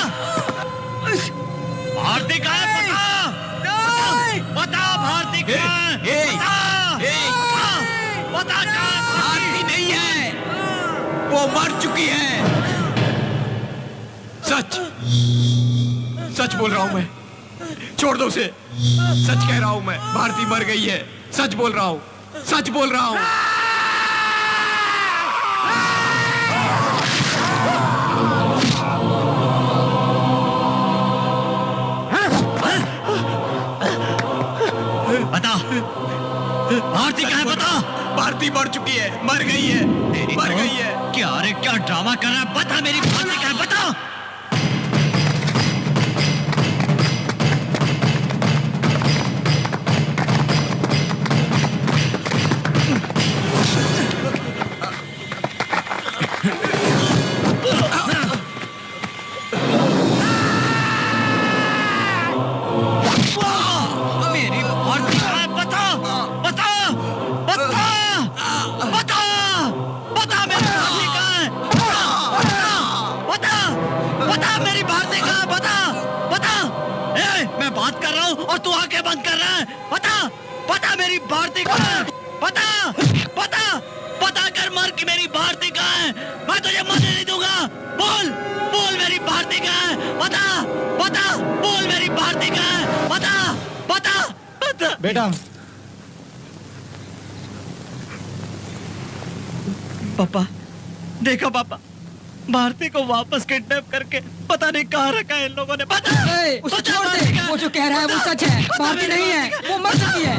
भारती कहाँ है? बता भारती कहाँ है? बता कहाँ है? भारती नहीं है, वो मर चुकी है। सच सच बोल रहा हूं मैं, छोड़ दो उसे। सच कह रहा हूं मैं, भारती मर गई है। सच बोल रहा हूं, सच बोल रहा हूं। बता, भारती कहाँ है? बता। भारती मर चुकी है, मर गई है, मर गई है। क्या अरे क्या ड्रामा कर रहा है? बता, मेरी भारती कहाँ है? बता। बता मेरी भारती कहाँ, बता बता। ए, मैं बात कर रहा हूँ और तू आंखें बंद कर रहा है। बता बता मेरी भारती कहाँ है, बता बता पता कर मर कि मेरी भारती कहाँ है। मैं तुझे मरने नहीं दूंगा। बोल बोल मेरी भारती कहाँ है, बता बता बोल मेरी भारती कहाँ है, बता बता बता। बेटा पापा देखो पापा, भारती को वापस किडनैप करके पता नहीं कहाँ रखा है इन लोगों ने। बता उसे छोड़ दे, वो जो कह रहा है वो सच है, भारती नहीं है, वो मर चुकी है।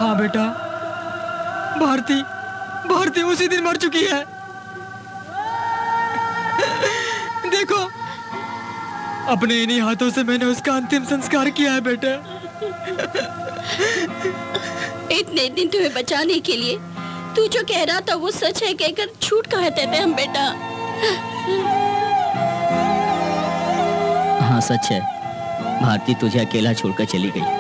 हाँ बेटा, भारती भारती उसी दिन मर चुकी है। देखो, अपने इन्हीं हाथों से मैंने उसका अंतिम संस्कार किया है बेटा। इतने दिन तुम्हें बचाने के लिए तू जो कह रहा था वो सच है कहकर झूठ कहते थे हम बेटा। हाँ सच है, भारती तुझे अकेला छोड़कर चली गई।